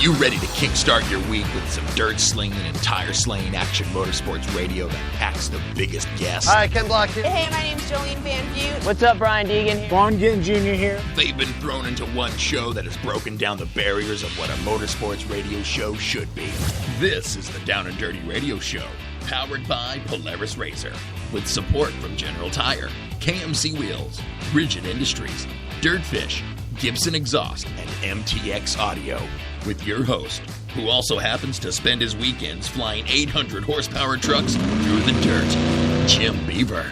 you ready to kickstart your week with some dirt slinging and tire slaying action motorsports radio that packs the biggest guests? Hi, Ken Block here. Hey, my name's Jolene Van Butte. What's up, Brian Deegan? Vaughn Ginn Jr. here. They've been thrown into one show that has broken down the barriers of what a motorsports radio show should be. This is the Down and Dirty Radio Show, powered by Polaris Razor, with support from General Tire, KMC Wheels, Rigid Industries, DirtFish, Gibson Exhaust, and MTX Audio, with your host, who also happens to spend his weekends flying 800 horsepower trucks through the dirt, Jim Beaver.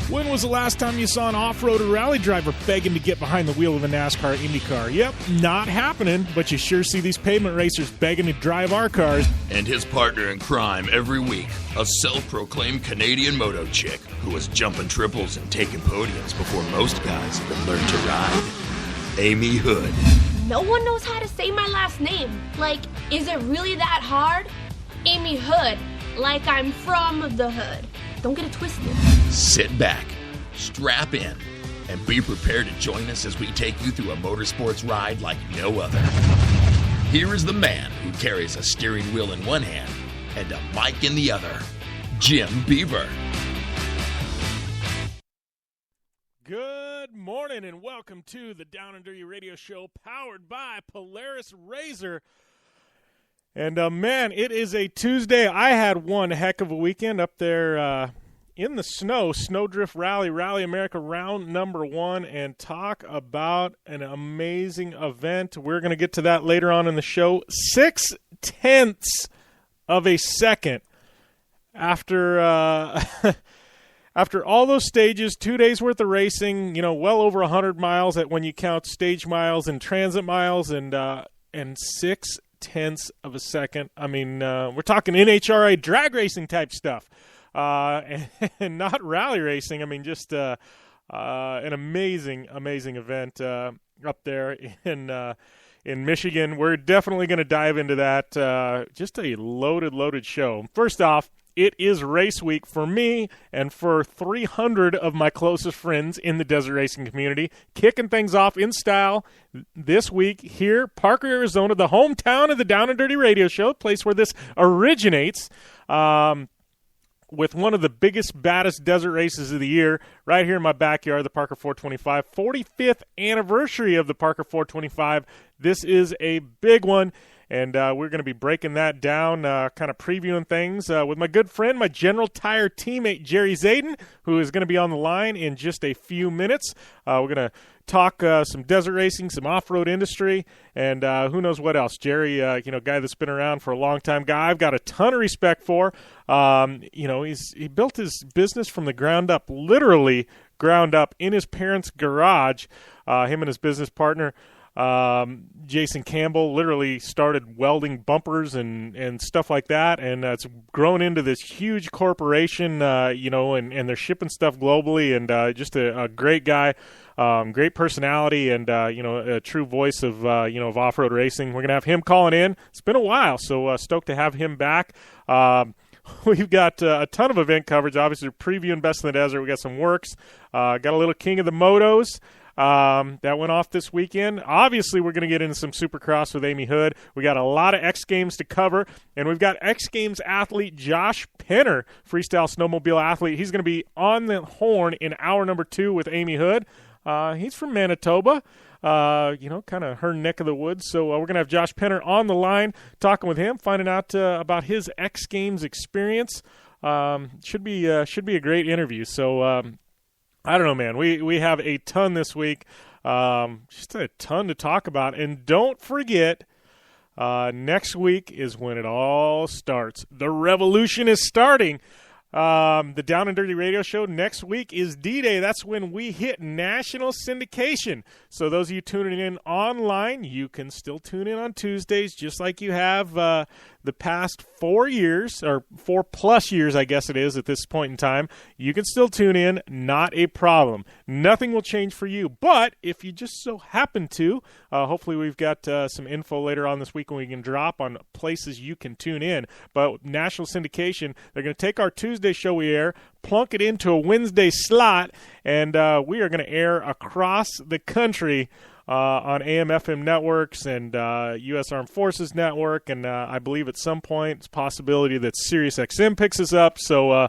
When was the last time you saw an off-road or rally driver begging to get behind the wheel of a NASCAR IndyCar? Yep, not happening, but you sure see these pavement racers begging to drive our cars. And his partner in crime every week, a self-proclaimed Canadian moto chick who was jumping triples and taking podiums before most guys even learned to ride. Ami Houde. No one knows how to say my last name. Like, is it really that hard? Ami Houde, like I'm from the hood. Don't get it twisted. Sit back, strap in, and be prepared to join us as we take you through a motorsports ride like no other. Here is the man who carries a steering wheel in one hand and a mic in the other, Jim Beaver. Good morning and welcome to the Down and Dirty Radio Show, powered by Polaris Razor. And man, it is a Tuesday. I had one heck of a weekend up there in the Snowdrift Rally, Rally America round number 1, and talk about an amazing event. We're going to get to that later on in the show. 0.6 of a second after after all those stages, 2 days worth of racing, well over 100 miles when you count stage miles and transit miles, and 0.6 of a second. I mean, we're talking NHRA drag racing type stuff, and not rally racing. I mean, just an amazing event up there in Michigan. We're definitely going to dive into that. Just a loaded show. First off, it is race week for me and for 300 of my closest friends in the desert racing community. Kicking things off in style this week here, Parker, Arizona, the hometown of the Down and Dirty Radio Show, the place where this originates, with one of the biggest, baddest desert races of the year right here in my backyard, the Parker 425. 45th anniversary of the Parker 425. This is a big one. And we're going to be breaking that down, kind of previewing things with my good friend, my General Tire teammate, Jerry Zayen, who is going to be on the line in just a few minutes. We're going to talk some desert racing, some off-road industry, and who knows what else. Jerry, guy that's been around for a long time, guy I've got a ton of respect for. He built his business from the ground up, literally ground up in his parents' garage. Him and his business partner, Jason Campbell, literally started welding bumpers and stuff like that, and it's grown into this huge corporation, and they're shipping stuff globally, and just a great guy, great personality, and a true voice of off-road racing. We're gonna have him calling in. It's been a while, so stoked to have him back. We've got a ton of event coverage. Obviously, previewing Best in the Desert. We got some WORCS. Got a little King of the Motos that went off this weekend. Obviously, we're going to get into some Supercross with Ami Houde. We got a lot of X Games to cover, and we've got X Games athlete Josh Penner, freestyle snowmobile athlete. He's going to be on the horn in hour number 2 with Ami Houde. He's from Manitoba, kind of her neck of the woods. So we're going to have Josh Penner on the line, talking with him, finding out about his X Games experience. Should be a great interview. So I don't know, man. We have a ton this week, just a ton to talk about. And don't forget, next week is when it all starts. The revolution is starting. The Down and Dirty Radio Show next week is D-Day. That's when we hit national syndication. So those of you tuning in online, you can still tune in on Tuesdays, just like you have the past 4 years, or 4+ years, I guess it is at this point in time. You can still tune in, not a problem. Nothing will change for you. But if you just so happen to, hopefully we've got some info later on this week when we can drop on places you can tune in. But national syndication, they're going to take our Tuesday show we air, plunk it into a Wednesday slot, and we are going to air across the country on AM/FM networks and U.S. Armed Forces Network, and I believe at some point it's a possibility that SiriusXM picks us up. So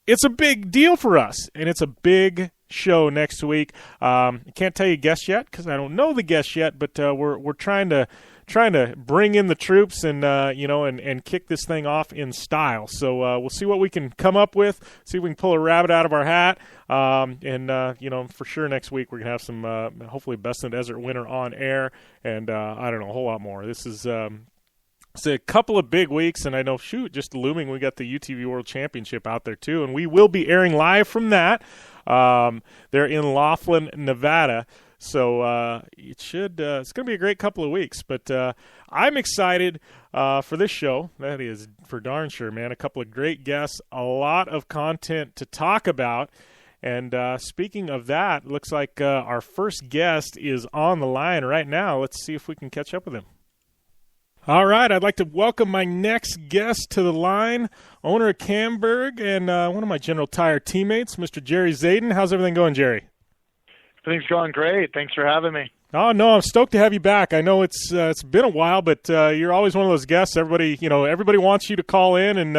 it's a big deal for us, and it's a big show next week. I can't tell you guests yet because I don't know the guests yet, but we're trying to bring in the troops and and kick this thing off in style. So we'll see what we can come up with, see if we can pull a rabbit out of our hat, for sure next week we're gonna have some hopefully Best in the Desert winner on air, and I don't know, a whole lot more. This is it's a couple of big weeks, and I know, just looming, we got the UTV World Championship out there too, and we will be airing live from that. They're in Laughlin, Nevada. So it's going to be a great couple of weeks. But I'm excited for this show. That is for darn sure, man. A couple of great guests, a lot of content to talk about. And speaking of that, looks like our first guest is on the line right now. Let's see if we can catch up with him. All right, I'd like to welcome my next guest to the line, owner of Camburg and one of my General Tire teammates, Mr. Jerry Zayen. How's everything going, Jerry? Everything's going great. Thanks for having me. Oh, no, I'm stoked to have you back. I know it's been a while, but you're always one of those guests. Everybody wants you to call in, and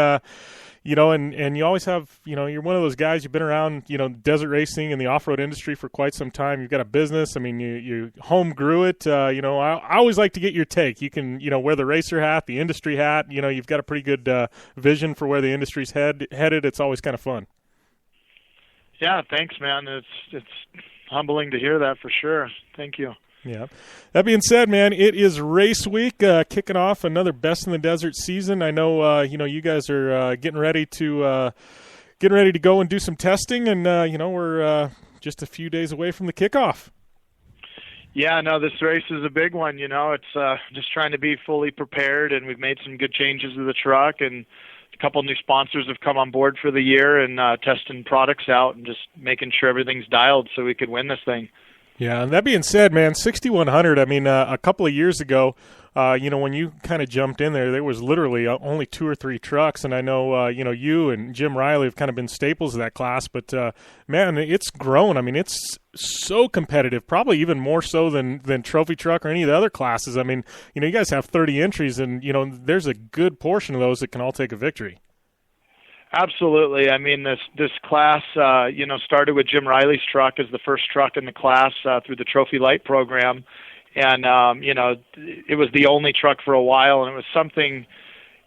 you always have, you're one of those guys. You've been around, desert racing and the off-road industry for quite some time. You've got a business. I mean, you home grew it. I always like to get your take. You can, wear the racer hat, the industry hat. You've got a pretty good vision for where the industry's headed. It's always kind of fun. Yeah, thanks, man. It's humbling to hear that for sure. Thank you. Yeah. That being said, man, it is race week, kicking off another Best in the Desert season. I know, you guys are getting ready to go and do some testing, and we're just a few days away from the kickoff. Yeah, no, this race is a big one. It's just trying to be fully prepared, and we've made some good changes to the truck, and a couple new sponsors have come on board for the year and testing products out and just making sure everything's dialed so we could win this thing. Yeah, and that being said, man, 6,100, I mean, a couple of years ago, when you kind of jumped in there was literally only 2 or 3 trucks, and I know, you and Jim Riley have kind of been staples of that class, but, man, it's grown. I mean, it's so competitive, probably even more so than Trophy Truck or any of the other classes. I mean, you guys have 30 entries, and, there's a good portion of those that can all take a victory. Absolutely. I mean, this class, started with Jim Riley's truck as the first truck in the class through the Trophy Light program. And, it was the only truck for a while. And it was something,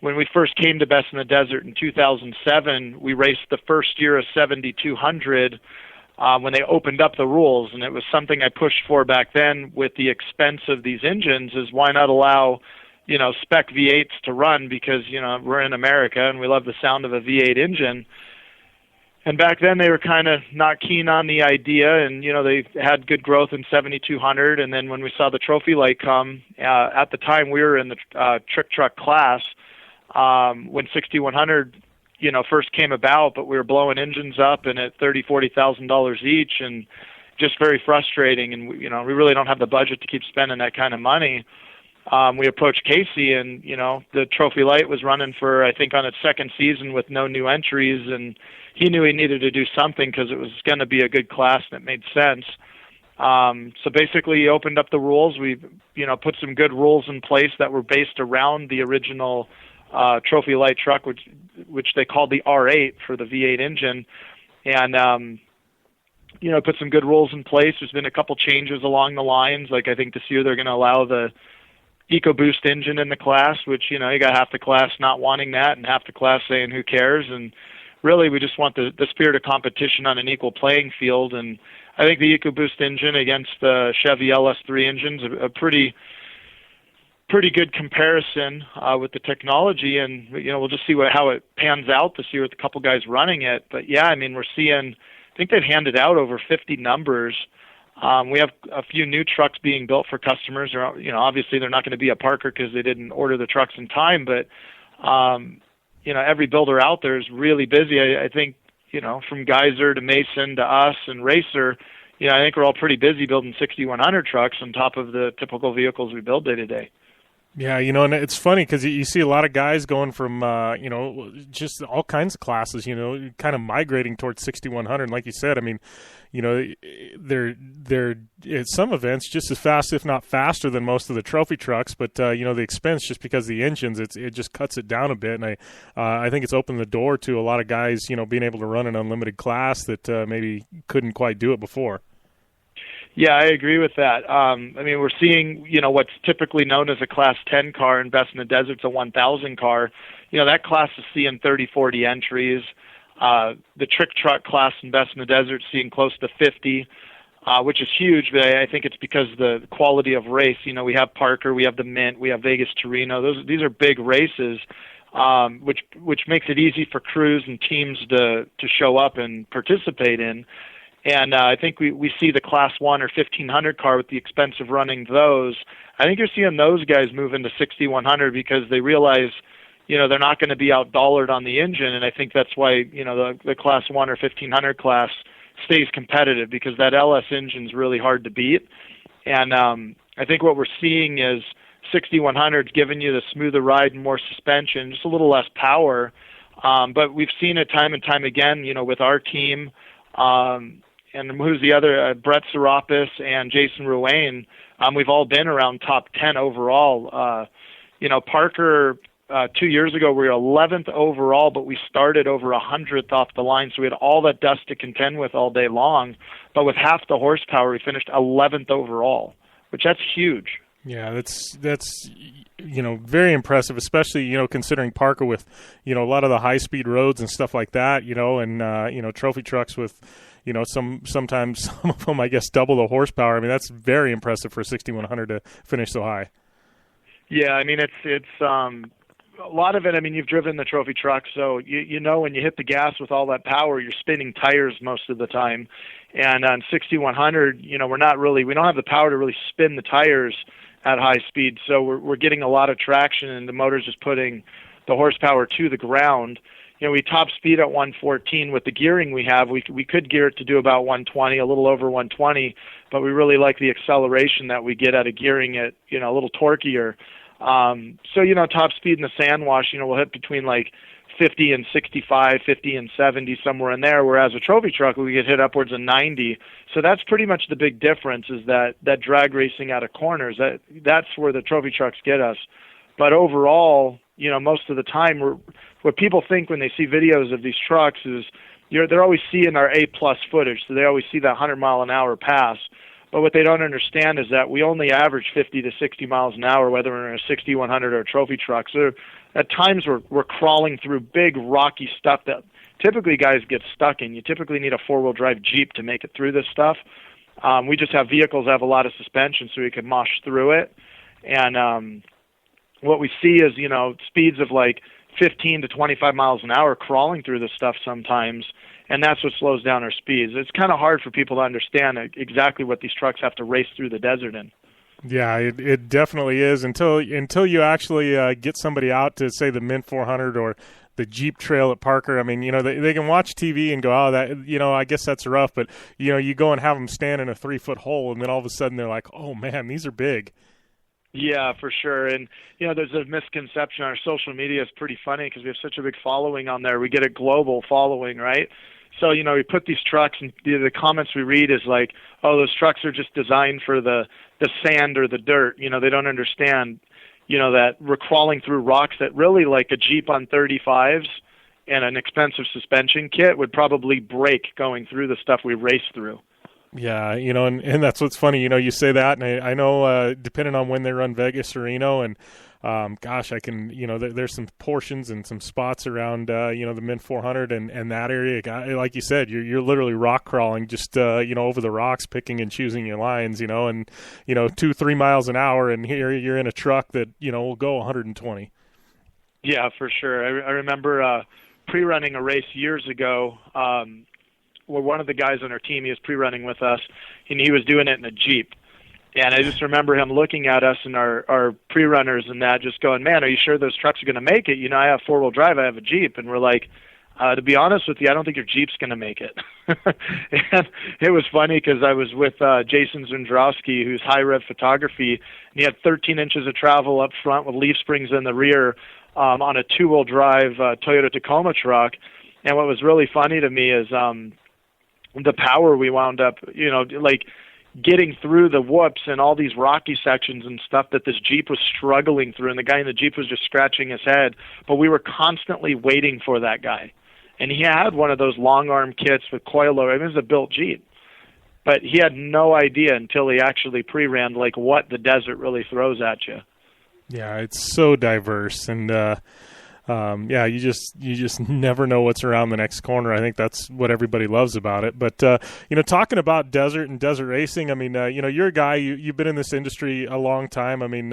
when we first came to Best in the Desert in 2007, we raced the first year of 7,200 when they opened up the rules. And it was something I pushed for back then with the expense of these engines, is why not allow spec V8s to run, because, we're in America and we love the sound of a V8 engine. And back then they were kind of not keen on the idea, and, they had good growth in 7,200. And then when we saw the Trophy Light come, at the time we were in the trick truck class, when 6,100, first came about, but we were blowing engines up and at $30,000, $40,000 each, and just very frustrating. And, we really don't have the budget to keep spending that kind of money. We approached Casey, and, the Trophy Light was running for, I think, on its second season with no new entries, and he knew he needed to do something because it was going to be a good class and it made sense. So basically he opened up the rules. We, put some good rules in place that were based around the original Trophy Light truck, which they called the R8 for the V8 engine. And, put some good rules in place. There's been a couple changes along the lines. Like, I think this year they're going to allow the EcoBoost engine in the class, which, you got half the class not wanting that and half the class saying who cares. And really we just want the spirit of competition on an equal playing field. And I think the EcoBoost engine against the Chevy LS3 engines a pretty good comparison with the technology. And, we'll just see how it pans out this year with a couple guys running it. But yeah, I mean, we're seeing, I think they've handed out over 50 numbers. We have a few new trucks being built for customers. Obviously they're not going to be a Parker because they didn't order the trucks in time, but, every builder out there is really busy. I think, from Geyser to Mason to us and Racer, I think we're all pretty busy building 6,100 trucks on top of the typical vehicles we build day to day. Yeah, and it's funny because you see a lot of guys going from, just all kinds of classes, kind of migrating towards 6100. Like you said, I mean, they're at some events just as fast, if not faster, than most of the trophy trucks. But the expense, just because of the engines, it just cuts it down a bit. And I think it's opened the door to a lot of guys, being able to run an unlimited class that maybe couldn't quite do it before. Yeah, I agree with that. We're seeing, what's typically known as a Class 10 car in Best in the Desert's a 1000 car. That class is seeing 30, 40 entries. The trick truck class in Best in the Desert seeing close to 50, which is huge, but I think it's because the quality of race. We have Parker, we have the Mint, we have Vegas Torino. These are big races, which makes it easy for crews and teams to show up and participate in. And I think we see the Class 1 or 1500 car with the expense of running those. I think you're seeing those guys move into 6100 because they realize, they're not going to be out-dollared on the engine. And I think that's why, the Class 1 or 1500 class stays competitive because that LS engine's really hard to beat. And I think what we're seeing is 6100's giving you the smoother ride and more suspension, just a little less power. But we've seen it time and time again, with our team. And who's the other? Brett Serapis and Jason Ruane. We've all been around top 10 overall. Parker, 2 years ago, we were 11th overall, but we started over 100th off the line, so we had all that dust to contend with all day long. But with half the horsepower, we finished 11th overall, which that's huge. Yeah, that's very impressive, especially considering Parker with a lot of the high speed roads and stuff like that, and trophy trucks with sometimes some of them I guess double the horsepower. I mean, that's very impressive for 6100 to finish so high. Yeah, I mean it's a lot of it. I mean, you've driven the trophy truck, so you know when you hit the gas with all that power, you're spinning tires most of the time. And on 6100, we don't have the power to really spin the tires at high speed, so we're getting a lot of traction, and the motor's just putting the horsepower to the ground. We top speed at 114 with the gearing we have. We could gear it to do about 120, a little over 120, but we really like the acceleration that we get out of gearing it, a little torquier. So top speed in the sand wash, we'll hit between like 50 and 65, 50 and 70, somewhere in there, whereas a trophy truck, we get hit upwards of 90. So that's pretty much the big difference, is that drag racing out of corners. That's where the trophy trucks get us. But overall, most of the time, what people think when they see videos of these trucks is they're always seeing our A-plus footage, so they always see that 100-mile-an-hour pass. But what they don't understand is that we only average 50 to 60 miles an hour, whether we're in a 6100 or a trophy truck. So at times we're crawling through big rocky stuff that typically guys get stuck in. You typically need a four-wheel drive Jeep to make it through this stuff. We just have vehicles that have a lot of suspension, so we can mosh through it. And what we see is, speeds of like 15 to 25 miles an hour crawling through this stuff sometimes, and that's what slows down our speeds. It's kind of hard for people to understand exactly what these trucks have to race through the desert in. Yeah, it definitely is until you actually get somebody out to, say, the Mint 400 or the Jeep Trail at Parker. I mean, they can watch TV and go, oh, that, I guess that's rough. But, you go and have them stand in a 3-foot hole, and then all of a sudden they're like, oh, man, these are big. Yeah, for sure. And, there's a misconception. Our social media is pretty funny because we have such a big following on there. We get a global following, right? So, we put these trucks, and the comments we read is like, oh, those trucks are just designed for the sand or the dirt. They don't understand, that we're crawling through rocks that really, like a Jeep on 35s and an expensive suspension kit, would probably break going through the stuff we race through. Yeah, and that's what's funny. You say that, and I know depending on when they run Vegas or Reno, and gosh, I can, there's some portions and some spots around, the Mint 400 and that area. Like you said, you're literally rock crawling, just over the rocks, picking and choosing your lines, and 2-3 miles an hour, and here you're in a truck that will go 120. Yeah, for sure. I remember pre-running a race years ago. Well, one of the guys on our team, he was pre-running with us, and he was doing it in a Jeep. And I just remember him looking at us and our pre-runners and that, just going, man, are you sure those trucks are going to make it? I have four-wheel drive, I have a Jeep. And we're like, to be honest with you, I don't think your Jeep's going to make it. And it was funny because I was with Jason Zendrowski, who's High Rev Photography, and he had 13 inches of travel up front with leaf springs in the rear on a two-wheel drive Toyota Tacoma truck. And what was really funny to me is the power we wound up, like getting through the whoops and all these rocky sections and stuff that this Jeep was struggling through, and the guy in the Jeep was just scratching his head, but we were constantly waiting for that guy. And he had one of those long arm kits with coilover. I mean, it was a built Jeep, but he had no idea until he actually pre-ran like what the desert really throws at you. Yeah, it's so diverse, and you just never know what's around the next corner. I think that's what everybody loves about it. But talking about desert and desert racing, I mean, you're a guy, you've been in this industry a long time. I mean,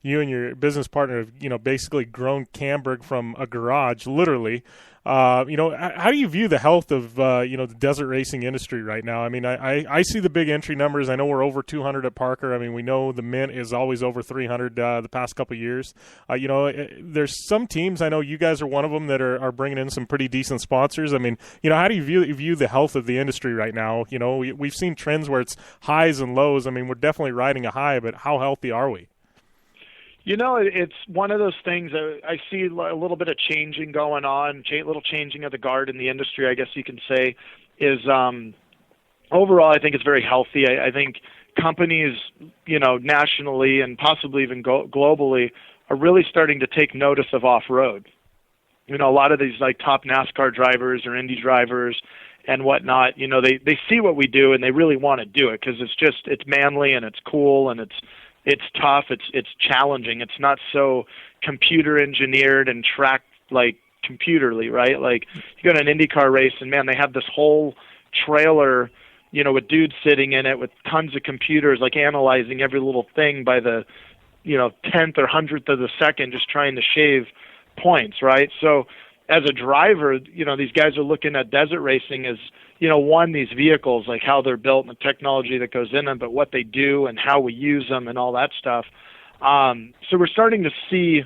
you and your business partner have basically grown Camburg from a garage, literally. How do you view the health of the desert racing industry right now? I mean, I see the big entry numbers. I know we're over 200 at Parker. I mean, we know the Mint is always over 300 the past couple of years. There's some teams, I know you guys are one of them, that are bringing in some pretty decent sponsors. I mean, how do you view the health of the industry right now? We've seen trends where it's highs and lows. I mean, we're definitely riding a high, but how healthy are we? It's one of those things I see a little bit of changing going on, little changing of the guard in the industry, I guess you can say, is overall I think it's very healthy. I think companies, nationally and possibly even globally are really starting to take notice of off-road. A lot of these like top NASCAR drivers or Indy drivers and whatnot, they see what we do and they really want to do it because it's manly and it's cool and it's tough, it's challenging. It's not so computer engineered and tracked like computerly, right? Like you go to an IndyCar race and man, they have this whole trailer, with dudes sitting in it with tons of computers like analyzing every little thing by the, 10th or 100th of the second, just trying to shave points, right? So as a driver, these guys are looking at desert racing as, one, these vehicles, like how they're built and the technology that goes in them, but what they do and how we use them and all that stuff. So we're starting to see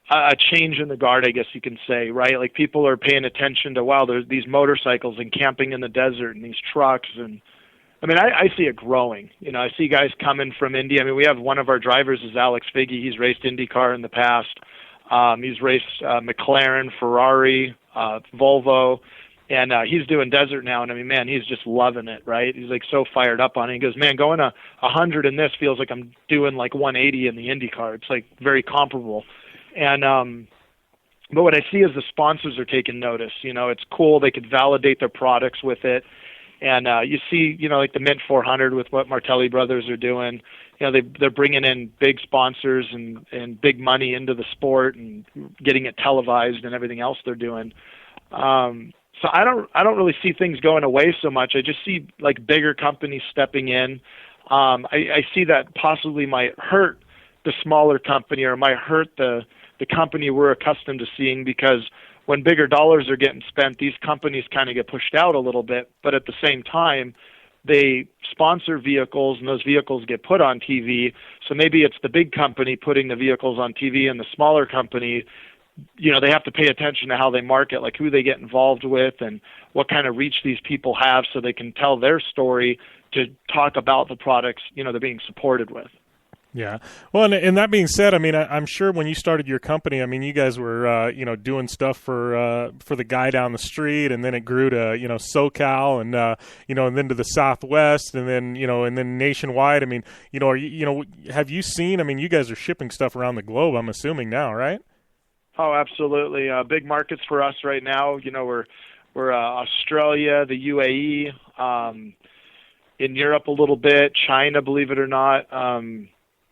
a change in the guard, I guess you can say, right? Like people are paying attention to, wow, there's these motorcycles and camping in the desert and these trucks. And I mean, I see it growing. I see guys coming from Indy. I mean, we have one of our drivers is Alex Figge. He's raced IndyCar in the past. He's raced McLaren, Ferrari, Volvo. And he's doing desert now, and I mean, man, he's just loving it, right? He's like so fired up on it. He goes, man, going 100 in this feels like I'm doing like 180 in the IndyCar. It's like very comparable. And but what I see is the sponsors are taking notice. It's cool. They could validate their products with it. And you see, like the Mint 400 with what Martelli Brothers are doing. They're bringing in big sponsors and big money into the sport and getting it televised and everything else they're doing. So I don't really see things going away so much. I just see like bigger companies stepping in. I see that possibly might hurt the smaller company or might hurt the company we're accustomed to seeing, because when bigger dollars are getting spent, these companies kind of get pushed out a little bit. But at the same time, they sponsor vehicles and those vehicles get put on TV. So maybe it's the big company putting the vehicles on TV and the smaller company, they have to pay attention to how they market, like who they get involved with and what kind of reach these people have so they can tell their story to talk about the products, they're being supported with. Yeah. Well, and that being said, I mean, I'm sure when you started your company, I mean, you guys were, doing stuff for the guy down the street, and then it grew to, SoCal and, and then to the Southwest and then, and then nationwide. I mean, have you seen, I mean, you guys are shipping stuff around the globe, I'm assuming now, right? Oh, absolutely. Big markets for us right now. We're Australia, the UAE, in Europe a little bit, China, believe it or not,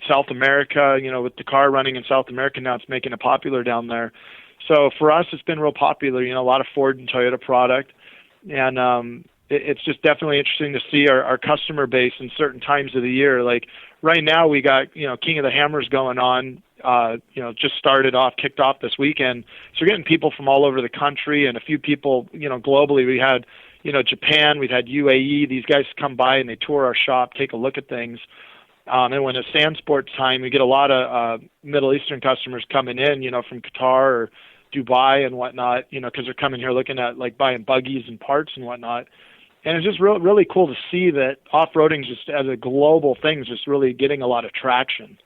South America. With the car running in South America now, it's making it popular down there. So for us, it's been real popular. A lot of Ford and Toyota product, and it's just definitely interesting to see our customer base in certain times of the year. Like right now, we got King of the Hammers going on. Just kicked off this weekend. So we're getting people from all over the country and a few people, globally. We had, Japan, we've had UAE. These guys come by and they tour our shop, take a look at things. And when it's sand sports time, we get a lot of Middle Eastern customers coming in, from Qatar or Dubai and whatnot, because they're coming here looking at like buying buggies and parts and whatnot. And it's just really cool to see that off-roading just as a global thing is just really getting a lot of traction.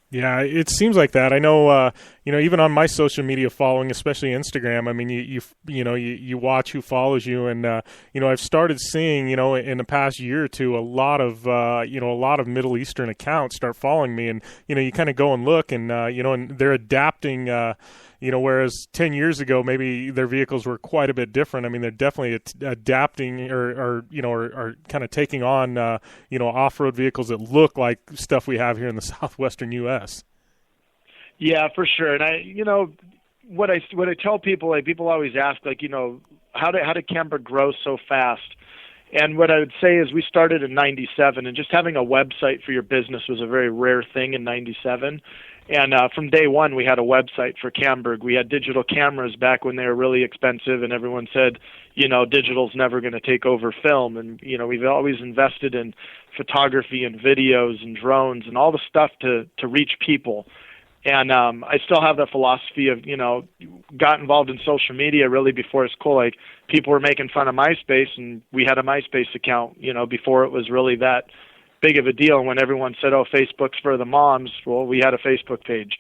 Yeah, it seems like that. I know, even on my social media following, especially Instagram. I mean, you watch who follows you, and I've started seeing, in the past year or two, a lot of Middle Eastern accounts start following me, and you kind of go and look, and and they're adapting. Whereas 10 years ago, maybe their vehicles were quite a bit different. I mean, they're definitely adapting or kind of taking on, off-road vehicles that look like stuff we have here in the southwestern U.S. Yeah, for sure. And what I tell people, like people always ask, like, how did Camburg grow so fast? And what I would say is we started in 97, and just having a website for your business was a very rare thing in 97. And from day one, we had a website for Camburg. We had digital cameras back when they were really expensive, and everyone said, digital's never going to take over film. And, we've always invested in photography and videos and drones and all the stuff to reach people. And I still have that philosophy of, got involved in social media really before it's cool. Like, people were making fun of MySpace, and we had a MySpace account, before it was really that big of a deal. And when everyone said, oh, Facebook's for the moms, well, we had a Facebook page.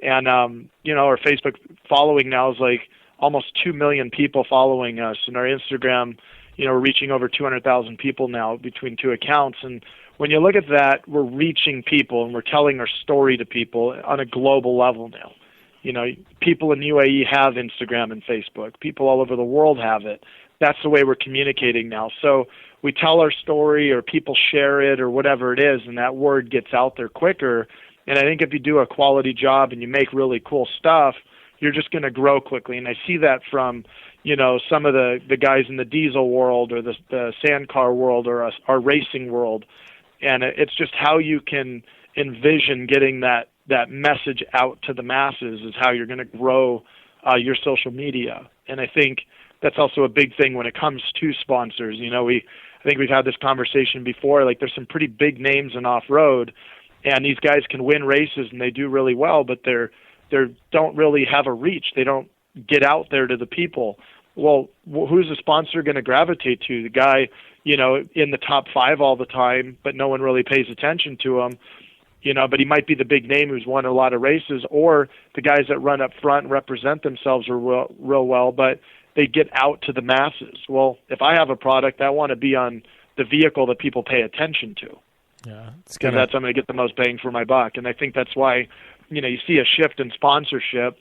And, our Facebook following now is like almost 2 million people following us. And our Instagram, we're reaching over 200,000 people now between two accounts. And when you look at that, we're reaching people and we're telling our story to people on a global level now. People in UAE have Instagram and Facebook. People all over the world have it. That's the way we're communicating now. So we tell our story, or people share it, or whatever it is, and that word gets out there quicker. And I think if you do a quality job and you make really cool stuff, you're just going to grow quickly. And I see that from, some of the guys in the diesel world or the sand car world or our racing world. And it's just how you can envision getting that message out to the masses is how you're going to grow your social media. And I think that's also a big thing when it comes to sponsors. I think we've had this conversation before. Like, there's some pretty big names in off-road, and these guys can win races and they do really well, but they don't really have a reach. They don't get out there to the people. Well, who's the sponsor going to gravitate to? The guy, in the top 5 all the time, but no one really pays attention to him. But he might be the big name who's won a lot of races, or the guys that run up front and represent themselves real well, but they get out to the masses. Well, if I have a product, I want to be on the vehicle that people pay attention to. Yeah, because I'm going to get the most bang for my buck. And I think that's why, you see a shift in sponsorship,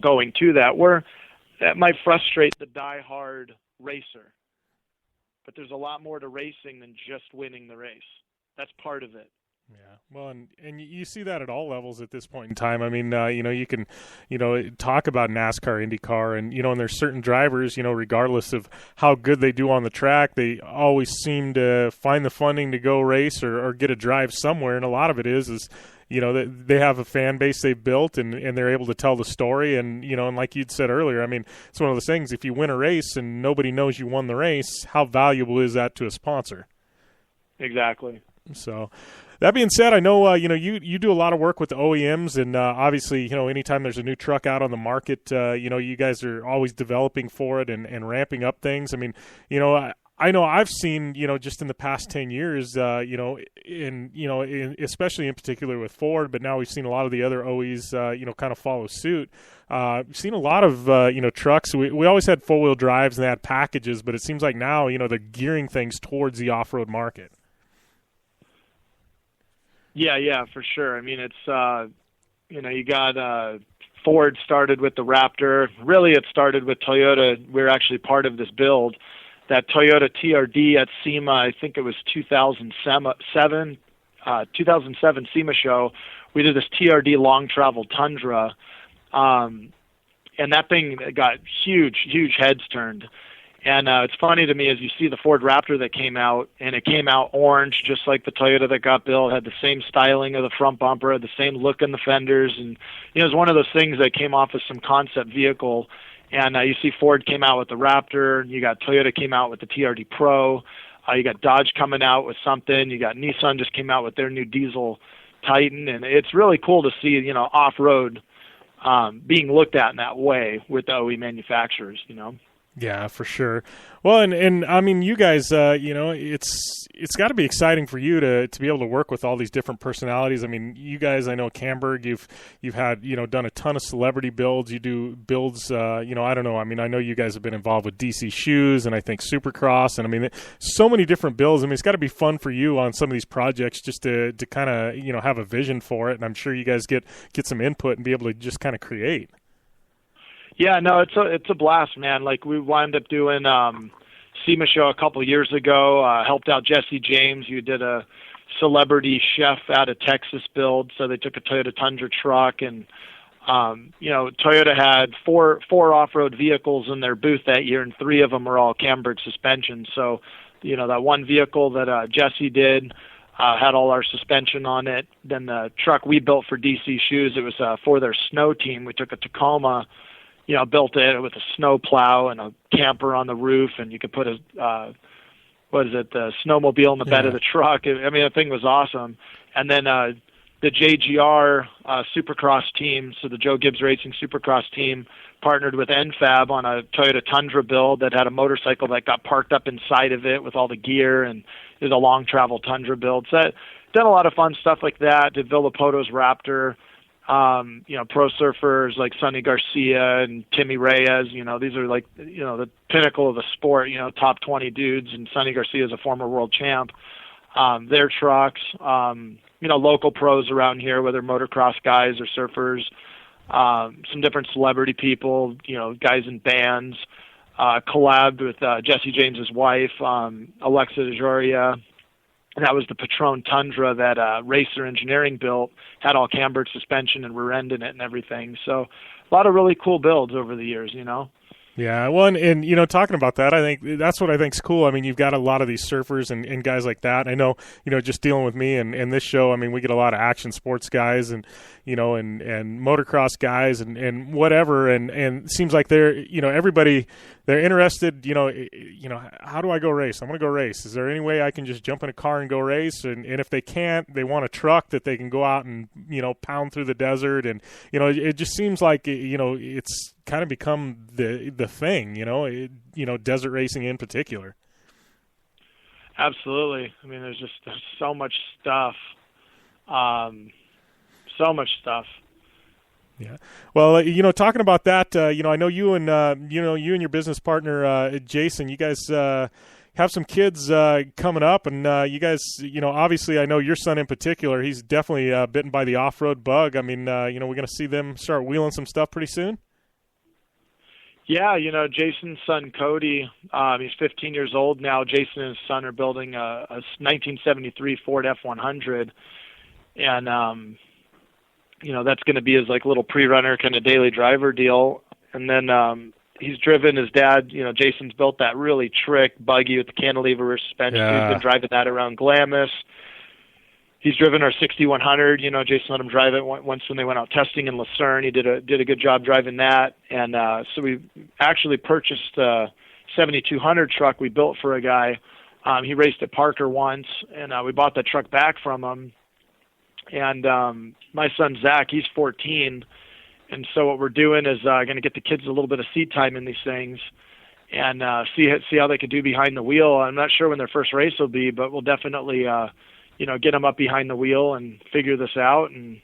going to that, where that might frustrate the die-hard racer. But there's a lot more to racing than just winning the race. That's part of it. Yeah, well, and you see that at all levels at this point in time. I mean, you can, talk about NASCAR, IndyCar, and, and there's certain drivers, regardless of how good they do on the track, they always seem to find the funding to go race or get a drive somewhere. And a lot of it is they have a fan base they've built and they're able to tell the story. And, and like you'd said earlier, I mean, it's one of those things, if you win a race and nobody knows you won the race, how valuable is that to a sponsor? Exactly. So, that being said, I know you do a lot of work with the OEMs, and obviously, anytime there's a new truck out on the market, you guys are always developing for it and ramping up things. I mean, I know I've seen, just in the past 10 years, especially in particular with Ford, but now we've seen a lot of the other OEs, kind of follow suit. We've seen a lot of, trucks. We always had four-wheel drives and they had packages, but it seems like now, they're gearing things towards the off-road market. Yeah, for sure. I mean, it's, you got Ford started with the Raptor. Really, it started with Toyota. We're actually part of this build. That Toyota TRD at SEMA, I think it was 2007 SEMA show. We did this TRD long travel Tundra, and that thing got huge heads turned. And it's funny to me as you see the Ford Raptor that came out, and it came out orange, just like the Toyota that got built, had the same styling of the front bumper, had the same look in the fenders, and it was one of those things that came off as some concept vehicle. And you see Ford came out with the Raptor, you got Toyota came out with the TRD Pro, you got Dodge coming out with something, you got Nissan just came out with their new diesel Titan, and it's really cool to see, off-road being looked at in that way with the OE manufacturers, you know. Yeah, for sure. Well, and I mean, you guys, you know, it's got to be exciting for you to be able to work with all these different personalities. I mean, you guys, I know Camburg, you've had, you know, done a ton of celebrity builds. You do builds, you know, I don't know. I mean, I know you guys have been involved with DC Shoes and I think Supercross, and I mean, so many different builds. I mean, it's got to be fun for you on some of these projects just to kind of, you know, have a vision for it. And I'm sure you guys get some input and be able to just kind of create. Yeah, no, it's a blast, man. Like, we wound up doing SEMA show a couple years ago. Helped out Jesse James, who did a celebrity chef out of Texas build. So they took a Toyota Tundra truck, and you know, Toyota had four off-road vehicles in their booth that year, and 3 of them were all Camburg suspension. So, you know, that one vehicle that Jesse did had all our suspension on it. Then the truck we built for DC Shoes, it was for their snow team. We took a Tacoma, you know, built it with a snow plow and a camper on the roof, and you could put a the snowmobile in the bed of the truck. I mean, the thing was awesome. And then the JGR Supercross team, so the Joe Gibbs Racing Supercross team, partnered with NFAB on a Toyota Tundra build that had a motorcycle that got parked up inside of it with all the gear, and it was a long travel Tundra build. So done a lot of fun stuff like that. Did Villapoto's Raptor. You know, pro surfers like Sonny Garcia and Timmy Reyes, you know, these are like, you know, the pinnacle of the sport, you know, top 20 dudes, and Sonny Garcia is a former world champ. Their trucks, you know, local pros around here, whether motocross guys or surfers, some different celebrity people, you know, guys in bands, collabed with Jesse James's wife, Alexa DeJoria. That was the Patron Tundra that Racer Engineering built, had all Camburg suspension and rear end in it and everything. So a lot of really cool builds over the years, you know. Yeah, well, and you know, talking about that, I think that's what I think's cool. I mean, you've got a lot of these surfers and guys like that. I know, you know, just dealing with me and this show, I mean, we get a lot of action sports guys and, you know, and motocross guys and whatever, and it seems like they're, you know, everybody, they're interested, you know, how do I go race? I want to go race. Is there any way I can just jump in a car and go race? And if they can't, they want a truck that they can go out and, you know, pound through the desert. And, you know, it just seems like, you know, it's kind of become the thing, you know, desert racing in particular. Absolutely. I mean, there's so much stuff. Yeah. Well, you know, talking about that, you know, I know you and your business partner, Jason, you guys have some kids coming up, and you guys, you know, obviously I know your son in particular, he's definitely bitten by the off-road bug. I mean, you know, we're going to see them start wheeling some stuff pretty soon. Yeah, you know, Jason's son, Cody, he's 15 years old now. Jason and his son are building a 1973 Ford F100, and, you know, that's going to be his, like, little pre-runner kind of daily driver deal. And then he's driven his dad, you know, Jason's built that really trick buggy with the cantilever suspension. Yeah. He's been driving that around Glamis. He's driven our 6100. You know, Jason let him drive it once when they went out testing in Lucerne. He did a good job driving that. And so we actually purchased a 7200 truck we built for a guy. He raced at Parker once, and we bought that truck back from him. And my son, Zach, he's 14. And so what we're doing is going to get the kids a little bit of seat time in these things and see how they could do behind the wheel. I'm not sure when their first race will be, but we'll definitely you know, get them up behind the wheel and figure this out and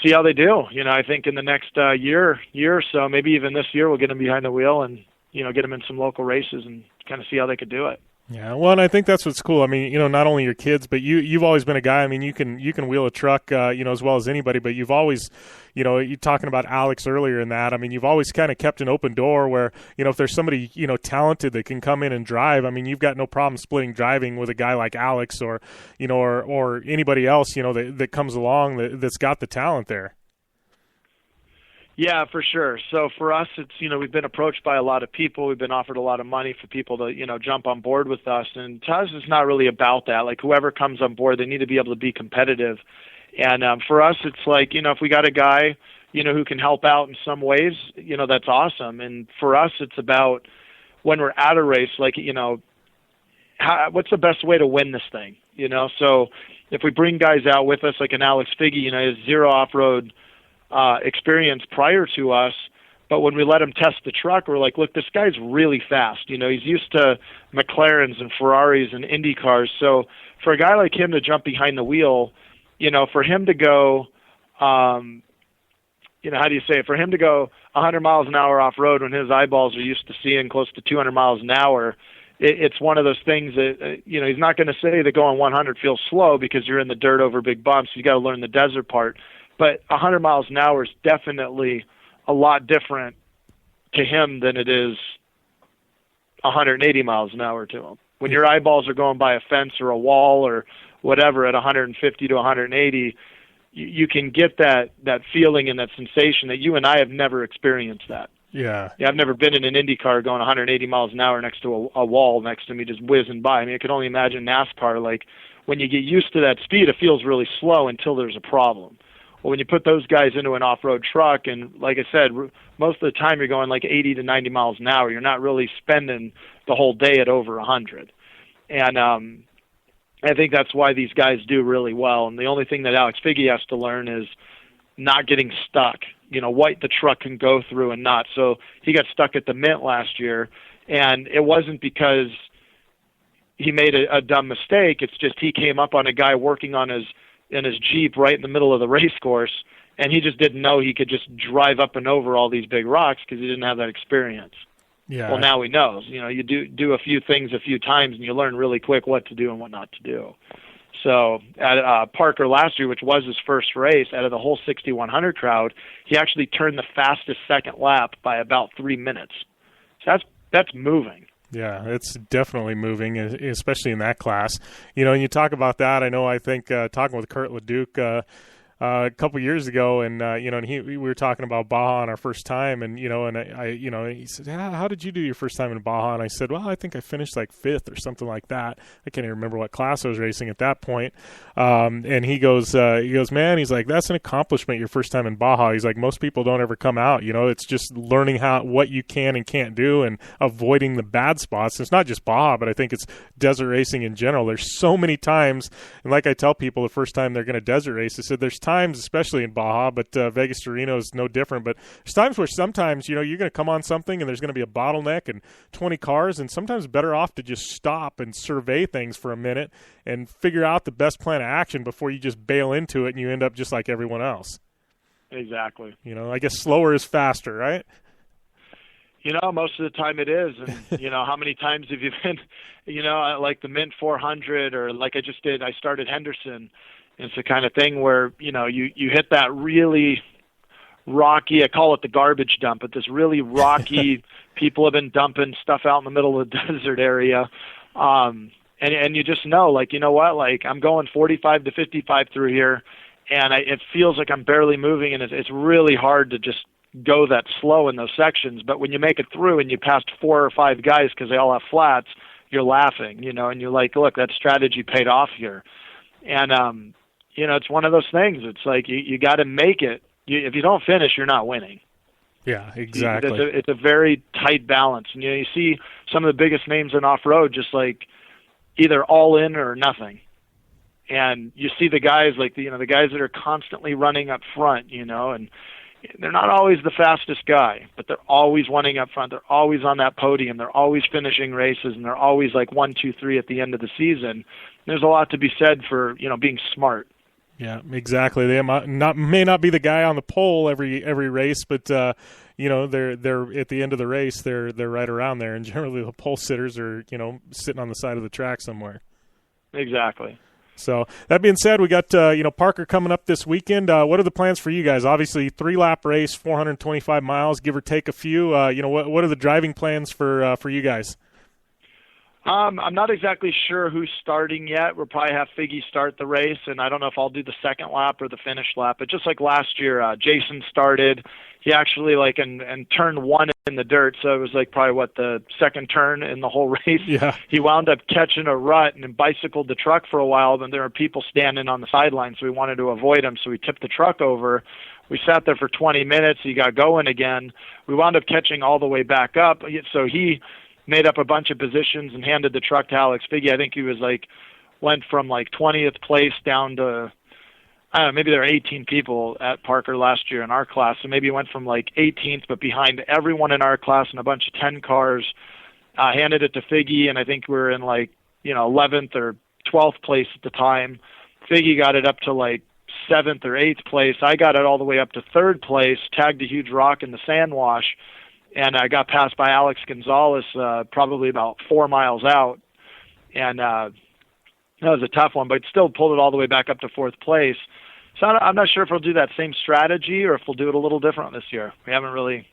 see how they do. You know, I think in the next year or so, maybe even this year, we'll get them behind the wheel and, you know, get them in some local races and kind of see how they could do it. Yeah, well, and I think that's what's cool. I mean, you know, not only your kids, but you've always been a guy. I mean, you can wheel a truck, you know, as well as anybody. But you've always, you know, you're talking about Alex earlier in that. I mean, you've always kind of kept an open door where, you know, if there's somebody, you know, talented that can come in and drive. I mean, you've got no problem splitting driving with a guy like Alex or, you know, or anybody else, you know, that comes along that's got the talent there. Yeah, for sure. So for us, it's, you know, we've been approached by a lot of people. We've been offered a lot of money for people to, you know, jump on board with us. And to us, it's not really about that. Like, whoever comes on board, they need to be able to be competitive. And for us, it's like, you know, if we got a guy, you know, who can help out in some ways, you know, that's awesome. And for us, it's about when we're at a race, like, you know, what's the best way to win this thing, you know? So if we bring guys out with us, like an Alex Figge, you know, he has zero off-road experience prior to us. But when we let him test the truck, we're like, look, this guy's really fast. You know, he's used to McLarens and Ferraris and Indy cars. So for a guy like him to jump behind the wheel, you know, for him to go, you know, how do you say it? For him to go 100 miles an hour off-road when his eyeballs are used to seeing close to 200 miles an hour, it's one of those things that, you know, he's not going to say that going 100 feels slow because you're in the dirt over big bumps. You got to learn the desert part. But 100 miles an hour is definitely a lot different to him than it is 180 miles an hour to him. When your eyeballs are going by a fence or a wall or whatever at 150 to 180, you can get that feeling and that sensation that you and I have never experienced that. Yeah, I've never been in an Indy car going 180 miles an hour next to a wall next to me just whizzing by. I mean, I can only imagine NASCAR. Like, when you get used to that speed, it feels really slow until there's a problem. Well, when you put those guys into an off-road truck, and like I said, most of the time you're going like 80 to 90 miles an hour. You're not really spending the whole day at over 100. And I think that's why these guys do really well. And the only thing that Alex Figge has to learn is not getting stuck, you know, what the truck can go through and not. So he got stuck at the Mint last year, and it wasn't because he made a dumb mistake. It's just he came up on a guy working on his Jeep right in the middle of the race course, and he just didn't know he could just drive up and over all these big rocks because he didn't have that experience. Yeah. Well, now he knows. You know, you do a few things a few times, and you learn really quick what to do and what not to do. So at Parker last year, which was his first race, out of the whole 6,100 crowd, he actually turned the fastest second lap by about 3 minutes. So that's moving. Yeah, it's definitely moving, especially in that class. You know, and you talk about that. I think talking with Kurt LeDuc a couple years ago, and you know, and we were talking about Baja on our first time, and you know, and he said, how did you do your first time in Baja? And I said, well, I think I finished like 5th or something like that. I can't even remember what class I was racing at that point. And he goes, man, he's like, that's an accomplishment your first time in Baja. He's like, most people don't ever come out. You know, it's just learning what you can and can't do and avoiding the bad spots. It's not just Baja, but I think it's desert racing in general. There's so many times, and like I tell people the first time they're going to desert race, I said there's times, especially in Baja, but Vegas to Reno is no different. But there's times where sometimes, you know, you're going to come on something and there's going to be a bottleneck and 20 cars, and sometimes better off to just stop and survey things for a minute and figure out the best plan of action before you just bail into it and you end up just like everyone else. Exactly. You know, I guess slower is faster, right? You know, most of the time it is. And, you know, how many times have you been, you know, like the Mint 400 or like I just did, I started Henderson. It's the kind of thing where, you know, you hit that really rocky, I call it the garbage dump, but this really rocky, people have been dumping stuff out in the middle of the desert area. And you just know, like, you know what, like I'm going 45 to 55 through here, and it feels like I'm barely moving, and it's really hard to just go that slow in those sections. But when you make it through and you passed 4 or 5 guys because they all have flats, you're laughing, you know, and you're like, look, that strategy paid off here. And, you know, it's one of those things. It's like you got to make it. If you don't finish, you're not winning. Yeah, exactly. It's a very tight balance. And, you know, you see some of the biggest names in off-road just like either all in or nothing. And you see the guys like, you know, the guys that are constantly running up front, you know, and they're not always the fastest guy, but they're always running up front. They're always on that podium. They're always finishing races, and they're always like 1, 2, 3 at the end of the season. There's a lot to be said for, you know, being smart. Yeah, exactly. They may not be the guy on the pole every race, but you know, they're at the end of the race, they're right around there, and generally the pole sitters are, you know, sitting on the side of the track somewhere. Exactly. So that being said, we got you know, Parker coming up this weekend. What are the plans for you guys? Obviously, 3-lap race, 425 miles, give or take a few. You know, what are the driving plans for you guys? I'm not exactly sure who's starting yet. We'll probably have Figge start the race, and I don't know if I'll do the second lap or the finish lap. But just like last year, Jason started. He actually and turned 1 in the dirt, so it was like probably the second turn in the whole race. Yeah. He wound up catching a rut and bicycled the truck for a while. Then there were people standing on the sideline, so we wanted to avoid him. So we tipped the truck over. We sat there for 20 minutes. He got going again. We wound up catching all the way back up. So he made up a bunch of positions and handed the truck to Alex Figge. I think he was went from 20th place down to I don't know, maybe there were 18 people at Parker last year in our class, so maybe it went from like 18th, but behind everyone in our class and a bunch of 10 cars. Handed it to Figgy, and I think we were in like 11th or 12th place at the time. Figgy got it up to like 7th or 8th place. I got it all the way up to 3rd place, tagged a huge rock in the sand wash, and I got passed by Alex Gonzalez probably about 4 miles out. And that was a tough one, but still pulled it all the way back up to 4th place. So I'm not sure if we'll do that same strategy or if we'll do it a little different this year. We haven't really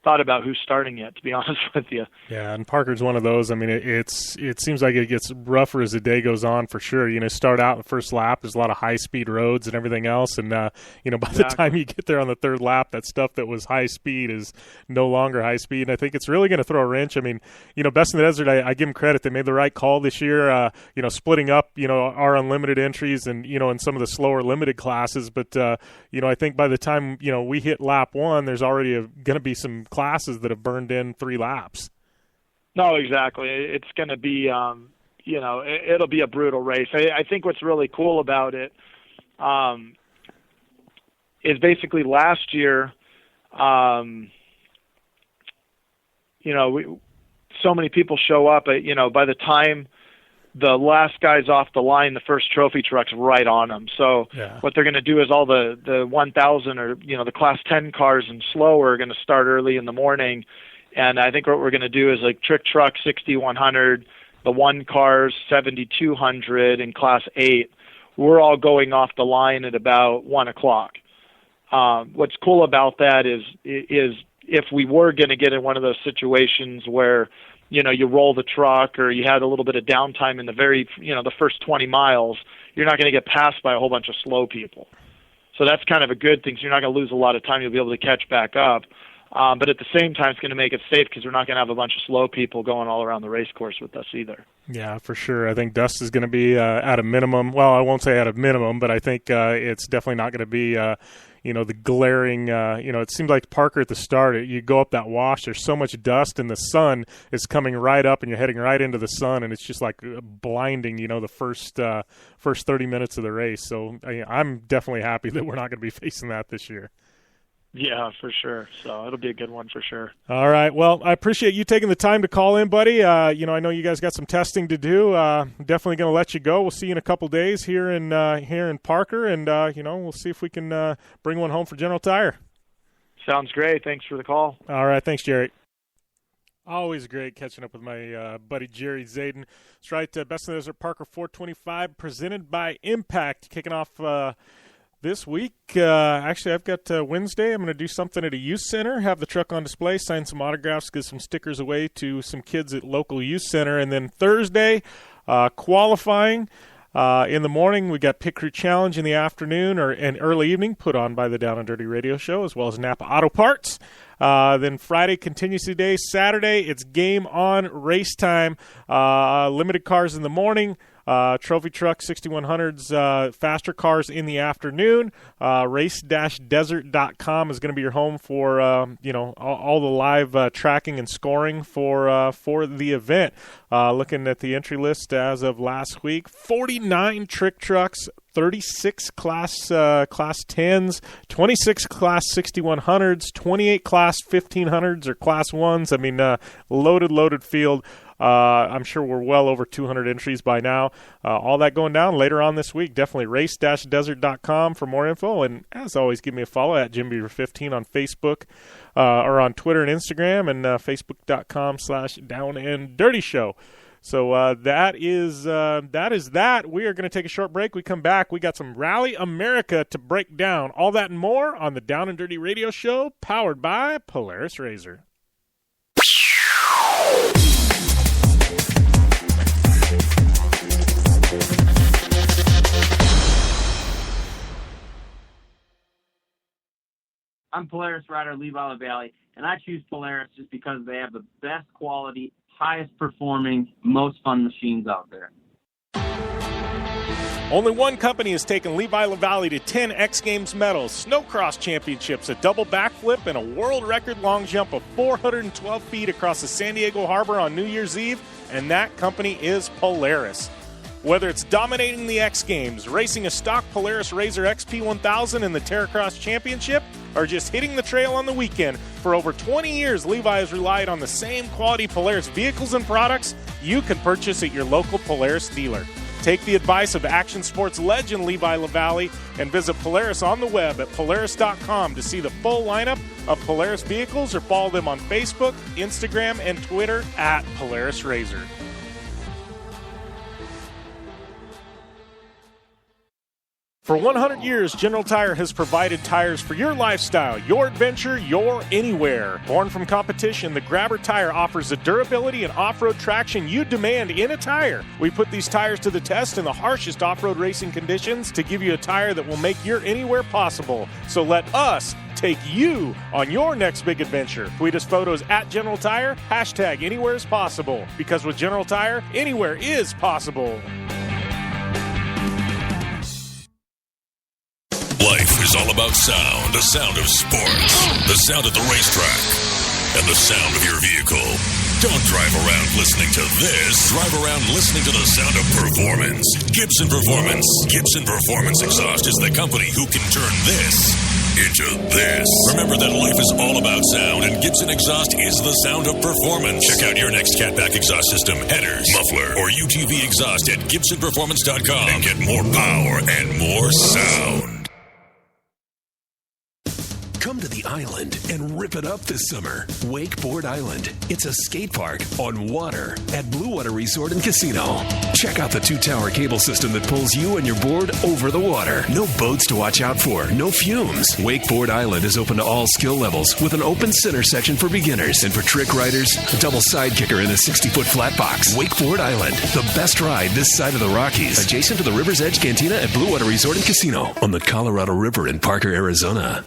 thought about who's starting yet, to be honest with you. Yeah, and Parker's one of those. I mean, it seems like it gets rougher as the day goes on for sure. Start out in the first lap, there's a lot of high-speed roads and everything else, and, by the time you get there on the 3rd lap, that stuff that was high-speed is no longer high-speed, and I think it's really going to throw a wrench. I mean, Best in the Desert, I give them credit. They made the right call this year, splitting up, our unlimited entries and, in some of the slower limited classes, but, I think by the time, we hit lap 1, there's already going to be some classes that have burned in 3 laps. No, exactly. It's going to be, it'll be a brutal race. I think what's really cool about it is basically last year, so many people show up, by the time the last guy's off the line, the first trophy truck's right on them. So what they're going to do is all the 1,000 or, the class 10 cars and slower are going to start early in the morning. And I think what we're going to do is like trick truck 6,100, the 1 cars 7,200 in class 8. We're all going off the line at about 1 o'clock. What's cool about that is if we were going to get in one of those situations where, you roll the truck or you had a little bit of downtime in the the first 20 miles, you're not going to get passed by a whole bunch of slow people. So that's kind of a good thing. So you're not going to lose a lot of time. You'll be able to catch back up. But at the same time, it's going to make it safe because we're not going to have a bunch of slow people going all around the race course with us either. Yeah, for sure. I think dust is going to be at a minimum. Well, I won't say at a minimum, but I think it's definitely not going to be the glaring, it seemed like Parker at the start, you go up that wash, there's so much dust and the sun is coming right up and you're heading right into the sun and it's just like blinding, the first 30 minutes of the race. So I'm definitely happy that we're not going to be facing that this year. Yeah, for sure. So it'll be a good one for sure. All right. Well, I appreciate you taking the time to call in, buddy. I know you guys got some testing to do. Definitely going to let you go. We'll see you in a couple days here in Parker, and we'll see if we can bring one home for General Tire. Sounds great. Thanks for the call. All right. Thanks, Jerry. Always great catching up with my buddy Jerry Zayen. That's right. Best in the Desert Parker 425, presented by Impact, kicking off this week. Actually, I've got Wednesday. I'm going to do something at a youth center, have the truck on display, sign some autographs, give some stickers away to some kids at local youth center. And then Thursday, qualifying. In the morning, we got Pit Crew Challenge in the afternoon and early evening, put on by the Down and Dirty Radio Show, as well as Napa Auto Parts. Then Friday, contingency day. Saturday, it's game on, race time. Limited cars in the morning. Trophy truck 6100s, faster cars in the afternoon. Race-desert.com is going to be your home for all the live tracking and scoring for the event. Looking at the entry list as of last week, 49 trick trucks, 36 class 10s, 26 class 6100s, 28 class 1500s or class 1s. I mean, loaded field. I'm sure we're well over 200 entries by now. All that going down later on this week. Definitely race-desert.com for more info. And as always, give me a follow at JimBeaver15 on Facebook or on Twitter and Instagram, and facebook.com/downanddirtyshow. So that is that. We are going to take a short break. We come back. We got some Rally America to break down. All that and more on the Down and Dirty Radio Show, powered by Polaris Razor. I'm Polaris rider Levi LaValle, and I choose Polaris just because they have the best quality, highest performing, most fun machines out there. Only one company has taken Levi LaValle to 10 X Games medals, snowcross championships, a double backflip, and a world record long jump of 412 feet across the San Diego Harbor on New Year's Eve, and that company is Polaris. Whether it's dominating the X Games, racing a stock Polaris RZR XP1000 in the Terracross Championship, or just hitting the trail on the weekend, for over 20 years, Levi has relied on the same quality Polaris vehicles and products you can purchase at your local Polaris dealer. Take the advice of action sports legend Levi LaValle and visit Polaris on the web at Polaris.com to see the full lineup of Polaris vehicles, or follow them on Facebook, Instagram, and Twitter at Polaris RZR. For 100 years, General Tire has provided tires for your lifestyle, your adventure, your anywhere. Born from competition, the Grabber tire offers the durability and off-road traction you demand in a tire. We put these tires to the test in the harshest off-road racing conditions to give you a tire that will make your anywhere possible. So let us take you on your next big adventure. Tweet us photos at General Tire, hashtag anywhere is possible. Because with General Tire, anywhere is possible. Life is all about sound, the sound of sports, the sound at the racetrack, and the sound of your vehicle. Don't drive around listening to this. Drive around listening to the sound of performance. Gibson Performance. Gibson Performance Exhaust is the company who can turn this into this. Remember that life is all about sound, and Gibson Exhaust is the sound of performance. Check out your next catback exhaust system, headers, muffler, or UTV exhaust at GibsonPerformance.com and get more power and more sound. Come to the island and rip it up this summer. Wakeboard Island. It's a skate park on water at Blue Water Resort and Casino. Check out the 2-tower cable system that pulls you and your board over the water. No boats to watch out for. No fumes. Wakeboard Island is open to all skill levels with an open center section for beginners. And for trick riders, a double side kicker in a 60-foot flat box. Wakeboard Island. The best ride this side of the Rockies. Adjacent to the River's Edge Cantina at Blue Water Resort and Casino on the Colorado River in Parker, Arizona.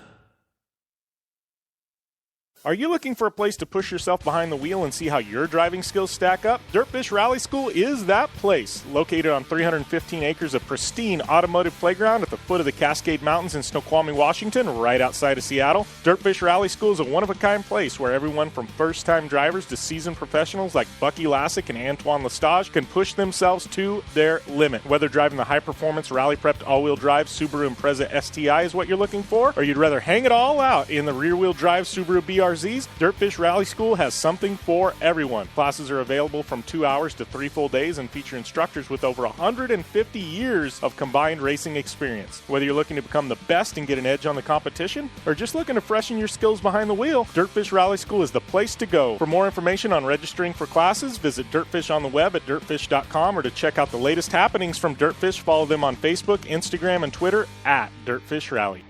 Are you looking for a place to push yourself behind the wheel and see how your driving skills stack up? DirtFish Rally School is that place. Located on 315 acres of pristine automotive playground at the foot of the Cascade Mountains in Snoqualmie, Washington, right outside of Seattle. DirtFish Rally School is a one-of-a-kind place where everyone from first-time drivers to seasoned professionals like Bucky Lassick and Antoine Lestage can push themselves to their limit. Whether driving the high-performance, rally-prepped all-wheel drive Subaru Impreza STI is what you're looking for, or you'd rather hang it all out in the rear-wheel drive Subaru BRZ, DirtFish Rally School has something for everyone. Classes are available from 2 hours to 3 full days and feature instructors with over 150 years of combined racing experience. Whether you're looking to become the best and get an edge on the competition, or just looking to freshen your skills behind the wheel, DirtFish Rally School is the place to go. For more information on registering for classes, visit DirtFish on the web at dirtfish.com, or to check out the latest happenings from DirtFish, follow them on Facebook, Instagram, and Twitter at DirtFish Rally.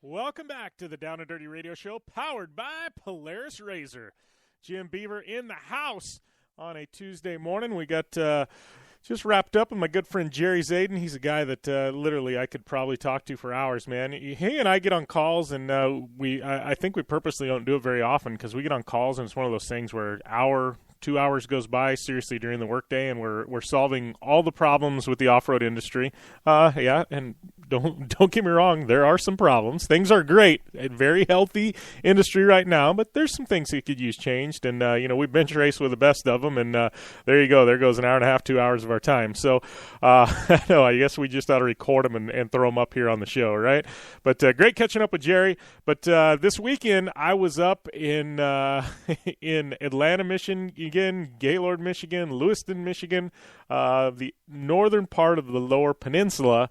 Welcome back to the Down and Dirty Radio Show, powered by Polaris RZR. Jim Beaver in the house on a Tuesday morning. We got just wrapped up with my good friend Jerry Zayen. He's a guy that literally I could probably talk to for hours, man. He and I get on calls, and I think we purposely don't do it very often because we get on calls, and it's one of those things where 2 hours goes by seriously during the workday, and we're solving all the problems with the off-road industry. Yeah, and don't get me wrong, there are some problems. Things are great, a very healthy industry right now, but there's some things that could use changed. And we bench race with the best of them, and there you go. There goes an hour and a half, 2 hours of our time. So no, I guess we just ought to record them and throw them up here on the show, right? But great catching up with Jerry. But this weekend I was up in in Atlanta, Michigan, Gaylord, Michigan, Lewiston, Michigan, the northern part of the Lower Peninsula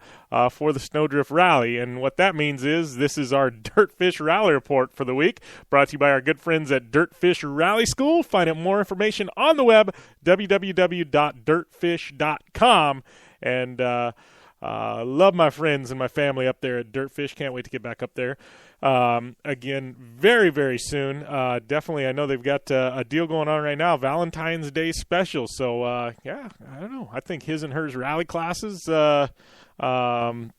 for the Snowdrift Rally. And what that means is this is our DirtFish Rally Report for the week, brought to you by our good friends at DirtFish Rally School. Find out more information on the web, www.dirtfish.com. And love my friends and my family up there at DirtFish. Can't wait to get back up there. Again, very, very soon. Definitely, I know they've got a deal going on right now, Valentine's Day special. So, yeah, I don't know. I think his and hers rally classes, I don't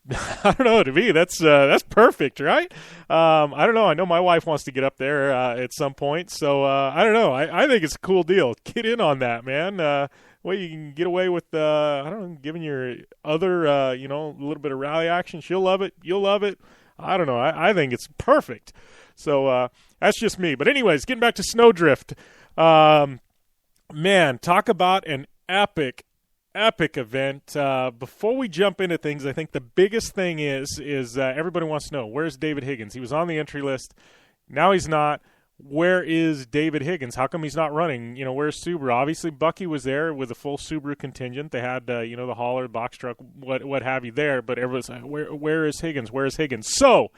know, to me, that's perfect, right? I don't know. I know my wife wants to get up there at some point. So, I don't know. I think it's a cool deal. Get in on that, man. way you can get away with, I don't know, giving your other, a little bit of rally action. She'll love it. You'll love it. I don't know. I think it's perfect. So that's just me. But anyways, getting back to Snowdrift. Man, talk about an epic event. Before we jump into things, I think the biggest thing is everybody wants to know, where's David Higgins? He was on the entry list. Now he's not. Where is David Higgins? How come he's not running? Where's Subaru? Obviously, Bucky was there with a full Subaru contingent. They had, the hauler, box truck, what have you there. But everyone's like, where is Higgins? Where is Higgins? So,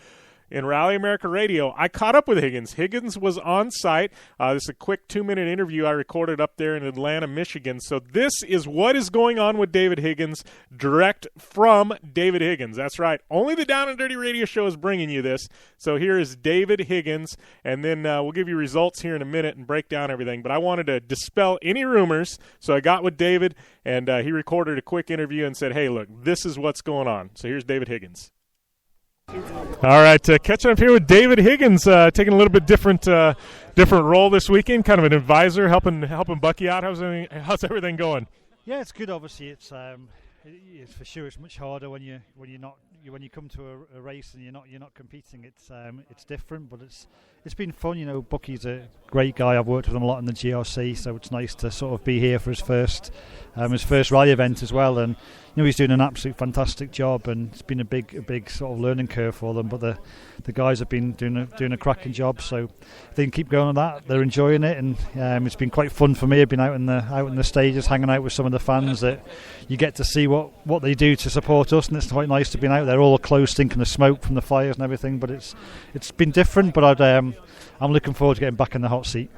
in Rally America Radio, I caught up with Higgins. Higgins was on site. This is a quick 2-minute interview I recorded up there in Atlanta, Michigan. So this is what is going on with David Higgins, direct from David Higgins. That's right. Only the Down and Dirty Radio Show is bringing you this. So here is David Higgins, and then we'll give you results here in a minute and break down everything. But I wanted to dispel any rumors, so I got with David, and he recorded a quick interview and said, hey, look, this is what's going on. So here's David Higgins. All right, catching up here with David Higgins, taking a little bit different role this weekend, kind of an advisor, helping Bucky out. How's everything going? Yeah, it's good. Obviously, it's for sure it's much harder when you come to a race and you're not competing. It's different, but it's been fun. Bucky's a great guy. I've worked with him a lot in the GRC, so it's nice to sort of be here for his first rally event as well. And he's doing an absolute fantastic job, and it's been a big sort of learning curve for them. But the guys have been doing a cracking job, so if they can keep going on that, they're enjoying it, and it's been quite fun for me. I've been out in the stages, hanging out with some of the fans that you get to see what they do to support us, and it's quite nice to be out there, all close, stinking of smoke from the fires and everything. But it's been different, but I'm looking forward to getting back in the hot seat.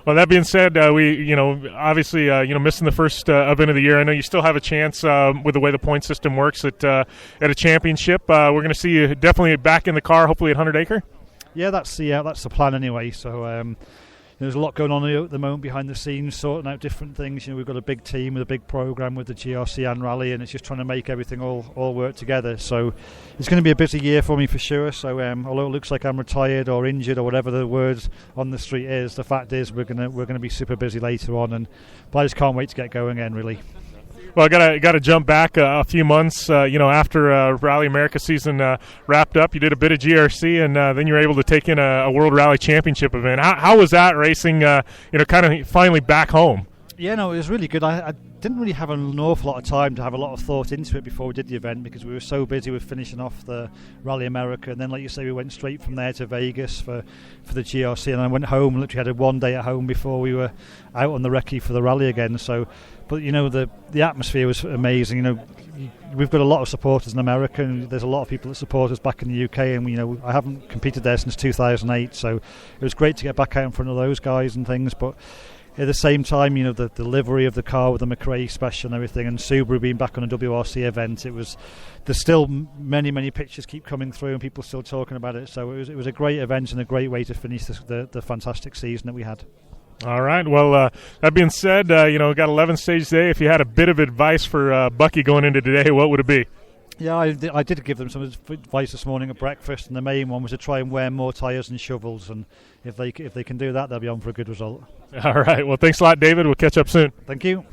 Well, that being said, we obviously missing the first event of the year. I know you still have a chance with the way the point system works at a championship. We're going to see you definitely back in the car, hopefully at 100 Acre. Yeah, that's the plan anyway. So there's a lot going on at the moment behind the scenes, sorting out different things. We've got a big team with a big program with the GRC and Rally, and it's just trying to make everything all work together. So it's going to be a busy year for me for sure. So although it looks like I'm retired or injured or whatever the word on the street is, the fact is we're going to be super busy later on, but I just can't wait to get going again, really. Well, I got to jump back a few months. After Rally America season wrapped up, you did a bit of GRC, and then you were able to take in a World Rally Championship event. How was that racing? Kind of finally back home. Yeah, no, it was really good. I didn't really have an awful lot of time to have a lot of thought into it before we did the event, because we were so busy with finishing off the Rally America, and then, like you say, we went straight from there to Vegas for the GRC, and I went home and literally had one day at home before we were out on the recce for the rally again. So, but the atmosphere was amazing. We've got a lot of supporters in America, and there's a lot of people that support us back in the UK, and I haven't competed there since 2008, so it was great to get back out in front of those guys and things. But at the same time, the delivery of the car with the McRae special and everything, and Subaru being back on a WRC event, there's still many pictures keep coming through and people still talking about it. So it was a great event and a great way to finish the fantastic season that we had. All right. Well, that being said, got 11 stages today. If you had a bit of advice for Bucky going into today, what would it be? Yeah, I did give them some advice this morning at breakfast, and the main one was to try and wear more tyres and shovels, and if they can do that, they'll be on for a good result. All right. Well, thanks a lot, David. We'll catch up soon. Thank you.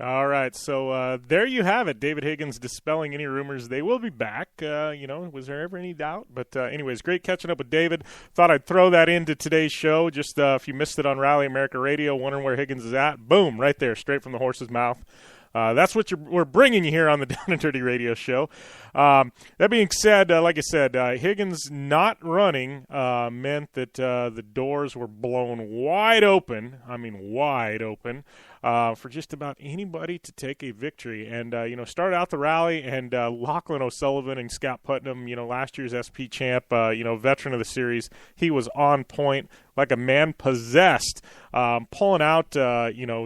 All right, so there you have it. David Higgins dispelling any rumors. They will be back. Was there ever any doubt? But anyways, great catching up with David. Thought I'd throw that into today's show. Just if you missed it on Rally America Radio, wondering where Higgins is at, boom, right there, straight from the horse's mouth. That's what we're bringing you here on the Down and Dirty Radio Show. That being said, like I said, Higgins not running meant that the doors were blown wide open. I mean, wide open. For just about anybody to take a victory. And, started out the rally, and Lachlan O'Sullivan and Scott Putnam, last year's SP champ, veteran of the series, he was on point like a man possessed, pulling out,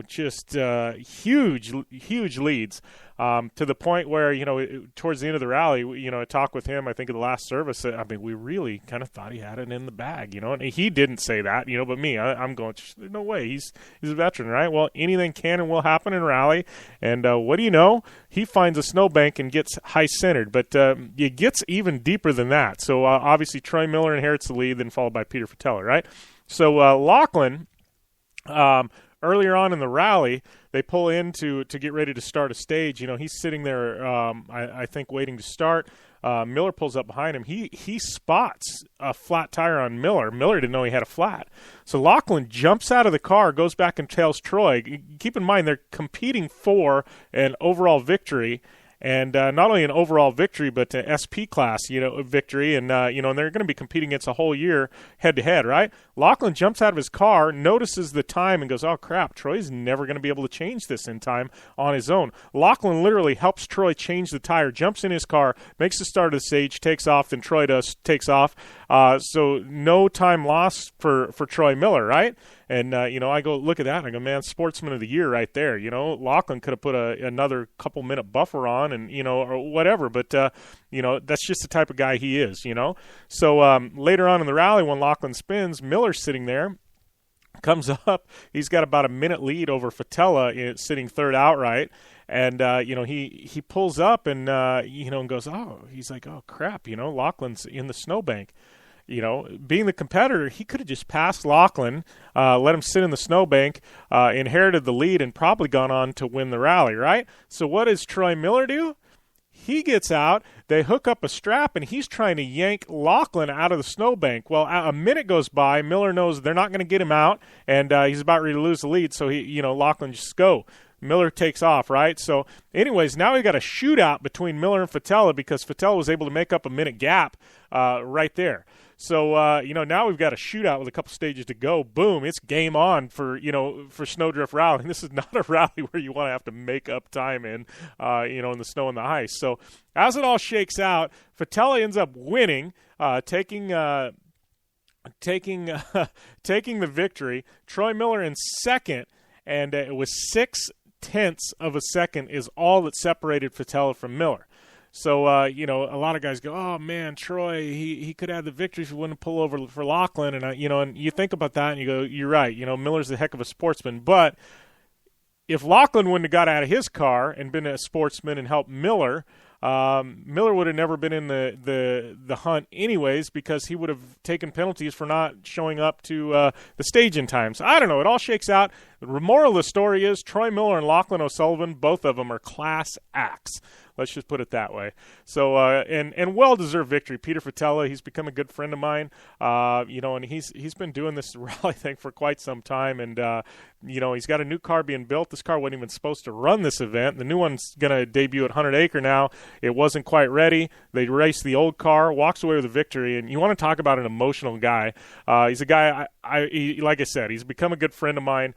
just huge leads. To the point where, towards the end of the rally, I talked with him, I think, in the last service. I mean, we really kind of thought he had it in the bag, and he didn't say that, but me, I'm going, no way, he's a veteran, right? Well, anything can and will happen in rally, and what do you know? He finds a snowbank and gets high-centered, but it gets even deeper than that. So, obviously, Troy Miller inherits the lead, then followed by Peter Fatella, right? So, Lachlan, earlier on in the rally, they pull in to get ready to start a stage. He's sitting there, I think, waiting to start. Miller pulls up behind him. He spots a flat tire on Miller. Miller didn't know he had a flat. So Lachlan jumps out of the car, goes back and tails Troy. Keep in mind, they're competing for an overall victory. And not only an overall victory, but an SP class, victory. And, and they're going to be competing against a whole year head-to-head, right? Lachlan jumps out of his car, notices the time, and goes, oh, crap, Troy's never going to be able to change this in time on his own. Lachlan literally helps Troy change the tire, jumps in his car, makes the start of the stage, takes off, then Troy takes off. So no time lost for Troy Miller, right? And, I go, look at that, and I go, man, Sportsman of the Year right there. Lachlan could have put another couple-minute buffer on and, or whatever. But, that's just the type of guy he is, So later on in the rally, when Lachlan spins, Miller's sitting there, comes up. He's got about a minute lead over Fatella, sitting third outright. And, he pulls up and, and goes, he's like, oh, crap, Lachlan's in the snowbank. Being the competitor, he could have just passed Lachlan, let him sit in the snowbank, inherited the lead, and probably gone on to win the rally, right? So what does Troy Miller do? He gets out, they hook up a strap, and he's trying to yank Lachlan out of the snowbank. Well, a minute goes by, Miller knows they're not going to get him out, and he's about ready to lose the lead, so Lachlan just go. Miller takes off, right? So anyways, now we got a shootout between Miller and Fatella because Fatella was able to make up a minute gap right there. So, now we've got a shootout with a couple stages to go. Boom, it's game on for Snowdrift Rally. And this is not a rally where you want to have to make up time in the snow and the ice. So as it all shakes out, Fatella ends up winning, taking the victory. Troy Miller in second, and it was 0.6 of a second is all that separated Fatella from Miller. So, a lot of guys go, oh, man, Troy, he could have the victory if he wouldn't pull over for Lachlan. And, and you think about that and you go, you're right. Miller's a heck of a sportsman. But if Lachlan wouldn't have got out of his car and been a sportsman and helped Miller, Miller would have never been in the hunt anyways because he would have taken penalties for not showing up to the stage in time. So I don't know. It all shakes out. The moral of the story is Troy Miller and Lachlan O'Sullivan, both of them are class acts. Let's just put it that way. So, and well-deserved victory. Peter Fatella, he's become a good friend of mine, and he's been doing this rally thing for quite some time, and, he's got a new car being built. This car wasn't even supposed to run this event. The new one's going to debut at 100 Acre now. It wasn't quite ready. They raced the old car, walks away with a victory, and you want to talk about an emotional guy. He's a guy, like I said, he's become a good friend of mine,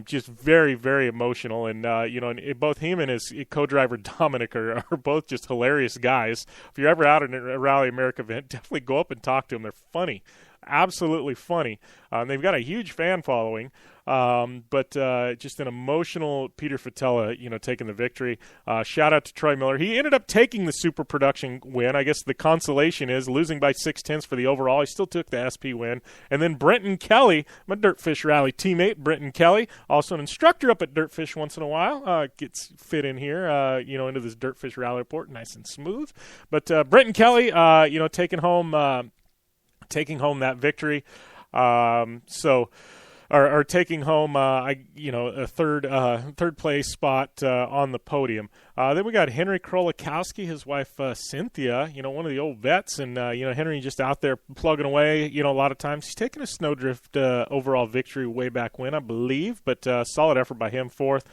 just very, very emotional, and, and both him and his co-driver Dominic are both just hilarious guys. If you're ever out at a Rally America event, definitely go up and talk to them. They're funny, absolutely funny. They've got a huge fan following, but just an emotional Peter Fatella, taking the victory. Shout out to Troy Miller. He ended up taking the super production win. I guess the consolation is losing by 0.6 for the overall. He still took the SP win. And then Brenton Kelly, my DirtFish Rally teammate, Brenton Kelly, also an instructor up at DirtFish once in a while, gets fit in here, into this DirtFish Rally Report, nice and smooth. But Brenton Kelly, taking home that victory. Or taking home, a third place spot on the podium. Then we got Henry Krolikowski, his wife Cynthia, one of the old vets, and Henry just out there plugging away. A lot of times he's taken a Snowdrift overall victory way back when, I believe, but solid effort by him. Fourth,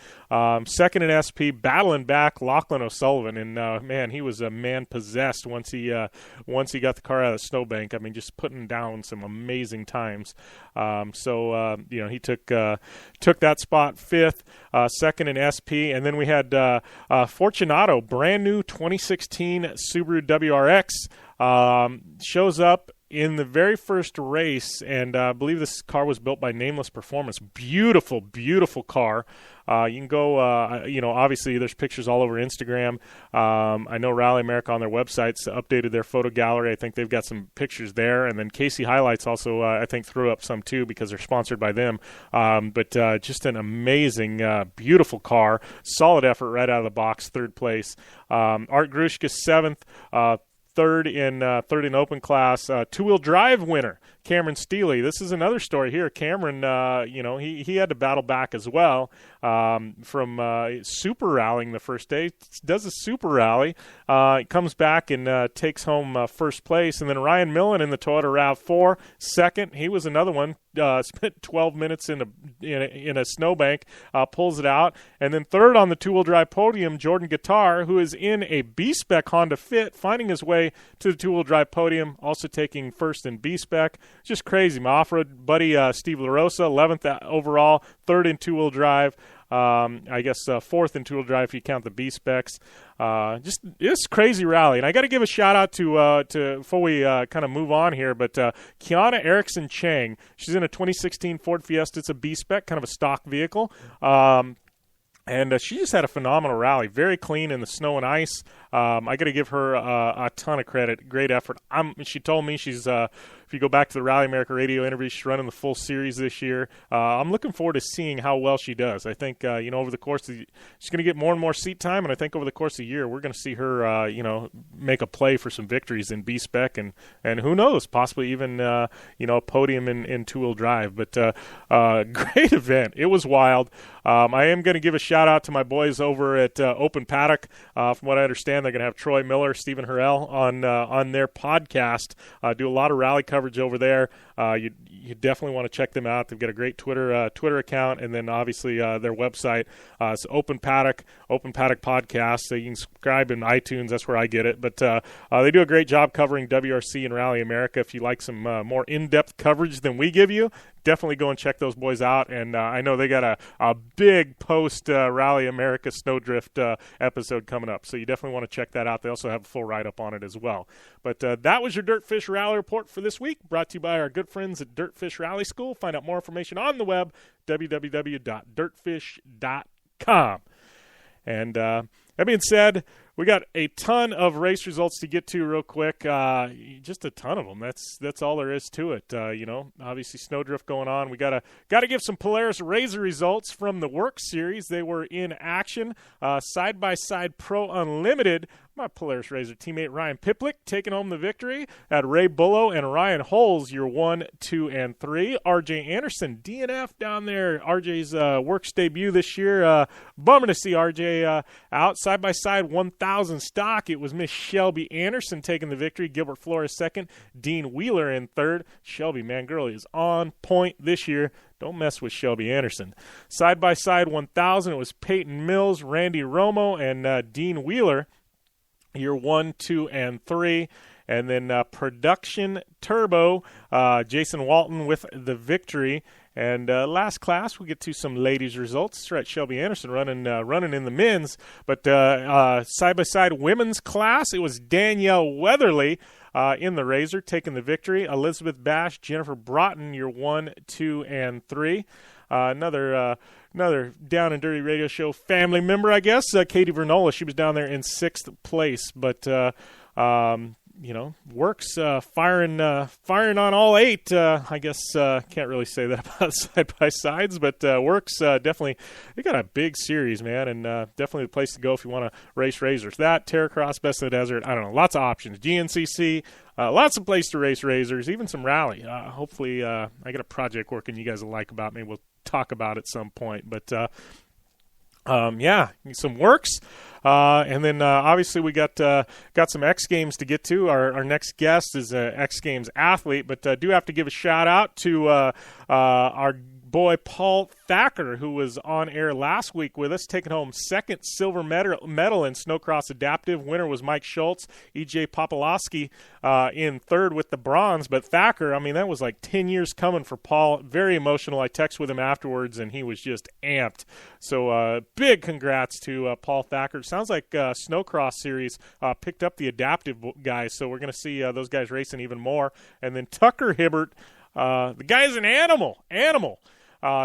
second in SP, battling back Lachlan O'Sullivan, and man, he was a man possessed once he got the car out of the snowbank. I mean, just putting down some amazing times. He took that spot fifth, second in SP, and then we had Fortunato, brand new 2016 Subaru WRX, shows up in the very first race, and I believe this car was built by Nameless Performance. Beautiful, beautiful car. You can go, obviously there's pictures all over Instagram. I know Rally America on their websites updated their photo gallery. I think they've got some pictures there. And then Casey Highlights also, I think, threw up some too because they're sponsored by them. But just an amazing, beautiful car. Solid effort right out of the box, third place. Art Grushka, seventh. Third in open class, two-wheel drive winner, Cameron Steele. This is another story here. Cameron, he had to battle back as well from super rallying the first day. Does a super rally, comes back and takes home first place. And then Ryan Millen in the Toyota RAV4, second. He was another one. Spent 12 minutes in a snowbank, pulls it out. And then third on the two-wheel drive podium, Jordan Guitar, who is in a B-Spec Honda Fit, finding his way to the two-wheel drive podium, also taking first in B-Spec. Just crazy. My off-road buddy Steve LaRosa, 11th overall, third in two-wheel drive. I guess fourth in two-wheel drive if you count the B-Specs. Just this crazy rally. And I got to give a shout-out to before we kind of move on here, but Kiana Erickson Chang. She's in a 2016 Ford Fiesta. It's a B-Spec, kind of a stock vehicle. And she just had a phenomenal rally. Very clean in the snow and ice. I got to give her a ton of credit. Great effort. She told me she's if you go back to the Rally America radio interview, she's running the full series this year. I'm looking forward to seeing how well she does. I think, over the course of she's going to get more and more seat time, and I think over the course of the year, we're going to see her, make a play for some victories in B-Spec, and who knows, possibly even, a podium in two-wheel drive. But great event. It was wild. I am going to give a shout-out to my boys over at Open Paddock. From what I understand, they're going to have Troy Miller, Stephen Harrell on their podcast. Do a lot of rally coverage over there. You definitely want to check them out. They've got a great Twitter account, and then obviously their website. It's Open Paddock Podcast. So you can subscribe in iTunes. That's where I get it. But they do a great job covering WRC and Rally America. If you like some more in-depth coverage than we give you, definitely go and check those boys out. And I know they got a big post Rally America Snowdrift episode coming up, so you definitely want to check that out. They also have a full write-up on it as well. But that was your DirtFish Rally Report for this week, brought to you by our good friends at DirtFish Rally School. Find out more information on the web, www.dirtfish.com. And that being said, we got a ton of race results to get to real quick. Just a ton of them. That's all there is to it. Obviously Snowdrift going on. We gotta give some Polaris Razor results from the WORCS series. They were in action. Side by side Pro Unlimited. My Polaris Razor teammate Ryan Piplick taking home the victory. At Ray Bullo and Ryan Holes, your 1, 2, and 3. RJ Anderson, DNF down there. RJ's WORCS debut this year. Bummer to see RJ out. Side by side 1,000 stock. It was Miss Shelby Anderson taking the victory. Gilbert Flores second. Dean Wheeler in third. Shelby, man, girl is on point this year. Don't mess with Shelby Anderson. Side by side 1,000. It was Peyton Mills, Randy Romo, and Dean Wheeler. Your 1, 2, and 3. And then Production Turbo, Jason Walton with the victory. And last class, we get to some ladies' results. That's right, Shelby Anderson running in the men's. But side-by-side women's class, it was Danielle Weatherly in the Razor taking the victory. Elizabeth Bash, Jennifer Broughton, your 1, 2, and 3. Another Down and Dirty Radio Show family member, I guess, Katie Vernola. She was down there in 6th place. But, WORCS firing on all 8. I guess can't really say that about side-by-sides, but WORCS definitely, they got a big series, man, and definitely the place to go if you want to race razors. That, Terracross, Best of the Desert, I don't know, lots of options. GNCC, lots of places to race razors, even some rally. Hopefully I got a project working you guys will like about me. We'll talk about it at some point, but some WORCS, and then obviously we got some X Games to get to. Our next guest is an X Games athlete, but do have to give a shout out to our boy Paul Thacker, who was on air last week with us, taking home second silver medal in Snowcross Adaptive. Winner was Mike Schultz. E.J. Popolowski in third with the bronze. But Thacker, I mean, that was like 10 years coming for Paul. Very emotional. I texted with him afterwards, and he was just amped. So big congrats to Paul Thacker. Sounds like Snowcross Series picked up the Adaptive guys, so we're going to see those guys racing even more. And then Tucker Hibbert, the guy's an animal.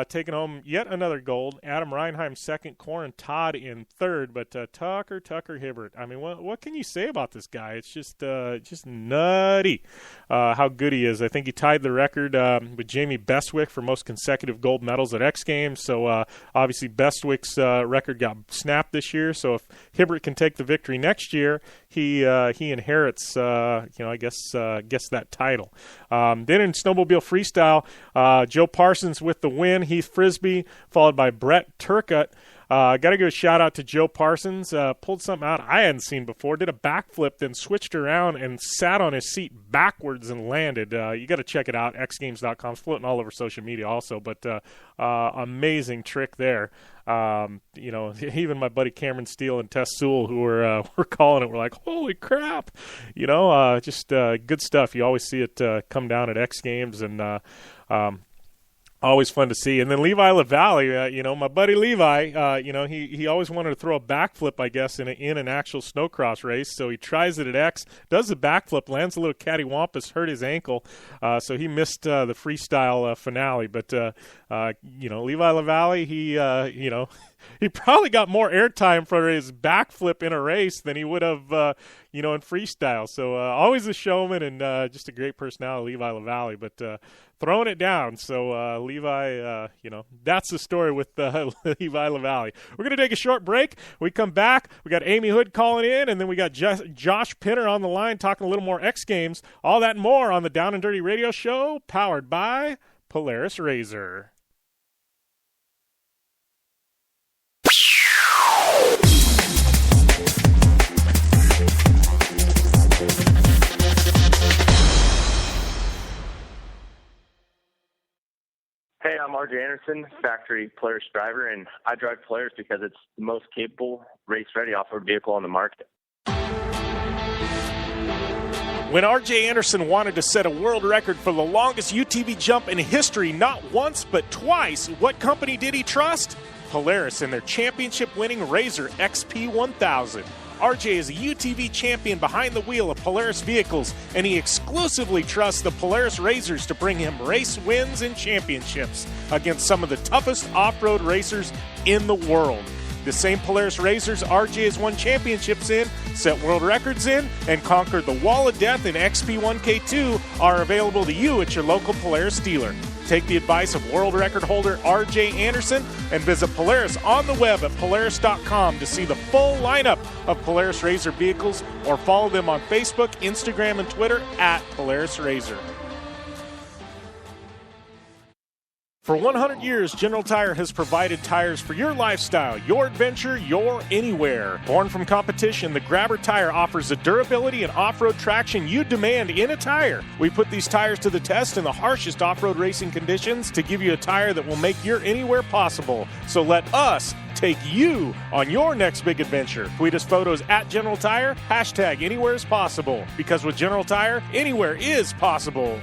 taking home yet another gold. Adam Reinheim second, Corin Todd in third, but Tucker Hibbert. I mean, what can you say about this guy? It's just nutty how good he is. I think he tied the record with Jamie Bestwick for most consecutive gold medals at X Games. So obviously Bestwick's record got snapped this year. So if Hibbert can take the victory next year, he inherits I guess that title. Then in snowmobile freestyle, Joe Parsons with the win, Heath Frisbee, followed by Brett Turcutt. Got to give a shout-out to Joe Parsons. Pulled something out I hadn't seen before. Did a backflip, then switched around and sat on his seat backwards and landed. You got to check it out, xgames.com. It's floating all over social media also, but amazing trick there. Even my buddy Cameron Steele and Tess Sewell, who were calling it, were like, holy crap. Just good stuff. You always see it come down at X Games, and always fun to see. And then Levi LaValle, my buddy Levi, he always wanted to throw a backflip, I guess, in an actual snowcross race. So he tries it at X, does the backflip, lands a little cattywampus, hurt his ankle. So he missed the freestyle finale. But, Levi LaValle, he probably got more airtime for his backflip in a race than he would have, in freestyle. So always a showman and just a great personality, Levi LaValle. But throwing it down. So Levi, that's the story with Levi LaValle. We're going to take a short break. We come back. We got Ami Houde calling in, and then we got Josh Pinner on the line talking a little more X Games. All that and more on the Down and Dirty Radio Show, powered by Polaris RZR. Hey, I'm RJ Anderson, factory Polaris driver, and I drive Polaris because it's the most capable, race-ready off-road vehicle on the market. When RJ Anderson wanted to set a world record for the longest UTV jump in history, not once but twice, what company did he trust? Polaris and their championship-winning RZR XP 1000. RJ is a UTV champion behind the wheel of Polaris vehicles, and he exclusively trusts the Polaris RZRs to bring him race wins and championships against some of the toughest off-road racers in the world. The same Polaris RZRs RJ has won championships in, set world records in, and conquered the wall of death in XP1K2 are available to you at your local Polaris dealer. Take the advice of world record holder RJ Anderson and visit Polaris on the web at Polaris.com to see the full lineup of Polaris RZR vehicles, or follow them on Facebook, Instagram, and Twitter at Polaris RZR. For 100 years, General Tire has provided tires for your lifestyle, your adventure, your anywhere. Born from competition, the Grabber tire offers the durability and off-road traction you demand in a tire. We put these tires to the test in the harshest off-road racing conditions to give you a tire that will make your anywhere possible. So let us take you on your next big adventure. Tweet us photos at General Tire, hashtag anywhere is possible. Because with General Tire, anywhere is possible.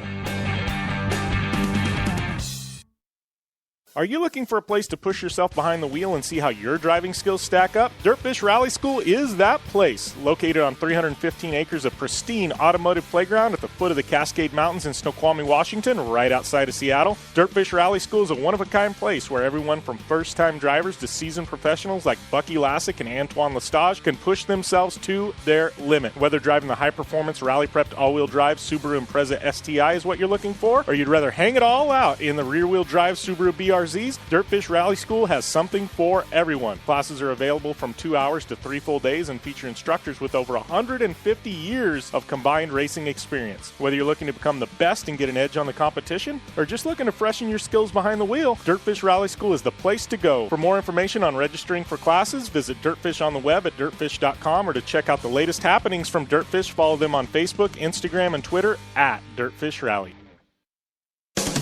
Are you looking for a place to push yourself behind the wheel and see how your driving skills stack up? DirtFish Rally School is that place. Located on 315 acres of pristine automotive playground at the foot of the Cascade Mountains in Snoqualmie, Washington, right outside of Seattle, DirtFish Rally School is a one-of-a-kind place where everyone from first-time drivers to seasoned professionals like Bucky Lassick and Antoine Lestage can push themselves to their limit. Whether driving the high-performance, rally-prepped all-wheel drive Subaru Impreza STI is what you're looking for, or you'd rather hang it all out in the rear-wheel drive Subaru BRZs, DirtFish Rally School has something for everyone. Classes are available from 2 hours to 3 full days and feature instructors with over 150 years of combined racing experience. Whether you're looking to become the best and get an edge on the competition, or just looking to freshen your skills behind the wheel, DirtFish Rally School is the place to go. For more information on registering for classes, visit DirtFish on the web at dirtfish.com, or to check out the latest happenings from DirtFish, follow them on Facebook, Instagram, and Twitter at DirtFish Rally.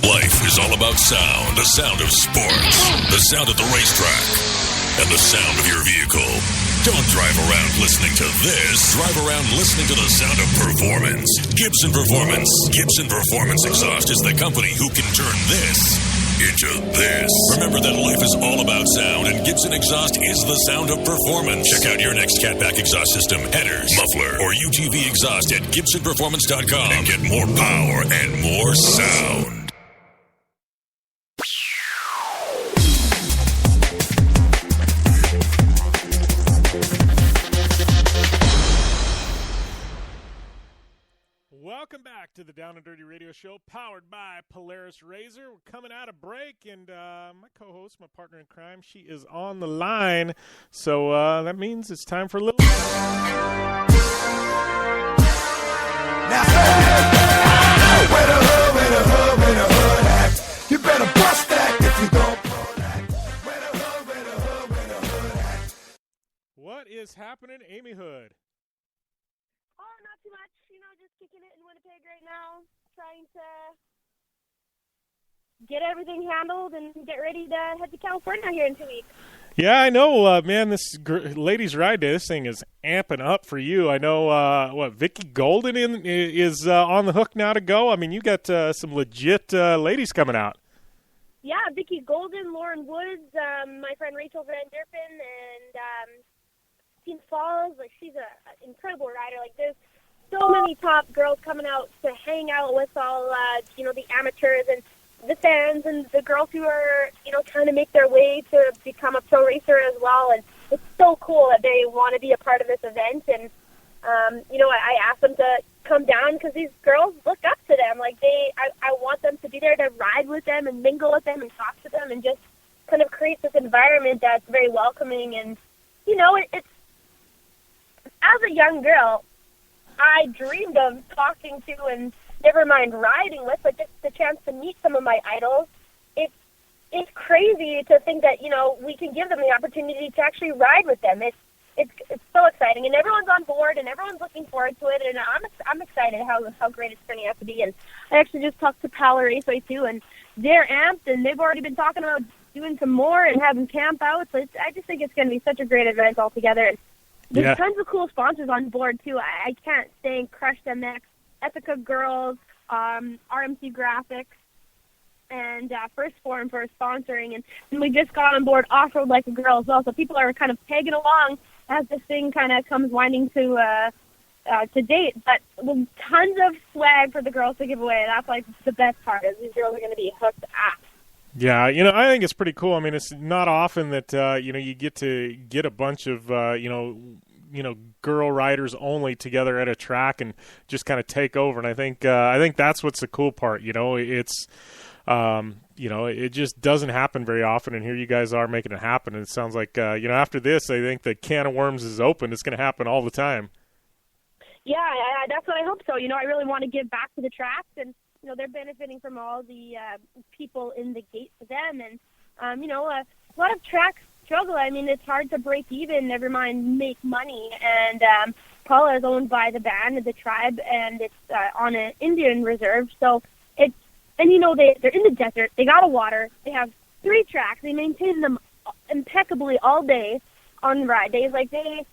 Life is all about sound, the sound of sports, the sound at the racetrack, and the sound of your vehicle. Don't drive around listening to this. Drive around listening to the sound of performance. Gibson Performance. Gibson Performance Exhaust is the company who can turn this into this. Remember that life is all about sound, and Gibson Exhaust is the sound of performance. Check out your next catback exhaust system, headers, muffler, or UTV exhaust at GibsonPerformance.com and get more power and more sound. Welcome back to the Down and Dirty Radio Show, powered by Polaris Razor. We're coming out of break, and my co-host, my partner in crime, she is on the line. So that means it's time for a little... Now, where the hood at? You better bust that if you don't pull that. Where the hood at? What is happening, Ami Houde? Oh, not too much. Just kicking it in Winnipeg right now, trying to get everything handled and get ready to head to California here in 2 weeks. Yeah, I know, man, this ladies' ride day, this thing is amping up for you. I know, Vicky Golden is on the hook now to go? I mean, you got some legit ladies coming out. Yeah, Vicky Golden, Lauren Woods, my friend Rachel Van Derpen, and Teen Falls. Like, she's an incredible rider. Like, there's so many top girls coming out to hang out with all, the amateurs and the fans and the girls who are, trying to make their way to become a pro racer as well. And it's so cool that they want to be a part of this event. And, I asked them to come down because these girls look up to them. Like, I want them to be there to ride with them and mingle with them and talk to them and just kind of create this environment that's very welcoming. And, it's, as a young girl, I dreamed of talking to and never mind riding with, but just the chance to meet some of my idols. It's crazy to think that, we can give them the opportunity to actually ride with them. It's so exciting, and everyone's on board, and everyone's looking forward to it, and I'm excited how great it's turning out to be. And I actually just talked to Palace Raceway, too, and they're amped, and they've already been talking about doing some more and having camp out. So I just think it's going to be such a great event altogether. And there's tons of cool sponsors on board, too. I can't thank Crush MX, Epica Girls, RMC Graphics, and First Form for sponsoring. And we just got on board Off-Road Like a Girl as well. So people are kind of tagging along as this thing kind of comes winding to date. But with tons of swag for the girls to give away. That's, like, the best part is these girls are going to be hooked up. Yeah, I think it's pretty cool. I mean, it's not often that, you get to get a bunch of, girl riders only together at a track and just kind of take over. And I think that's what's the cool part. It's, it just doesn't happen very often. And here you guys are making it happen. And it sounds like, after this, I think the can of worms is open. It's going to happen all the time. Yeah, that's what I hope so. I really want to give back to the tracks, and they're benefiting from all the people in the gate for them. And, a lot of tracks struggle. I mean, it's hard to break even, never mind make money. And Paula is owned by the band, the tribe, and it's on an Indian reserve. So it's, and they're in the desert. They got a water. They have 3 tracks. They maintain them impeccably all day on ride days. Like, they,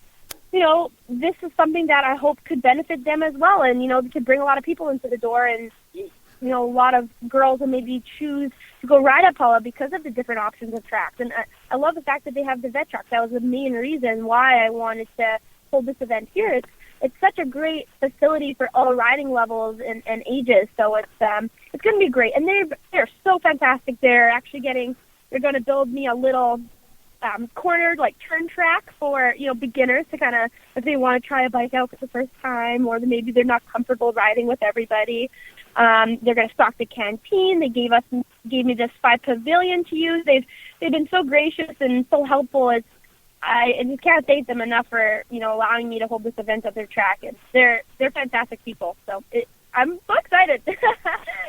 this is something that I hope could benefit them as well. And, they could bring a lot of people into the door, and, a lot of girls will maybe choose to go ride at Paula because of the different options of tracks. And I love the fact that they have the vet tracks. That was the main reason why I wanted to hold this event here. It's such a great facility for all riding levels and ages. So it's going to be great. And they're so fantastic. They're going to build me a little cornered, like, turn track for, beginners to kind of, if they want to try a bike out for the first time, or maybe they're not comfortable riding with everybody. They're going to stock the canteen. They gave me this 5 pavilion to use. They've been so gracious and so helpful. I just can't thank them enough for, allowing me to hold this event at their track. And they're fantastic people. So I'm so excited.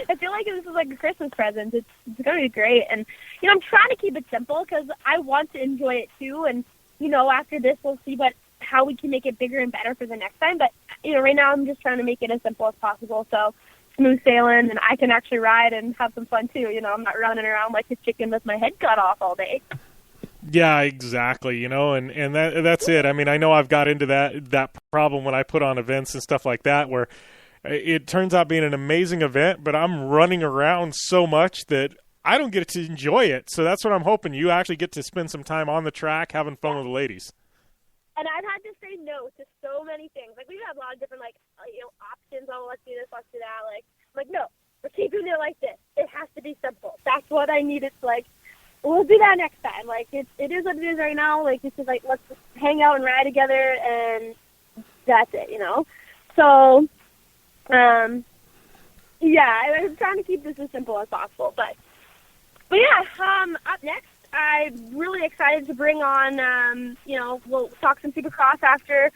I feel like this is like a Christmas present. It's going to be great. And, I'm trying to keep it simple because I want to enjoy it too. And, after this, we'll see how we can make it bigger and better for the next time. But, right now I'm just trying to make it as simple as possible. So smooth sailing, and I can actually ride and have some fun too. I'm not running around like a chicken with my head cut off all day. Yeah, exactly. And that's it. I mean, I know I've got into that problem when I put on events and stuff like that, where it turns out being an amazing event, but I'm running around so much that I don't get to enjoy it. So that's what I'm hoping. You actually get to spend some time on the track having fun with the ladies. And I've had to say no to so many things. Like, we've had a lot of different, options. Oh, let's do this, let's do that. I'm like, no, we're keeping it like this. It has to be simple. That's what I need. It's like, we'll do that next time. Like, it is what it is right now. Like, it's just like, let's just hang out and ride together, and that's it, So, Yeah, I'm trying to keep this as simple as possible. But yeah, up next, I'm really excited to bring on, we'll talk some Supercross after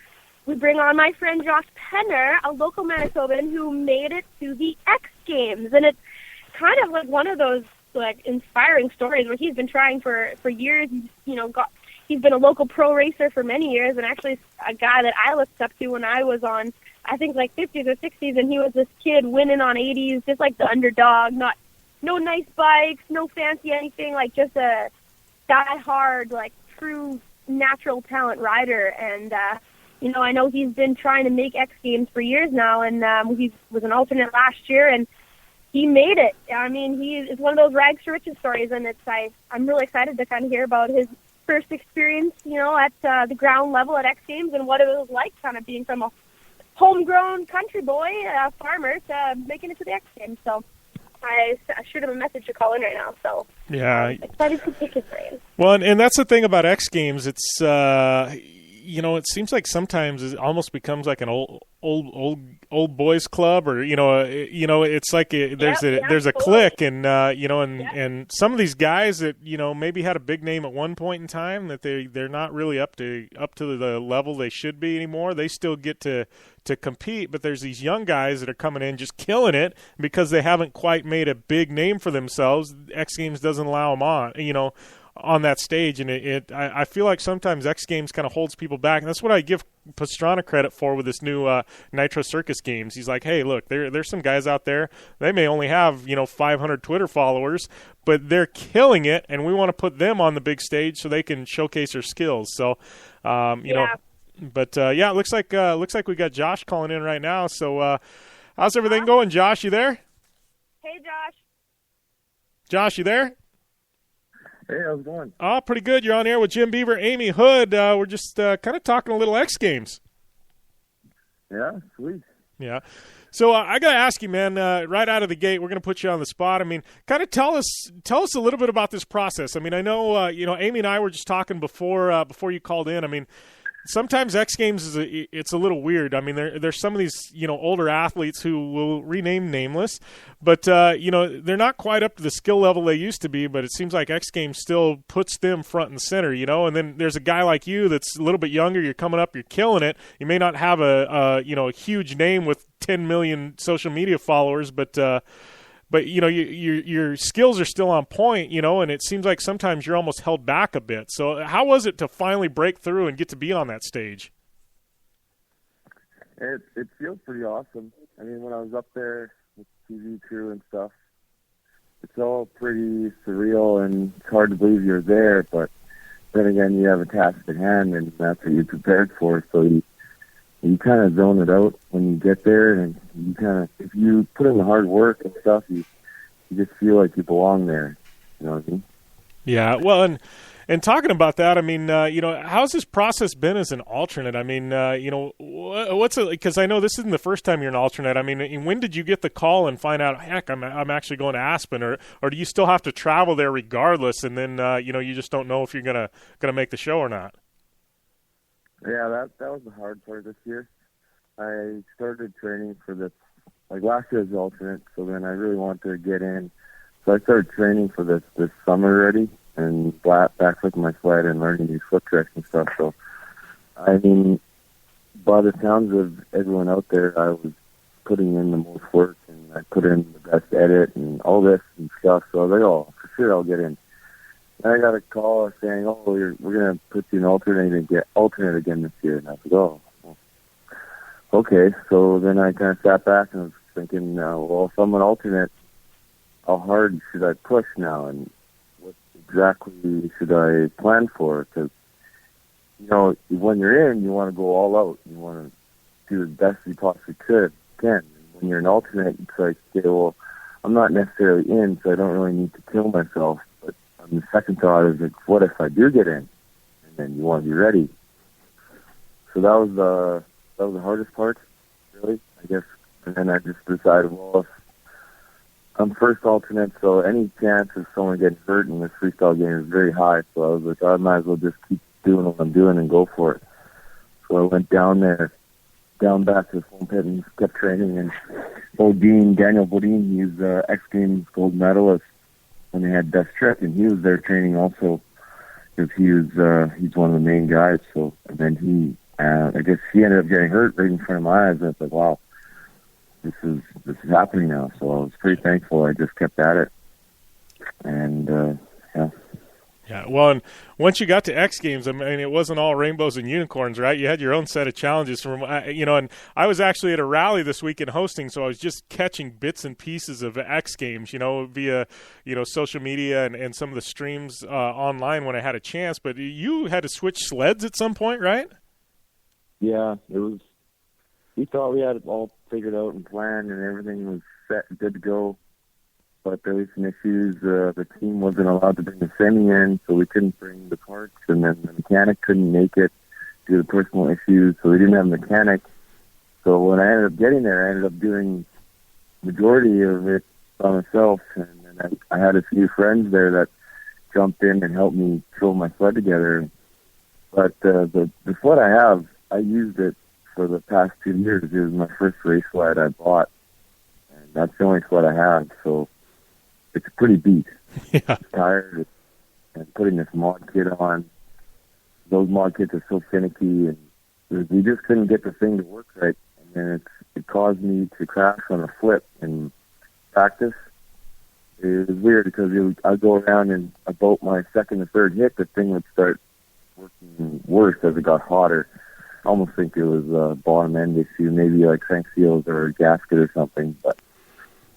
we bring on my friend Josh Penner, a local Manitoban who made it to the X Games. And it's kind of like one of those like inspiring stories where he's been trying for years. He's been a local pro racer for many years, and actually a guy that I looked up to when I was on, I think, like 50s or 60s, and he was this kid winning on 80s, just like the underdog, no nice bikes, no fancy anything, like just a die-hard, like true natural talent rider. And, I know he's been trying to make X Games for years now, and he was an alternate last year, and he made it. I mean, it's one of those rags to riches stories, and I'm really excited to kind of hear about his first experience, at the ground level at X Games and what it was like kind of being from a homegrown country boy, farmer, to making it to the X Games. So I shoot him a message to call in right now. So yeah, I'm excited to pick his brain. Well, and that's the thing about X Games. It's it seems like sometimes it almost becomes like an old boys club, or it's like there's a clique, and and some of these guys that maybe had a big name at one point in time, that they're not really up to the level they should be anymore. They still get to compete, but there's these young guys that are coming in just killing it because they haven't quite made a big name for themselves. X Games doesn't allow them on that stage, and I feel like sometimes X Games kind of holds people back, and that's what I give Pastrana credit for with this new Nitro Circus Games. He's like, hey, look, there's some guys out there, they may only have 500 Twitter followers, but they're killing it, and we want to put them on the big stage so they can showcase their skills. So it looks like we got Josh calling in right now. So how's everything going, Josh? You there? Hey, Josh. Josh, you there? Hey, how's it going? Oh, pretty good. You're on air with Jim Beaver, Ami Houde. We're just kind of talking a little X Games. Yeah, sweet. Yeah. So I got to ask you, man, right out of the gate, we're going to put you on the spot. I mean, kind of tell us a little bit about this process. I mean, I know, Ami and I were just talking before you called in. I mean, sometimes X Games it's a little weird. I mean, there's some of these older athletes who will rename nameless, but they're not quite up to the skill level they used to be. But it seems like X Games still puts them front and center, And then there's a guy like you that's a little bit younger. You're coming up, you're killing it. You may not have a huge name with 10 million social media followers, but your skills are still on point, and it seems like sometimes you're almost held back a bit. So how was it to finally break through and get to be on that stage? It feels pretty awesome. I mean, when I was up there with the TV crew and stuff, it's all pretty surreal, and it's hard to believe you're there, but then again, you have a task at hand, and that's what you prepared for, so you kind of zone it out when you get there, and you kind of, if you put in the hard work and stuff, you just feel like you belong there. You know what I mean? Yeah. Well, and talking about that, I mean, how's this process been as an alternate? I mean, what's it? Because I know this isn't the first time you're an alternate. I mean, when did you get the call and find out? Heck, I'm actually going to Aspen, or do you still have to travel there regardless? And then you just don't know if you're gonna make the show or not. Yeah, that was the hard part this year. I started training for this, like last year was alternate, so then I really wanted to get in. So I started training for this summer already, and backflipping my sled and learning these flip tricks and stuff. So, I mean, by the sounds of everyone out there, I was putting in the most work, and I put in the best edit and all this and stuff. So I was like, oh, for sure I'll get in. And I got a call saying, oh, we're going to put you in alternate again this year. And I said, oh, well, okay. So then I kind of sat back and was thinking, well, if I'm an alternate, how hard should I push now? And what exactly should I plan for? Because, when you're in, you want to go all out. You want to do the best you possibly can. And when you're an alternate, it's like, okay, well, I'm not necessarily in, so I don't really need to kill myself. But the second thought is, like, what if I do get in? And then you want to be ready. So that was the hardest part, really, I guess. And then I just decided, well, if I'm first alternate, so any chance of someone getting hurt in this freestyle game is very high. So I was like, I might as well just keep doing what I'm doing and go for it. So I went down there, down back to his home pit and kept training. And Daniel Bodine, he's X Games gold medalist when they had Best Trek, and he was there training also because he's one of the main guys. So, and then he, I guess he ended up getting hurt right in front of my eyes. And it's like, wow, this is happening now. So I was pretty thankful. I just kept at it, and yeah. Yeah, well, and once you got to X Games, I mean, it wasn't all rainbows and unicorns, right? You had your own set of challenges from, and I was actually at a rally this weekend hosting, so I was just catching bits and pieces of X Games, via, social media and some of the streams online when I had a chance. But you had to switch sleds at some point, right? Yeah, it was. We thought we had it all figured out and planned, and everything was set and good to go. But there was some issues. The team wasn't allowed to bring the semi in, so we couldn't bring the parts, and then the mechanic couldn't make it due to personal issues, so we didn't have a mechanic. So when I ended up getting there, I ended up doing majority of it by myself, and then I had a few friends there that jumped in and helped me throw my sled together. But the sled I have, I used it for the past 2 years. It was my first race sled I bought, and that's the only sled I have, so it's pretty beat. Yeah. It's tired, and putting this mod kit on. Those mod kits are so finicky, and we just couldn't get the thing to work right. And then it caused me to crash on a flip in practice. It was weird because I'd go around, and about my second or third hit, the thing would start working worse as it got hotter. I almost think it was a bottom end issue, maybe like crank seals or a gasket or something, but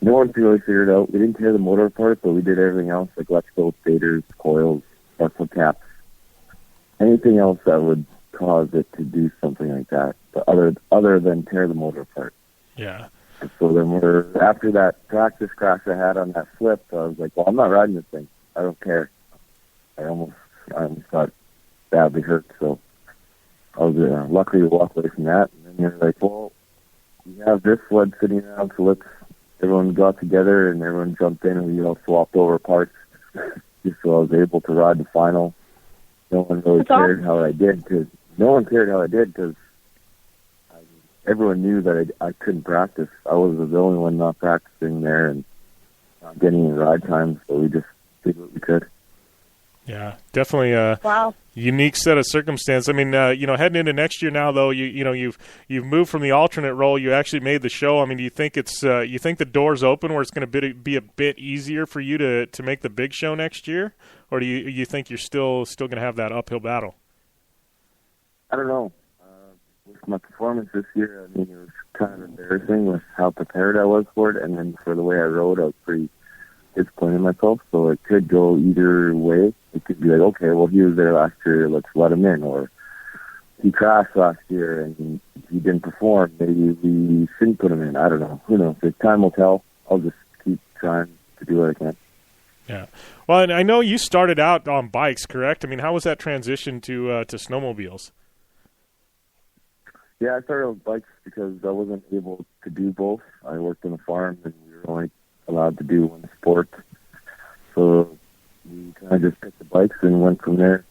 no one really figured it out. We didn't tear the motor apart, but we did everything else, like electrical stators, coils, vessel caps, anything else that would cause it to do something like that, but other than tear the motor apart. Yeah. So then after that practice crash I had on that flip, I was like, well, I'm not riding this thing. I don't care. I almost got badly hurt, so I was lucky to walk away from that. And then they're like, well, we have this sled sitting around, so everyone got together and everyone jumped in and we all swapped over parts just so I was able to ride the final. No one really cared how I did because everyone knew that I couldn't practice. I was the only one not practicing there and not getting any ride time, so we just did what we could. Yeah, definitely a unique set of circumstances. I mean, heading into next year now, though, you've moved from the alternate role. You actually made the show. I mean, do you think you think the door's open where it's going to be a bit easier for you to make the big show next year, or do you think you're still going to have that uphill battle? I don't know. With my performance this year, I mean, it was kind of embarrassing with how prepared I was for it, and then for the way I rode, I was pretty disappointed in myself, so it could go either way. It could be like, okay, well, he was there last year, let's let him in, or he crashed last year and he didn't perform, maybe we shouldn't put him in. I don't know. Who knows? If time will tell. I'll just keep trying to do what I can. Yeah. Well, and I know you started out on bikes, correct? I mean, how was that transition to snowmobiles? Yeah, I started with bikes because I wasn't able to do both. I worked on a farm and we were only allowed to do one sport. So we kind of just picked the bikes and went from there.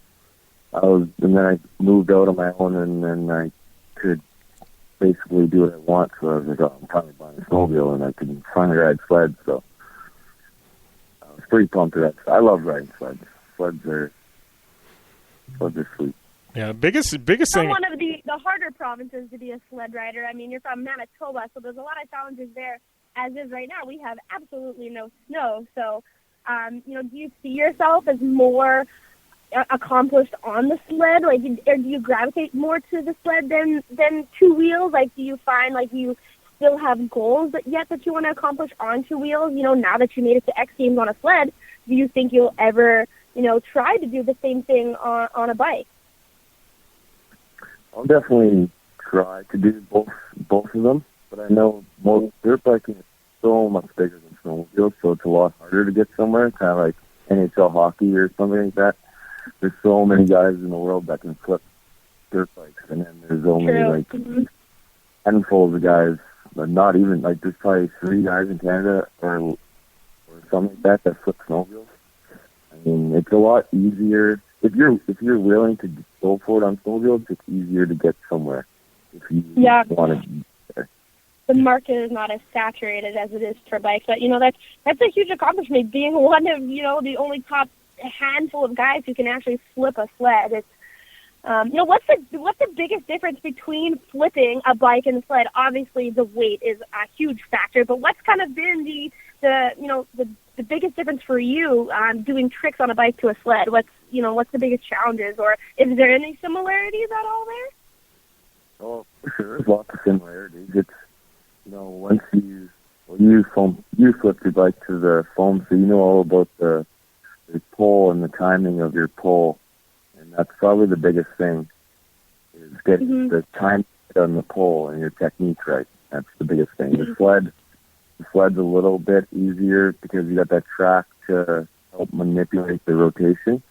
And then I moved out on my own, and then I could basically do what I want. So I was like, oh, I'm probably buying a snowmobile, and I could finally ride sleds. So I was pretty pumped to that. I love riding sleds. Sleds are sweet. Yeah, biggest thing. One of the harder provinces to be a sled rider. I mean, you're from Manitoba, so there's a lot of challenges there. As is right now, we have absolutely no snow. So, do you see yourself as more accomplished on the sled? Like, or do you gravitate more to the sled than two wheels? Like, do you find like you still have goals that you want to accomplish on two wheels? Now that you made it to X Games on a sled, do you think you'll ever, try to do the same thing on a bike? I'll definitely try to do both of them, but I know most dirt biking is so much bigger than snowmobiles, so it's a lot harder to get somewhere, kind of like NHL hockey or something like that. There's so many guys in the world that can flip dirt bikes, and then there's only handfuls of guys, but not even, there's probably 3 guys in Canada or something like that flip snowmobiles. I mean, it's a lot easier. If you're willing to go for it on snowmobiles, it's easier to get somewhere. if you want to. The market is not as saturated as it is for bikes, but that's a huge accomplishment, being one of the only top handful of guys who can actually flip a sled. It's what's the biggest difference between flipping a bike and a sled? Obviously, the weight is a huge factor, but what's kind of been the biggest difference for you doing tricks on a bike to a sled? What's the biggest challenges, or is there any similarities at all there? Oh, for sure, there's lots of similarities. It's once you flip your bike to the foam, so you know all about the pull and the timing of your pull. That's probably the biggest thing, is getting the time on the pull and your technique right. That's the biggest thing. The sled's a little bit easier because you got that track to help manipulate the rotation,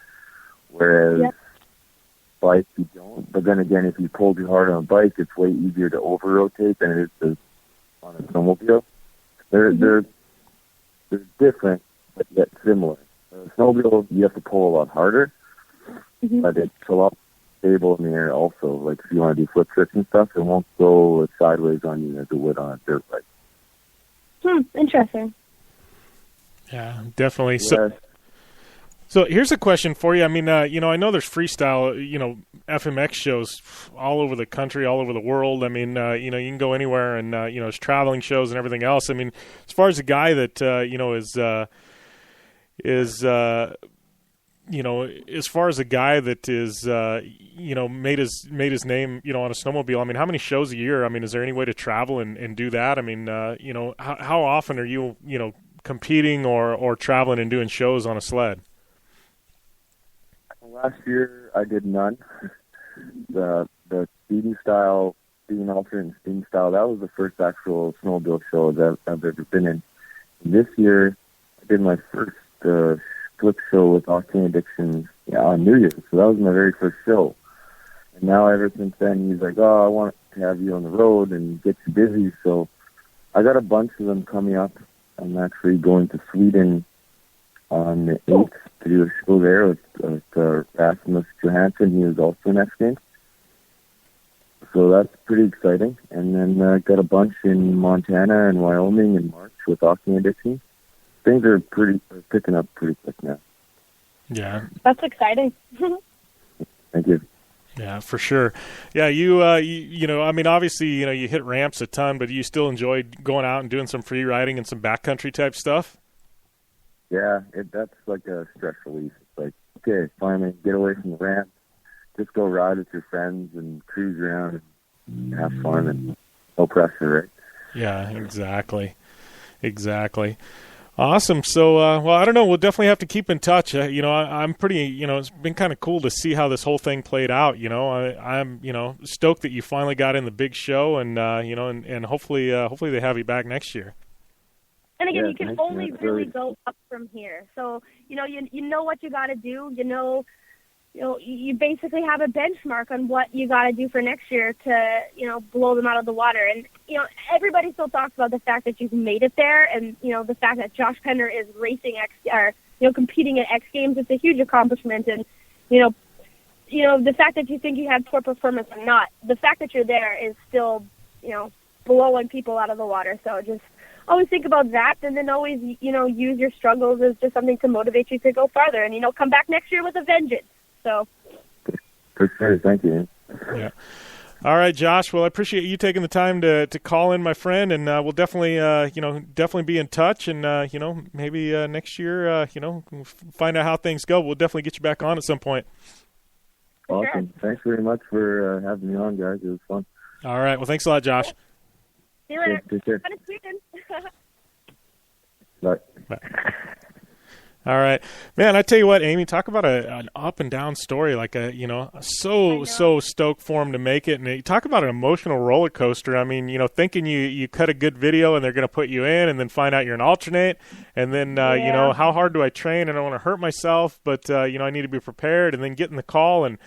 whereas bike you don't. But then again, if you pull too hard on a bike, it's way easier to over-rotate than it is on a snowmobile. They're different, but yet similar. A snowmobile, you have to pull a lot harder. But it's a lot stable in the air also. Like if you want to do flip tricks and stuff, it won't go sideways on you as it would on a dirt bike. Interesting. Yeah, definitely. So here's a question for you. I mean, I know there's freestyle, FMX shows all over the country, all over the world. I mean, you can go anywhere, and there's traveling shows and everything else. I mean, as far as a guy that as far as a guy that is, made his name, on a snowmobile, I mean, how many shows a year? I mean, is there any way to travel and do that? I mean, how often are you, competing or traveling and doing shows on a sled? Last year, I did none. The speeding alternate and speeding style, that was the first actual snowmobile show that I've ever been in. And this year, I did my first flip show with Octane Addiction on New Year's. So that was my very first show. And now ever since then, he's like, I want to have you on the road and get you busy. So I got a bunch of them coming up. I'm actually going to Sweden on the 8th to do a show there with Rasmus Johansson. He was also in X Games. So that's pretty exciting. And then I got a bunch in Montana and Wyoming in March with Octane Addiction. Things are picking up pretty quick now. Yeah. That's exciting. Thank you. Yeah, for sure. Yeah, you I mean, obviously, you hit ramps a ton, but you still enjoy going out and doing some free riding and some backcountry type stuff? Yeah, that's like a stress release. It's like, okay, finally get away from the ramp. Just go ride with your friends and cruise around and have fun and no pressure, right? Yeah, exactly. Awesome. So, I don't know. We'll definitely have to keep in touch. I'm pretty, it's been kind of cool to see how this whole thing played out. I'm, stoked that you finally got in the big show, and and hopefully they have you back next year. And again, you can only really go up from here. So, you know what you got to do. You basically have a benchmark on what you got to do for next year to, blow them out of the water. And, everybody still talks about the fact that you've made it there, and, the fact that Josh Penner is racing competing at X Games. It's a huge accomplishment. And, the fact that you think you have poor performance or not, the fact that you're there is still, blowing people out of the water. So just always think about that, and then always, use your struggles as just something to motivate you to go farther, and, come back next year with a vengeance. So. For sure. Thank you. Yeah. All right, Josh. Well, I appreciate you taking the time to call in, my friend, and we'll definitely, definitely be in touch, and, maybe next year, find out how things go. We'll definitely get you back on at some point. Awesome. Sure. Thanks very much for having me on, guys. It was fun. All right. Well, thanks a lot, Josh. See you later. Take care. Bye. Bye. All right, man. I tell you what, Amy, talk about an up and down story. Like so stoked for him to make it, and talk about an emotional roller coaster. I mean, thinking you cut a good video and they're going to put you in, and then find out you're an alternate, and then how hard do I train? And I don't want to hurt myself, but I need to be prepared. And then getting the call and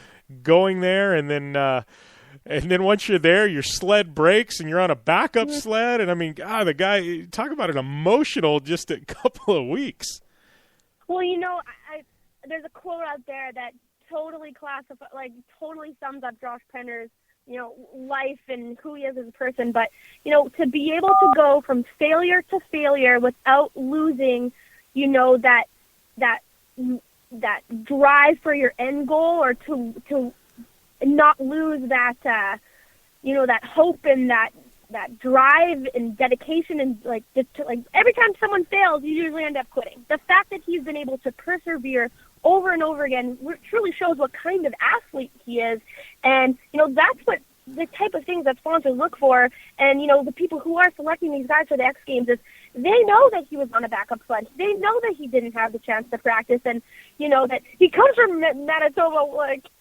going there, and then once you're there, your sled breaks and you're on a backup sled. And I mean, God, the guy, talk about an emotional just a couple of weeks. Well, there's a quote out there that totally sums up Josh Penner's life and who he is as a person. But, to be able to go from failure to failure without losing, that drive for your end goal, or to not lose that, that hope and that drive and dedication, and every time someone fails, you usually end up quitting. The fact that he's been able to persevere over and over again truly shows what kind of athlete he is. And, that's what the type of things that sponsors look for. And, the people who are selecting these guys for the X Games, is they know that he was on a backup sled. They know that he didn't have the chance to practice, and, that he comes from Manitoba.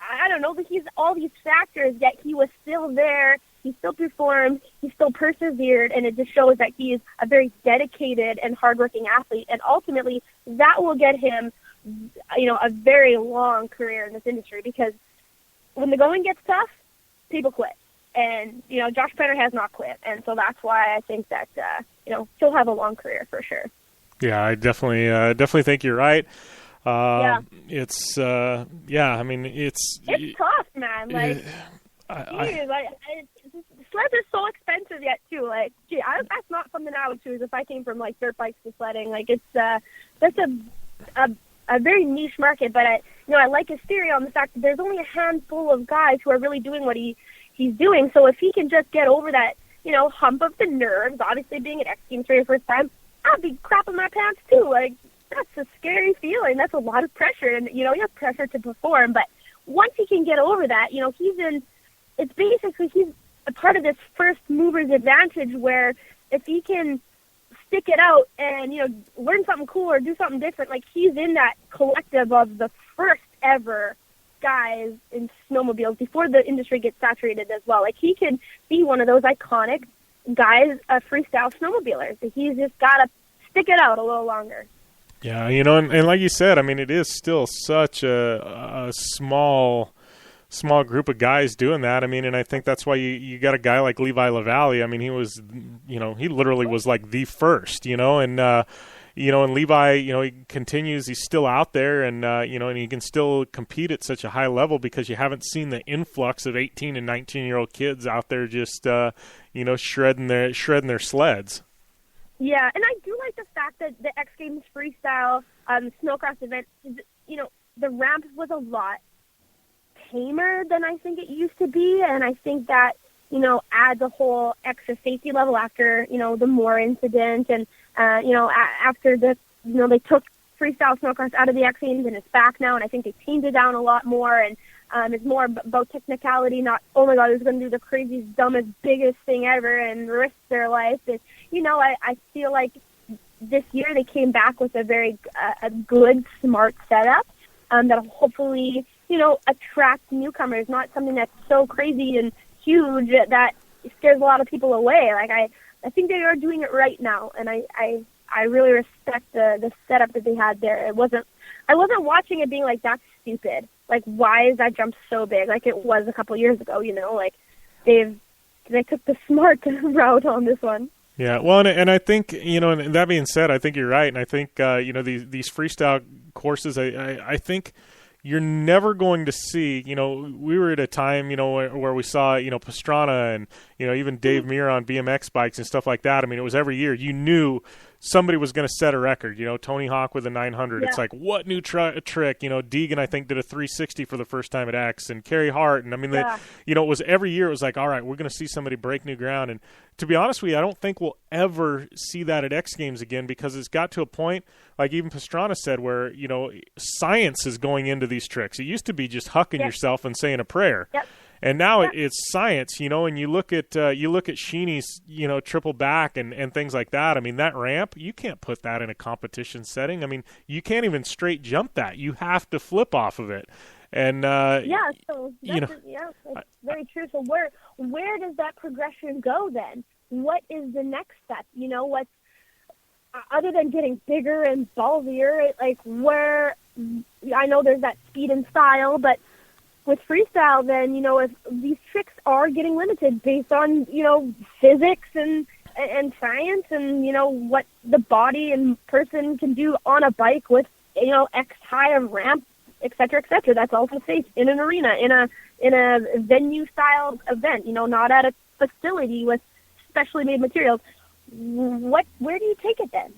I don't know, but he's all these factors, yet he was still there. He still performed. He still persevered, and it just shows that he is a very dedicated and hardworking athlete. And ultimately, that will get him, a very long career in this industry, because when the going gets tough, people quit. And, Josh Penner has not quit. And so that's why I think that, he'll have a long career for sure. Yeah, I definitely think you're right. Yeah. It's, it's tough, man. Sleds are so expensive yet, too. That's not something I would choose if I came from, dirt bikes to sledding. That's a very niche market, but I like his theory on the fact that there's only a handful of guys who are really doing what he's doing. So if he can just get over that, hump of the nerves, obviously being at X Games for the first time, I'd be crapping my pants too. That's a scary feeling. That's a lot of pressure, and you have pressure to perform. But once he can get over that, it's basically he's a part of this first mover's advantage, where if he can stick it out and, learn something cool or do something different, he's in that collective of the first ever guys in snowmobiles before the industry gets saturated as well. He can be one of those iconic guys, freestyle snowmobilers. He's just got to stick it out a little longer. Yeah, and like you said, it is still such a small group of guys doing that. And I think that's why you got a guy like Levi LaValle. He was, he literally was the first, and Levi, he continues, he's still out there, and, and he can still compete at such a high level because you haven't seen the influx of 18 and 19-year-old kids out there just, shredding their sleds. Yeah, and I do like the fact that the X Games freestyle snowcross event, the ramp was a lot tamer than I think it used to be, and I think that adds a whole extra safety level after the Moore incident, and after they took freestyle snowcross out of the X Games, and it's back now, and I think they tamed it down a lot more, and it's more about technicality, not, oh my god, who's going to do the craziest, dumbest, biggest thing ever and risk their life. And, I feel like this year they came back with a very a good, smart setup that'll hopefully attract newcomers, not something that's so crazy and huge that scares a lot of people away. I think they are doing it right now, and I really respect the setup that they had there. I wasn't watching it being that's stupid. Why is that jump so big? It was a couple years ago, they took the smart route on this one. Yeah, well, and I think, and that being said, I think you're right, and I think, these freestyle courses, I think you're never going to see, we were at a time, where we saw, Pastrana and, even Dave Muir on BMX bikes and stuff like that. It was every year. You knew somebody was going to set a record, Tony Hawk with a 900. Yeah. It's what new trick? Deegan, I think, did a 360 for the first time at X, and Kerry Hart. And it was every year. It was all right, we're going to see somebody break new ground. And to be honest with you, I don't think we'll ever see that at X Games again, because it's got to a point, even Pastrana said, where, science is going into these tricks. It used to be just hucking yourself and saying a prayer. Yep. And now it's science, and you look at Sheeney's, triple back and things like that. That ramp, you can't put that in a competition setting. You can't even straight jump that. You have to flip off of it. And that's very true. So where does that progression go then? What is the next step? What's other than getting bigger and ballsier? Where I know there's that speed and style, but with freestyle, then, if these tricks are getting limited based on, physics and science and, what the body and person can do on a bike with, X high of ramp, et cetera, that's also safe in an arena, in a in a venue-style event, not at a facility with specially made materials. Where do you take it then?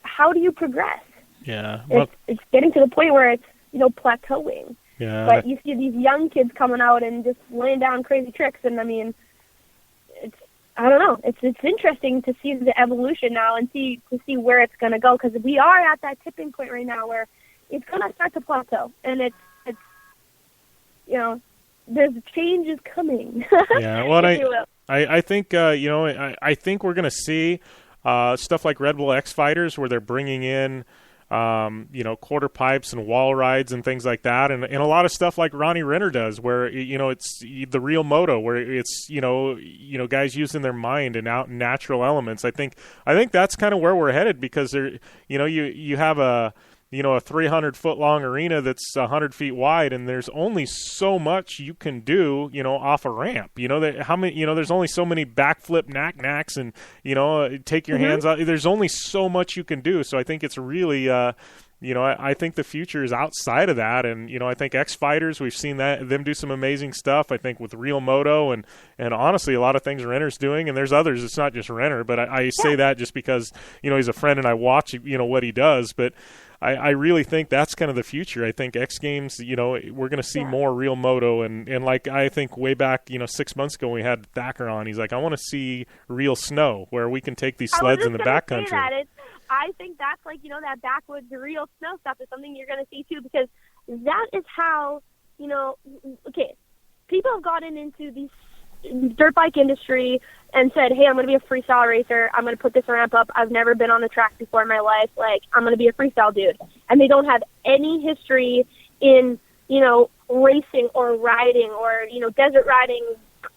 How do you progress? Yeah. Well, it's getting to the point where it's, plateauing. Yeah. But you see these young kids coming out and just laying down crazy tricks, and I mean, I don't know. It's interesting to see the evolution now and see where it's going to go, because we are at that tipping point right now where it's going to start to plateau, and it's there's changes coming. Yeah. Well, I think I think we're going to see stuff like Red Bull X Fighters, where they're bringing in quarter pipes and wall rides and things like that, and a lot of stuff like Ronnie Renner does, where it's the real moto, where it's guys using their mind and out natural elements. I think that's kind of where we're headed, because there you have a 300-foot long arena that's 100 feet wide, and there's only so much you can do, off a ramp. There's only so many backflip knack-knacks and, take your hands out. There's only so much you can do. So I think it's really, I think the future is outside of that. And, I think X Fighters, we've seen them do some amazing stuff, I think, with Real Moto and honestly, a lot of things Renner's doing. And there's others. It's not just Renner, but I say that just because, he's a friend and I watch, what he does. But I really think that's kind of the future. I think X Games, we're going to see more real moto. And like I think way back, 6 months ago, we had Thacker on. He's like, I want to see real snow where we can take these sleds in the backcountry. I think that's like, that backwoods real snow stuff is something you're going to see too, because that is how, people have gotten into these dirt bike industry and said, hey, I'm going to be a freestyle racer. I'm going to put this ramp up. I've never been on the track before in my life. Like, I'm going to be a freestyle dude. And they don't have any history in, racing or riding or, desert riding,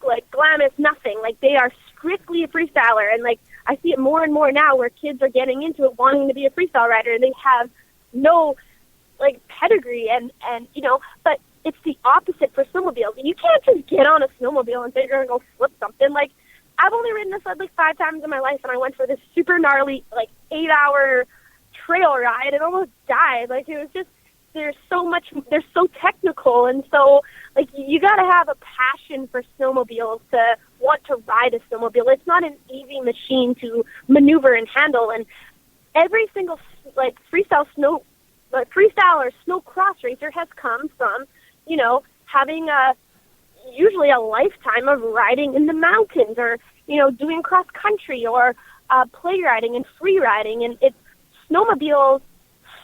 like Glamis, nothing. Like, they are strictly a freestyler. And, like, I see it more and more now where kids are getting into it wanting to be a freestyle rider, and they have no, like, pedigree and but it's the opposite for snowmobiles. You can't just get on a snowmobile and say you're going to go flip something. Like, I've only ridden a sled like 5 times in my life, and I went for this super gnarly, like, 8-hour trail ride and almost died. Like, it was just, they're so technical, and so, like, you got to have a passion for snowmobiles to want to ride a snowmobile. It's not an easy machine to maneuver and handle, and every single, like, freestyle or snow cross racer has come from, having usually a lifetime of riding in the mountains or, doing cross country or play riding and free riding. And snowmobiles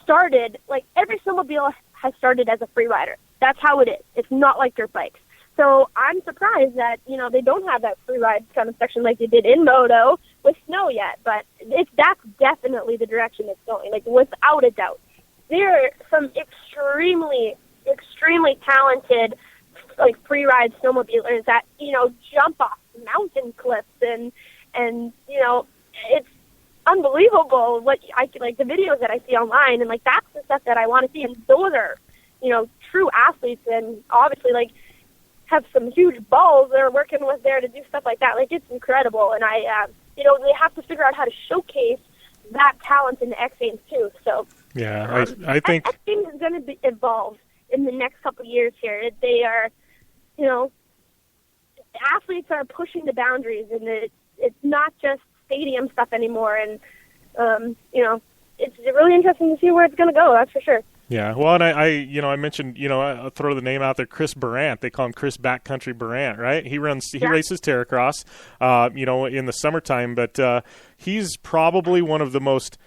started, like, every snowmobile has started as a free rider. That's how it is. It's not like dirt bikes. So I'm surprised that, they don't have that free ride kind of section like they did in Moto with snow yet. But that's definitely the direction it's going, like, without a doubt. There are some extremely talented, like, free ride snowmobilers that, jump off mountain cliffs and it's unbelievable what like the videos that I see online, and, like, that's the stuff that I want to see. And those are, true athletes, and obviously, like, have some huge balls they're working with there to do stuff like that. Like, it's incredible. And they have to figure out how to showcase that talent in the X Games too. So yeah, I think X Games is going to evolve in the next couple of years here. They are, athletes are pushing the boundaries, and it's not just stadium stuff anymore. And, it's really interesting to see where it's going to go, that's for sure. Yeah, well, and I mentioned, I'll throw the name out there, Chris Barant. They call him Chris Backcountry Barant, right? He races Terracross, in the summertime, but he's probably one of the most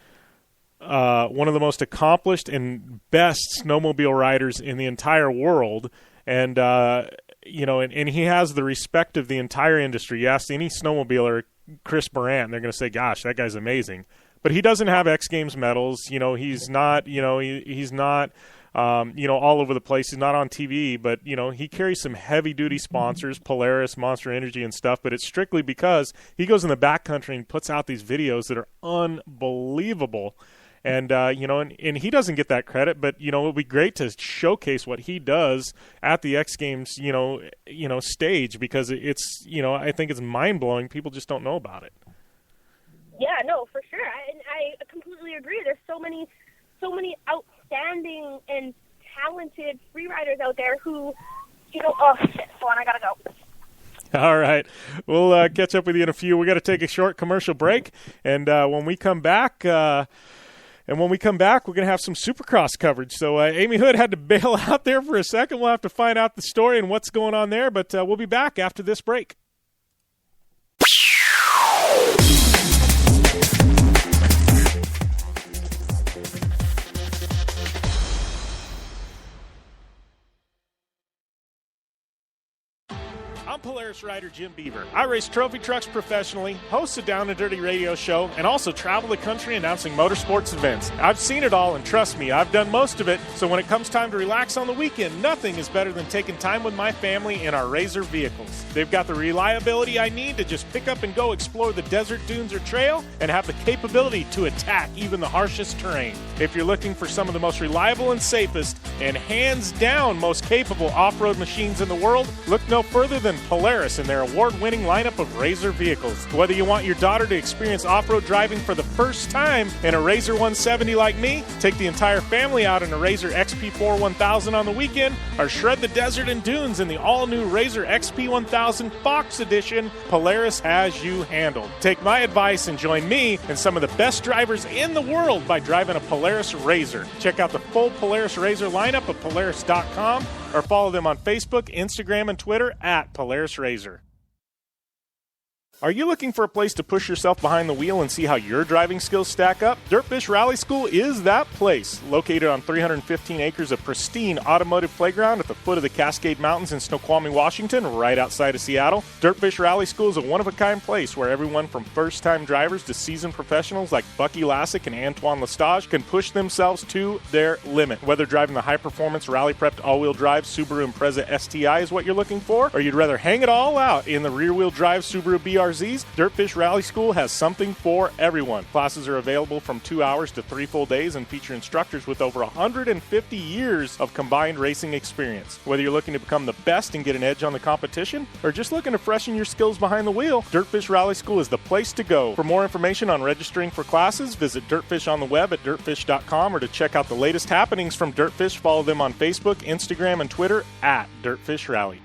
accomplished and best snowmobile riders in the entire world, and and he has the respect of the entire industry. You ask any snowmobiler, Chris Barant, they're going to say, "Gosh, that guy's amazing." But he doesn't have X Games medals. He's not. He's not. All over the place. He's not on TV, but he carries some heavy-duty sponsors, Polaris, Monster Energy, and stuff. But it's strictly because he goes in the backcountry and puts out these videos that are unbelievable. And and he doesn't get that credit, but it would be great to showcase what he does at the X Games, stage, because it's I think it's mind blowing. People just don't know about it. Yeah, no, for sure. I completely agree. There's so many outstanding and talented freeriders out there who Oh, shit. Hold on, I gotta go. All right. We'll catch up with you in a few. We got to take a short commercial break, and when we come back, we're going to have some Supercross coverage. So Ami Houde had to bail out there for a second. We'll have to find out the story and what's going on there, but we'll be back after this break. I'm Polaris rider Jim Beaver. I race trophy trucks professionally, host a Down and Dirty radio show, and also travel the country announcing motorsports events. I've seen it all, and trust me, I've done most of it. So when it comes time to relax on the weekend, nothing is better than taking time with my family in our Razor vehicles. They've got the reliability I need to just pick up and go explore the desert, dunes, or trail, and have the capability to attack even the harshest terrain. If you're looking for some of the most reliable and safest, and hands down most capable off-road machines in the world, look no further than Polaris and their award-winning lineup of Razor vehicles. Whether you want your daughter to experience off-road driving for the first time in a Razor 170 like me, take the entire family out in a Razor XP4 1000 on the weekend, or shred the desert and dunes in the all-new Razor XP 1000 Fox Edition, Polaris has you handled. Take my advice and join me and some of the best drivers in the world by driving a Polaris Razor. Check out the full Polaris Razor lineup at Polaris.com or follow them on Facebook, Instagram, and Twitter at Polaris Razor. Are you looking for a place to push yourself behind the wheel and see how your driving skills stack up? DirtFish Rally School is that place. Located on 315 acres of pristine automotive playground at the foot of the Cascade Mountains in Snoqualmie, Washington, right outside of Seattle, DirtFish Rally School is a one-of-a-kind place where everyone from first-time drivers to seasoned professionals like Bucky Lassick and Antoine Lestage can push themselves to their limit. Whether driving the high-performance rally-prepped all-wheel drive Subaru Impreza STI is what you're looking for, or you'd rather hang it all out in the rear-wheel drive Subaru BRZs, DirtFish Rally School has something for everyone. Classes are available from 2 hours to 3 full days and feature instructors with over 150 years of combined racing experience. Whether you're looking to become the best and get an edge on the competition, or just looking to freshen your skills behind the wheel, DirtFish Rally School is the place to go. For more information on registering for classes, visit DirtFish on the web at dirtfish.com, or to check out the latest happenings from DirtFish, follow them on Facebook, Instagram, and Twitter at DirtFish Rally.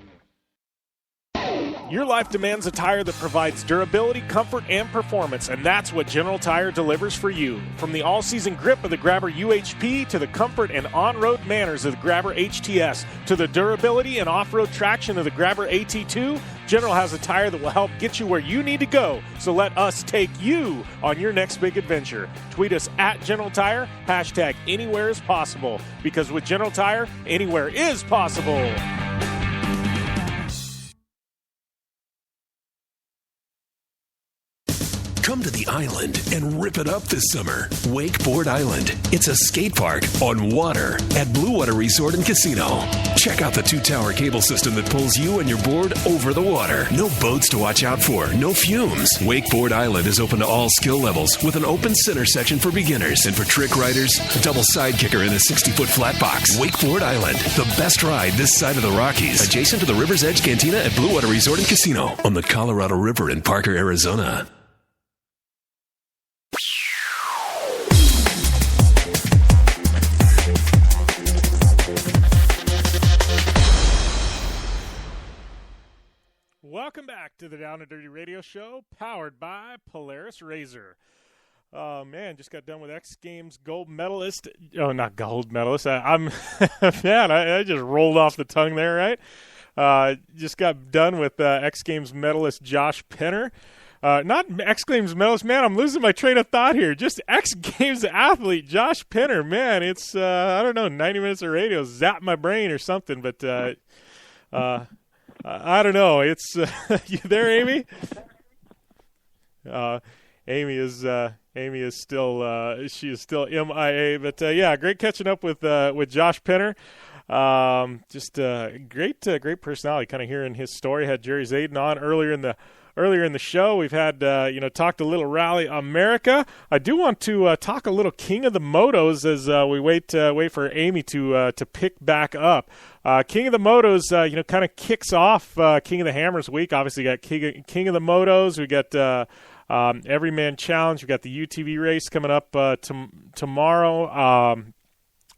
Your life demands a tire that provides durability, comfort, and performance, and that's what General Tire delivers for you. From the all-season grip of the Grabber UHP to the comfort and on-road manners of the Grabber HTS to the durability and off-road traction of the Grabber AT2, General has a tire that will help get you where you need to go. So let us take you on your next big adventure. Tweet us at General Tire, hashtag anywhere is possible, because with General Tire, anywhere is possible. Come to the island and rip it up this summer. Wakeboard Island. It's a skate park on water at Blue Water Resort and Casino. Check out the 2-tower cable system that pulls you and your board over the water. No boats to watch out for, no fumes. Wakeboard Island is open to all skill levels with an open center section for beginners. And for trick riders, a double side kicker in a 60-foot flat box. Wakeboard Island, the best ride this side of the Rockies. Adjacent to the River's Edge Cantina at Blue Water Resort and Casino on the Colorado River in Parker, Arizona. Welcome back to the Down and Dirty Radio Show, powered by Polaris Razor. Oh, man, just got done with X Games gold medalist. Oh, not gold medalist. Man, I just rolled off the tongue there, right? Just got done with X Games medalist Josh Penner. Not X Games medalist, man, I'm losing my train of thought here. Just X Games athlete Josh Penner, man. It's, I don't know, 90 minutes of radio zapped my brain or something, but I don't know. It's you there, Amy? Amy is still she is still MIA. But yeah, great catching up with Josh Penner. Just great personality. Kind of hearing his story. Had Jerry Zayen on earlier in the show. We've had talked a little Rally America. I do want to talk a little King of the Motos as we wait for Amy to pick back up. King of the Motos, kind of kicks off King of the Hammers week. Obviously, you got King of the Motos. We got Everyman Challenge. We got the UTV race coming up tomorrow,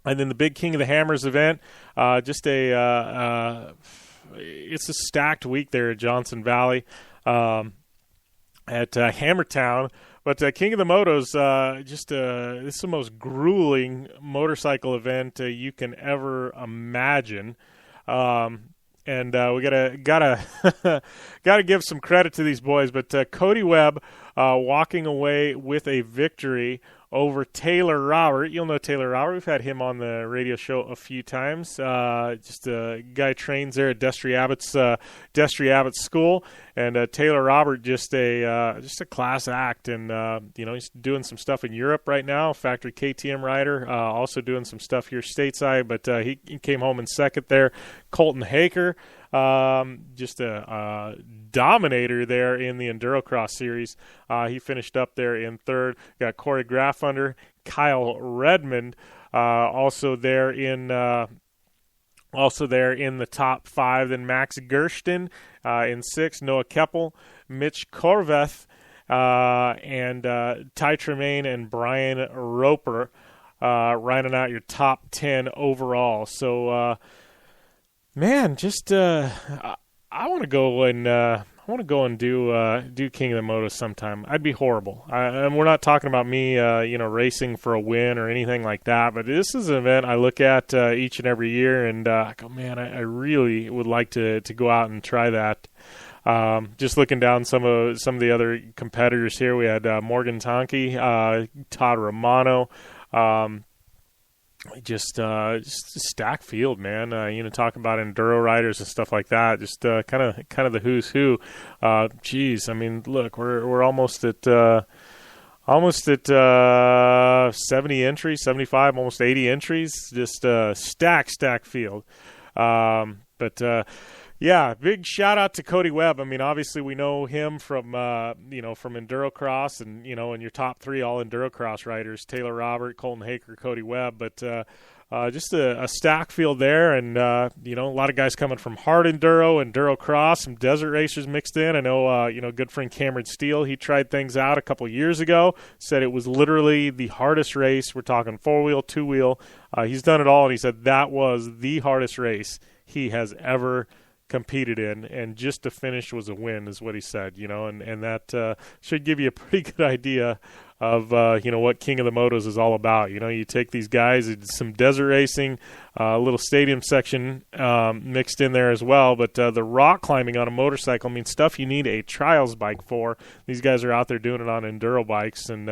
and then the big King of the Hammers event. Just a it's a stacked week there at Johnson Valley at Hammertown. But King of the Motos, it's the most grueling motorcycle event you can ever imagine. And we gotta give some credit to these boys. But Cody Webb walking away with a victory over Taylor Robert. You'll know Taylor Robert. We've had him on the radio show a few times. Just a guy trains there at Destry Abbott's school, and Taylor Robert just a class act, and he's doing some stuff in Europe right now. Factory KTM rider, also doing some stuff here stateside, but he came home in second there. Colton Haker, just a dominator there in the Endurocross series. He finished up there in third. Got Corey Graffunder, Kyle Redmond, also there in the top five. Then Max Gersten in sixth. Noah Keppel, Mitch Korveth, and Ty Tremaine and Brian Roper rounding out your top 10 overall. So. Man, just I want to go and do King of the Motos sometime. I'd be horrible. And we're not talking about me, racing for a win or anything like that. But this is an event I look at each and every year, and I go, man, I really would like to go out and try that. Just looking down some of the other competitors here, we had Morgan Tonke, Todd Romano. Just stack field, man. Talking about enduro riders and stuff like that. Just kind of the who's who. Geez, I mean, look, we're almost at 70 entries, 75, almost 80 entries. Just stack field. Yeah, big shout out to Cody Webb. I mean, obviously we know him from from Endurocross, and in your top three all Endurocross riders, Taylor Robert, Colton Haker, Cody Webb. But just a stack field there, and a lot of guys coming from hard enduro, Endurocross, some desert racers mixed in. I know good friend Cameron Steele, he tried things out a couple years ago. Said it was literally the hardest race. We're talking 4-wheel, 2-wheel. He's done it all, and he said that was the hardest race he has ever competed in, and just to finish was a win, is what he said. And that should give you a pretty good idea of what King of the Motos is all about. You take these guys, it's some desert racing, a little stadium section mixed in there as well, but the rock climbing on a motorcycle means stuff you need a trials bike for. These guys are out there doing it on enduro bikes, and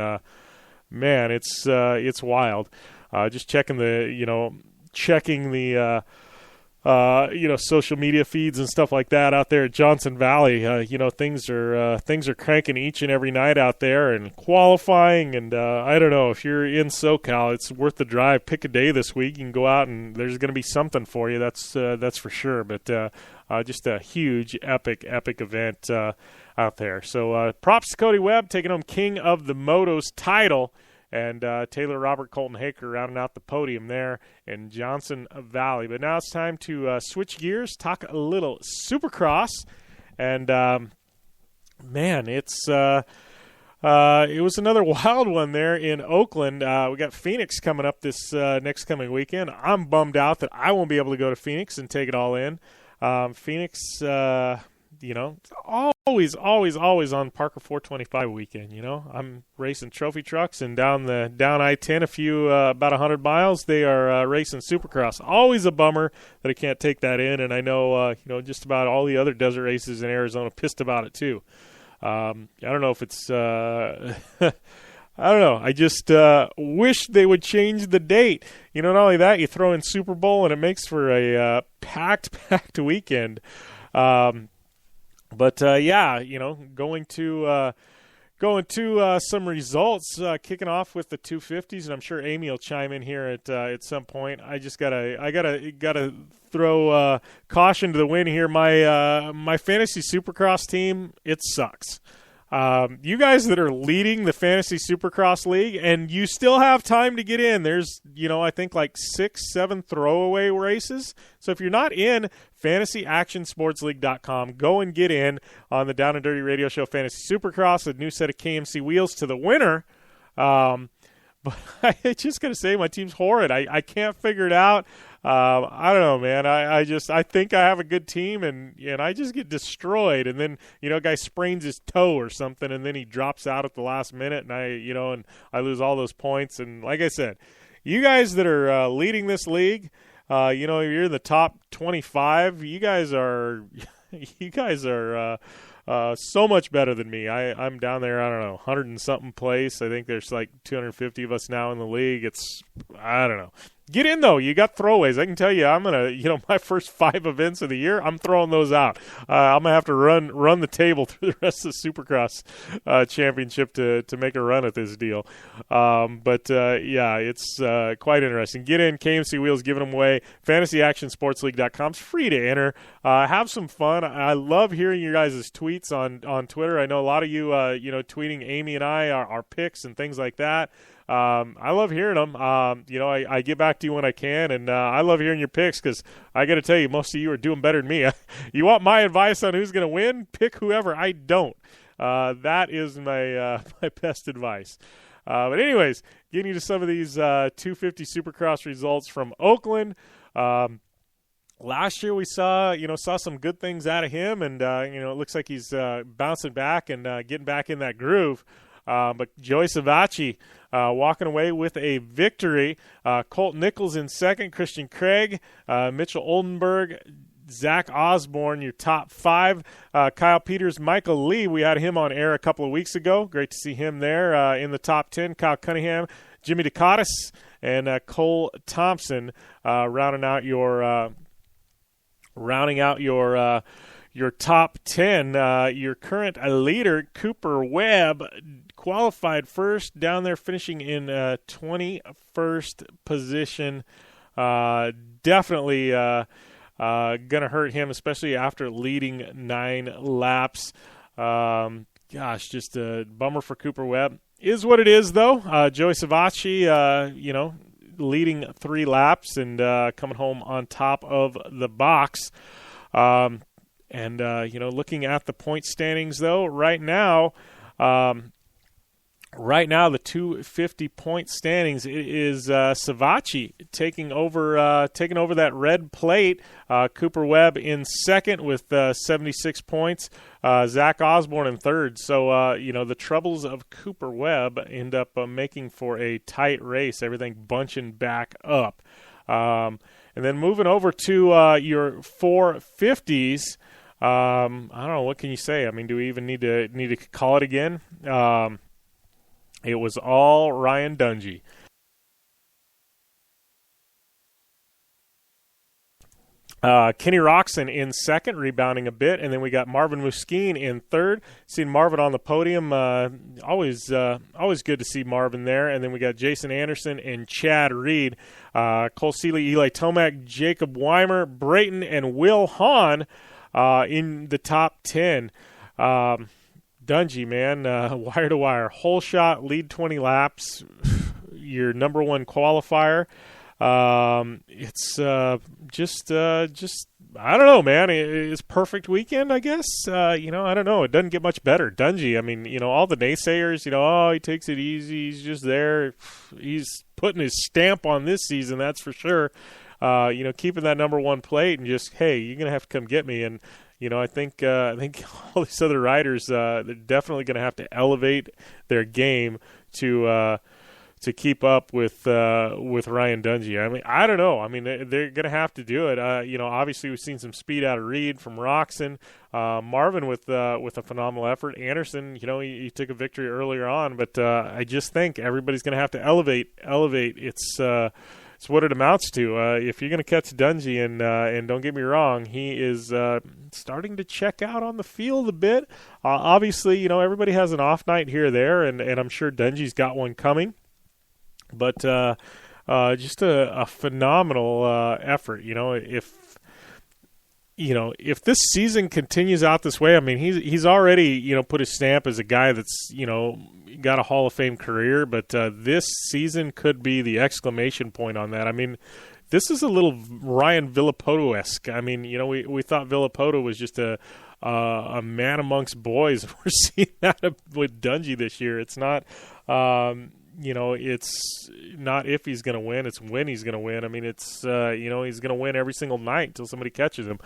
man, it's wild. Just checking the social media feeds and stuff like that out there at Johnson Valley. Things are cranking each and every night out there, and qualifying. And I don't know, if you're in SoCal, it's worth the drive. Pick a day this week. You can go out, and there's going to be something for you. That's for sure. But just a huge, epic event out there. So props to Cody Webb taking home King of the Motos title. And Taylor Robert, Colton Haker rounding out the podium there in Johnson Valley. But now it's time to switch gears, talk a little Supercross. And, man, it was another wild one there in Oakland. We got Phoenix coming up this next coming weekend. I'm bummed out that I won't be able to go to Phoenix and take it all in. Phoenix, always on Parker 425 weekend. I'm racing trophy trucks, and down I-10 about 100 miles, they are racing Supercross. Always a bummer that I can't take that in, and I know just about all the other desert races in Arizona pissed about it too. I don't know if it's I don't know. I just wish they would change the date. Not only that, you throw in Super Bowl, and it makes for a packed weekend. But going to some results, kicking off with the 250s, and I'm sure Amy will chime in here at some point. I just gotta throw caution to the wind here. My Fantasy Supercross team, it sucks. You guys that are leading the Fantasy Supercross League, and you still have time to get in. There's, I think like 6-7 throwaway races. So if you're not in FantasyActionSportsLeague.com, go and get in on the Down and Dirty Radio Show Fantasy Supercross, a new set of KMC wheels to the winner. But I just got to say, my team's horrid. I can't figure it out. I don't know, man. I think I have a good team, and I just get destroyed. And then, a guy sprains his toe or something, and then he drops out at the last minute, and I lose all those points. And like I said, you guys that are leading this league, you're in the top 25. You guys are so much better than me. I'm down there, I don't know, 100 and something place. I think there's like 250 of us now in the league. I don't know. Get in, though. You got throwaways. I can tell you, I'm going to, my first 5 events of the year, I'm throwing those out. I'm going to have to run the table through the rest of the Supercross championship to make a run at this deal. It's quite interesting. Get in. KMC Wheels giving them away. FantasyActionSportsLeague.com. It's free to enter. Have some fun. I love hearing your guys' tweets on Twitter. I know a lot of you, tweeting Amy and I, our picks and things like that. I love hearing them. I get back to you when I can, and I love hearing your picks because I got to tell you, most of you are doing better than me. You want my advice on who's going to win? Pick whoever. I don't. That is my best advice. But anyways, getting to some of these 250 Supercross results from Oakland. Last year we saw some good things out of him, and it looks like he's bouncing back and getting back in that groove. But Joey Savacci walking away with a victory. Colt Nichols in second, Christian Craig, Mitchell Oldenburg, Zach Osborne, your top 5. Kyle Peters, Michael Lee, we had him on air a couple of weeks ago. Great to see him there in the top 10. Kyle Cunningham, Jimmy Ducatis, and Cole Thompson rounding out your top 10. Your current leader, Cooper Webb, qualified first, down there finishing in 21st position. Definitely going to hurt him, especially after leading 9 laps. Just a bummer for Cooper Webb. Is what it is, though. Joey Savacci, leading 3 laps and coming home on top of the box. Looking at the point standings, though, right now, the 250 point standings is Savacci taking over that red plate. Cooper Webb in second with 76 points. Zach Osborne in third. So the troubles of Cooper Webb end up making for a tight race. Everything bunching back up. And then moving over to your 450s. I don't know, what can you say? I mean, do we even need to call it again? It was all Ryan Dungey. Kenny Roxon in second, rebounding a bit, and then we got Marvin Muskeen in third. Seeing Marvin on the podium, always good to see Marvin there. And then we got Jason Anderson and Chad Reed, Cole Seeley, Eli Tomac, Jacob Weimer, Brayton, and Will Hahn in the top 10. Dungey, man, wire to wire, whole shot, lead 20 laps, your number 1 qualifier. It's just I don't know, man. It's perfect weekend, I guess. I don't know. It doesn't get much better. Dungey, I mean, all the naysayers, he takes it easy. He's just there. He's putting his stamp on this season, that's for sure. Keeping that number 1 plate and just, hey, you're gonna have to come get me. And I think all these other riders, they're definitely going to have to elevate their game to keep up with Ryan Dungey. I mean, I don't know. I mean, they're going to have to do it. Obviously we've seen some speed out of Reed from Roxon. Marvin with a phenomenal effort. Anderson, he took a victory earlier on, but I just think everybody's going to have to elevate. It's what it amounts to. If you're going to catch Dungey, and don't get me wrong, he is starting to check out on the field a bit. Obviously, everybody has an off night here or there, and I'm sure Dungey's got one coming. But just a phenomenal effort. If this season continues out this way, I mean, he's already put his stamp as a guy that's got a Hall of Fame career, but this season could be the exclamation point on that. I mean, this is a little Ryan Villopoto-esque. I mean, we thought Villopoto was just a man amongst boys. We're seeing that with Dungey this year. It's not. it's not if he's going to win, it's when he's going to win. I mean, it's, he's going to win every single night until somebody catches him.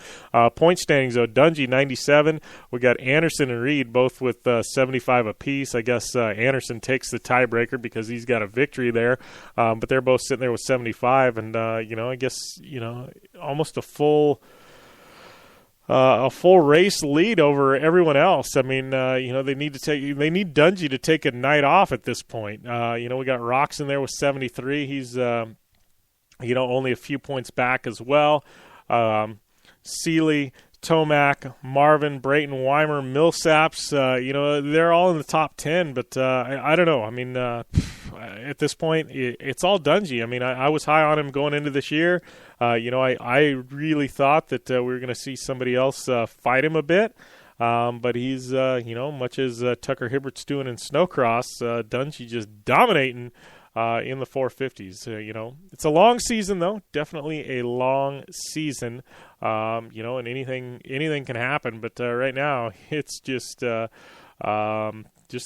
Point standings, though, Dungey 97. We got Anderson and Reed both with 75 apiece. I guess Anderson takes the tiebreaker because he's got a victory there. But they're both sitting there with 75. And, I guess, almost a full race lead over everyone else. I mean, they need Dungey to take a night off at this point. We got Rocks in there with 73. He's, only a few points back as well. Seeley, Tomac, Marvin, Brayton, Weimer, Millsaps, they're all in the top 10, but I don't know. I mean, at this point, it's all Dungey. I mean, I was high on him going into this year. I really thought that we were going to see somebody else fight him a bit, but he's, much as Tucker Hibbert's doing in snowcross, Dungey just dominating in the 450s. It's a long season, though. Definitely a long season. And anything can happen. But right now, it's just a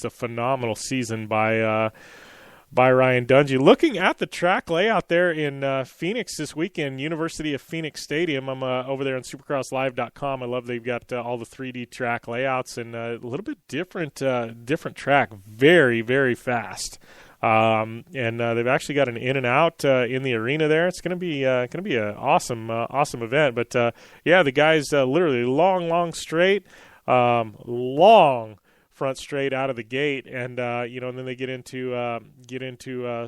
phenomenal season by Ryan Dungey. Looking at the track layout there in Phoenix this weekend, University of Phoenix Stadium. I'm over there on Supercrosslive.com. I love they've got all the 3D track layouts and a little bit different track. Very, very fast. And they've actually got an in and out in the arena there. It's going to be an awesome event. But the guys literally long straight, long front straight out of the gate, and and then they get into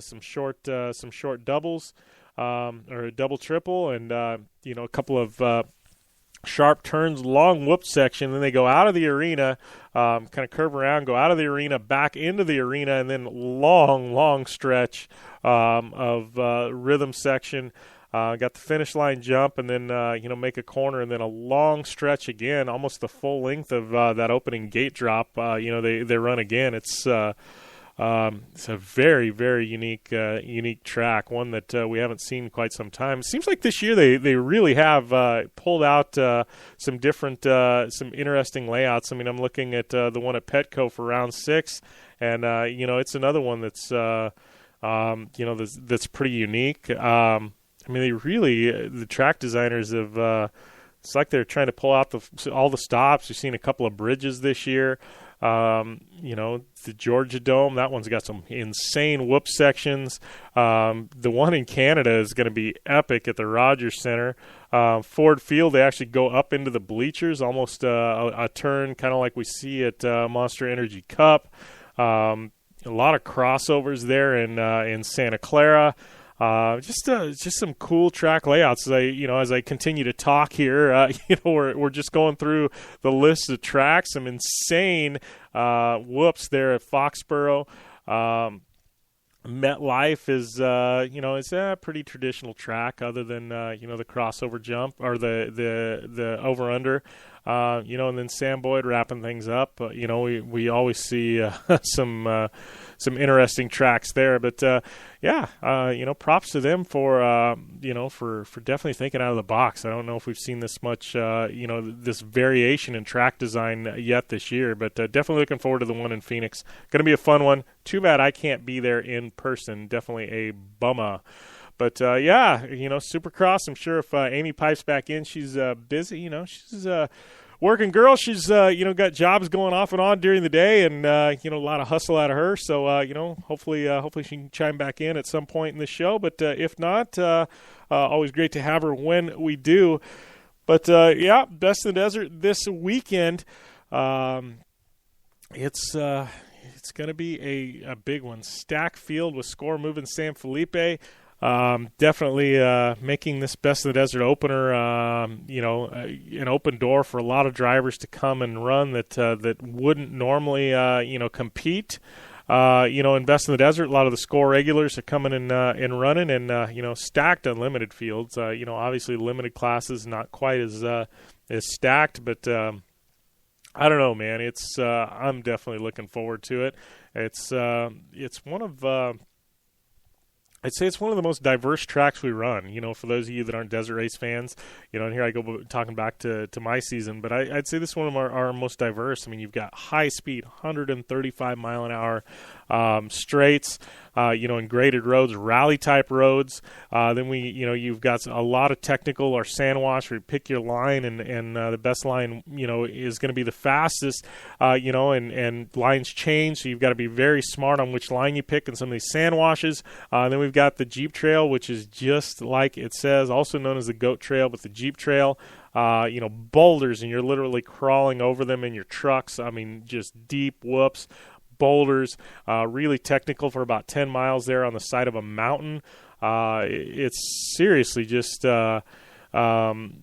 some short doubles or a double triple, and a couple of sharp turns, long whoop section. Then they go out of the arena, kind of curve around, go out of the arena, back into the arena, and then long stretch of rhythm section. Got the finish line jump, and then make a corner, and then a long stretch again, almost the full length of that opening gate drop. They run again. It's a very, very unique track, one that we haven't seen in quite some time. It seems like this year they really have pulled out some interesting layouts. I mean, I'm looking at the one at Petco for round 6, and it's another one that's that's pretty unique. I mean, the track designers have. It's like they're trying to pull out all the stops. We've seen a couple of bridges this year. The Georgia Dome, that one's got some insane whoop sections. The one in Canada is going to be epic at the Rogers Center. Ford Field, they actually go up into the bleachers, almost a turn, kind of like we see at Monster Energy Cup. A lot of crossovers there in Santa Clara. Just some cool track layouts. As I continue to talk here, we're just going through the list of tracks. Some insane whoops there at Foxborough. MetLife is it's a pretty traditional track, other than the crossover jump or the over under. And then Sam Boyd wrapping things up. We always see some interesting tracks there. But props to them for definitely thinking out of the box. I don't know if we've seen this much this variation in track design yet this year, but definitely looking forward to the one in Phoenix. Going to be a fun one. Too bad I can't be there in person. Definitely a bummer. But, Supercross, I'm sure if Amy pipes back in, she's busy. She's a working girl. She's, got jobs going off and on during the day, and, a lot of hustle out of her. So, hopefully she can chime back in at some point in the show. But if not, always great to have her when we do. But, Best in the Desert this weekend. It's going to be a big one. Stack field with score moving San Felipe. Definitely making this Best in the Desert opener, an open door for a lot of drivers to come and run that wouldn't normally, compete. In Best in the Desert, a lot of the score regulars are coming in and running, and stacked unlimited fields. Obviously limited classes not quite as stacked, but I don't know, man. It's I'm definitely looking forward to it. It's one of I'd say it's one of the most diverse tracks we run, for those of you that aren't Desert Race fans, and here I go talking back to my season, but I'd say this is one of our most diverse. I mean, you've got high speed, 135 mile an hour straights, in graded roads, rally type roads. Then you've got a lot of technical or sand wash where you pick your line, and the best line, is going to be the fastest, and lines change. So you've got to be very smart on which line you pick in some of these sand washes. Then we've got the Jeep Trail, which is just like it says, also known as the Goat Trail, but the Jeep Trail. Boulders, and you're literally crawling over them in your trucks. I mean, just deep whoops, boulders, really technical for about 10 miles there on the side of a mountain. It's seriously just one of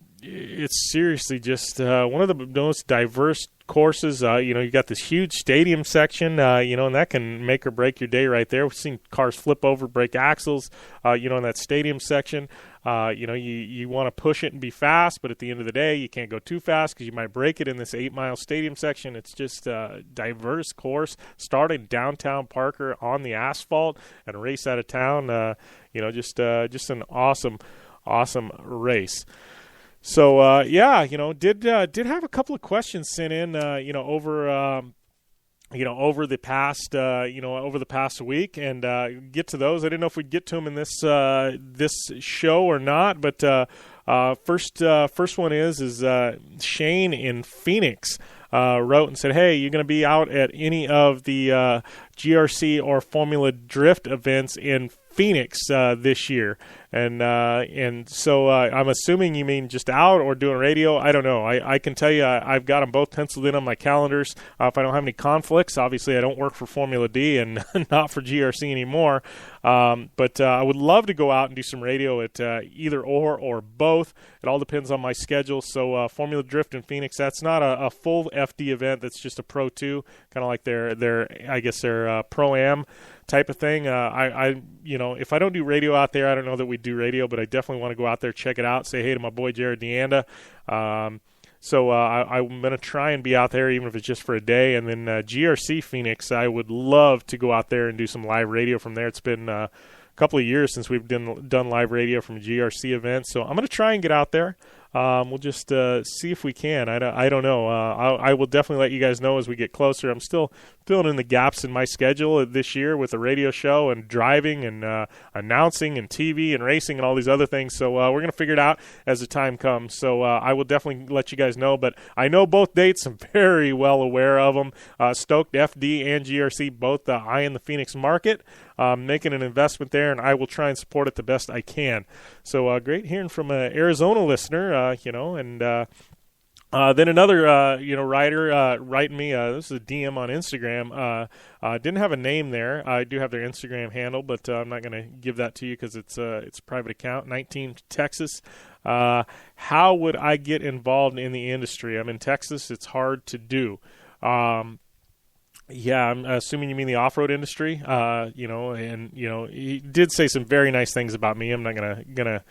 the most diverse courses. You got this huge stadium section, and that can make or break your day right there. We've seen cars flip over, break axles, in that stadium section. You want to push it and be fast, but at the end of the day, you can't go too fast because you might break it in this 8-mile stadium section. It's just a diverse course. Start in downtown Parker on the asphalt and race out of town. Just an awesome race. So did have a couple of questions sent in, over the past week, and get to those. I didn't know if we'd get to them in this show or not, but first one is Shane in Phoenix wrote and said, "Hey, you're going to be out at any of the GRC or Formula Drift events in Phoenix this year?" And so I'm assuming you mean just out or doing radio. I don't know. I can tell you I've got them both penciled in on my calendars. If I don't have any conflicts, obviously I don't work for Formula D and not for GRC anymore. But I would love to go out and do some radio at either or both. It all depends on my schedule. So Formula Drift in Phoenix, that's not a full FD event. That's just a Pro 2, kind of like their Pro-Am type of thing. If I don't do radio out there, I don't know that we do radio, but I definitely want to go out there, check it out, say hey to my boy Jared Deanda. So I'm going to try and be out there, even if it's just for a day. And then GRC Phoenix, I would love to go out there and do some live radio from there. It's been a couple of years since we've done live radio from a GRC event, so I'm going to try and get out there. We'll just see if we can. I don't know. I will definitely let you guys know as we get closer. I'm still filling in the gaps in my schedule this year with the radio show and driving and announcing and TV and racing and all these other things. So we're going to figure it out as the time comes. So I will definitely let you guys know. But I know both dates. I'm very well aware of them. Stoked FD and GRC, both eye in the Phoenix market. Making an investment there, and I will try and support it the best I can. So great hearing from an Arizona listener, and then another, writer writing me. This is a DM on Instagram. Didn't have a name there. I do have their Instagram handle, but I'm not going to give that to you because it's a private account. 19 Texas. How would I get involved in the industry? I'm in Texas. It's hard to do. Yeah, I'm assuming you mean the off-road industry, he did say some very nice things about me. I'm not gonna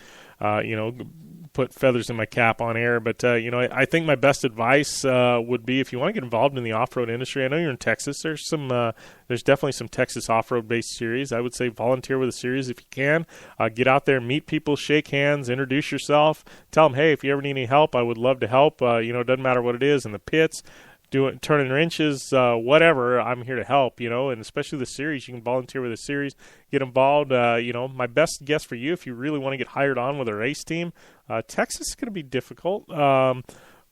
put feathers in my cap on air, but I think my best advice would be if you want to get involved in the off-road industry. I know you're in Texas. There's definitely some Texas off-road based series. I would say volunteer with a series if you can. Get out there, meet people, shake hands, introduce yourself, tell them, hey, if you ever need any help, I would love to help. It doesn't matter what it is in the pits. Turning wrenches, whatever, I'm here to help, and especially the series. You can volunteer with a series, get involved. My best guess for you, if you really want to get hired on with a race team, Texas is going to be difficult.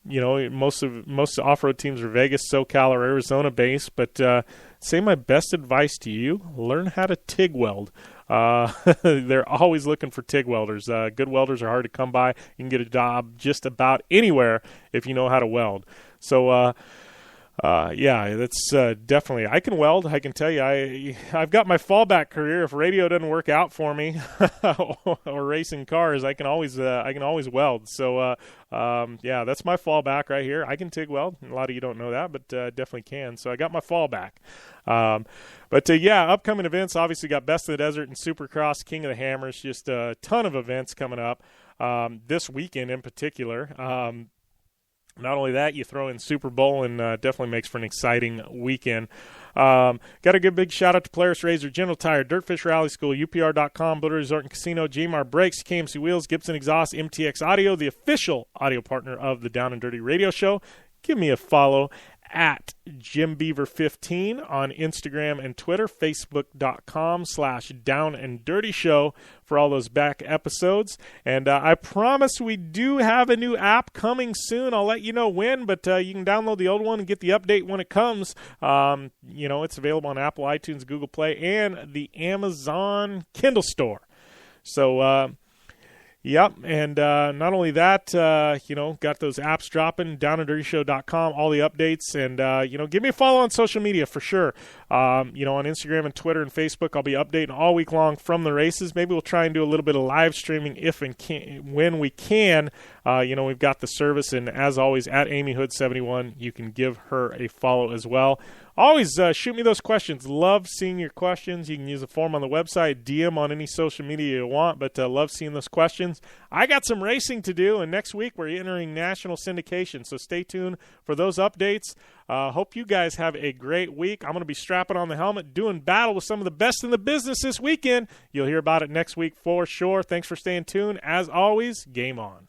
Most off-road teams are Vegas, SoCal, or Arizona based, but say my best advice to you, learn how to TIG weld. They're always looking for TIG welders. Good welders are hard to come by. You can get a job just about anywhere if you know how to weld. So, that's definitely. I can weld. I can tell you, I've got my fallback career. If radio doesn't work out for me, or racing cars, I can always weld. So, that's my fallback right here. I can TIG weld. A lot of you don't know that, but definitely can. So I got my fallback. Upcoming events. Obviously, got Best of the Desert and Supercross, King of the Hammers. Just a ton of events coming up this weekend in particular. Not only that, you throw in Super Bowl and definitely makes for an exciting weekend. Got to give a big shout-out to Polaris Razor, General Tire, DirtFish Rally School, UPR.com, Boater Resort and Casino, JMR Brakes, KMC Wheels, Gibson Exhaust, MTX Audio, the official audio partner of the Down and Dirty Radio Show. Give me a follow at JimBeaver15 on Instagram and Twitter, Facebook.com/DownAndDirtyShow for all those back episodes. And I promise we do have a new app coming soon. I'll let you know when, but you can download the old one and get the update when it comes. It's available on Apple, iTunes, Google Play, and the Amazon Kindle store. So, yep, and not only that, got those apps dropping, downanddirtyshow.com, all the updates, and, give me a follow on social media for sure. On Instagram and Twitter and Facebook, I'll be updating all week long from the races. Maybe we'll try and do a little bit of live streaming when we can. We've got the service, and as always, at Ami Houde 71, you can give her a follow as well. Always shoot me those questions. Love seeing your questions. You can use the form on the website, DM on any social media you want, but love seeing those questions. I got some racing to do, and next week we're entering national syndication, so stay tuned for those updates. Hope you guys have a great week. I'm going to be strapping on the helmet, doing battle with some of the best in the business this weekend. You'll hear about it next week for sure. Thanks for staying tuned. As always, game on.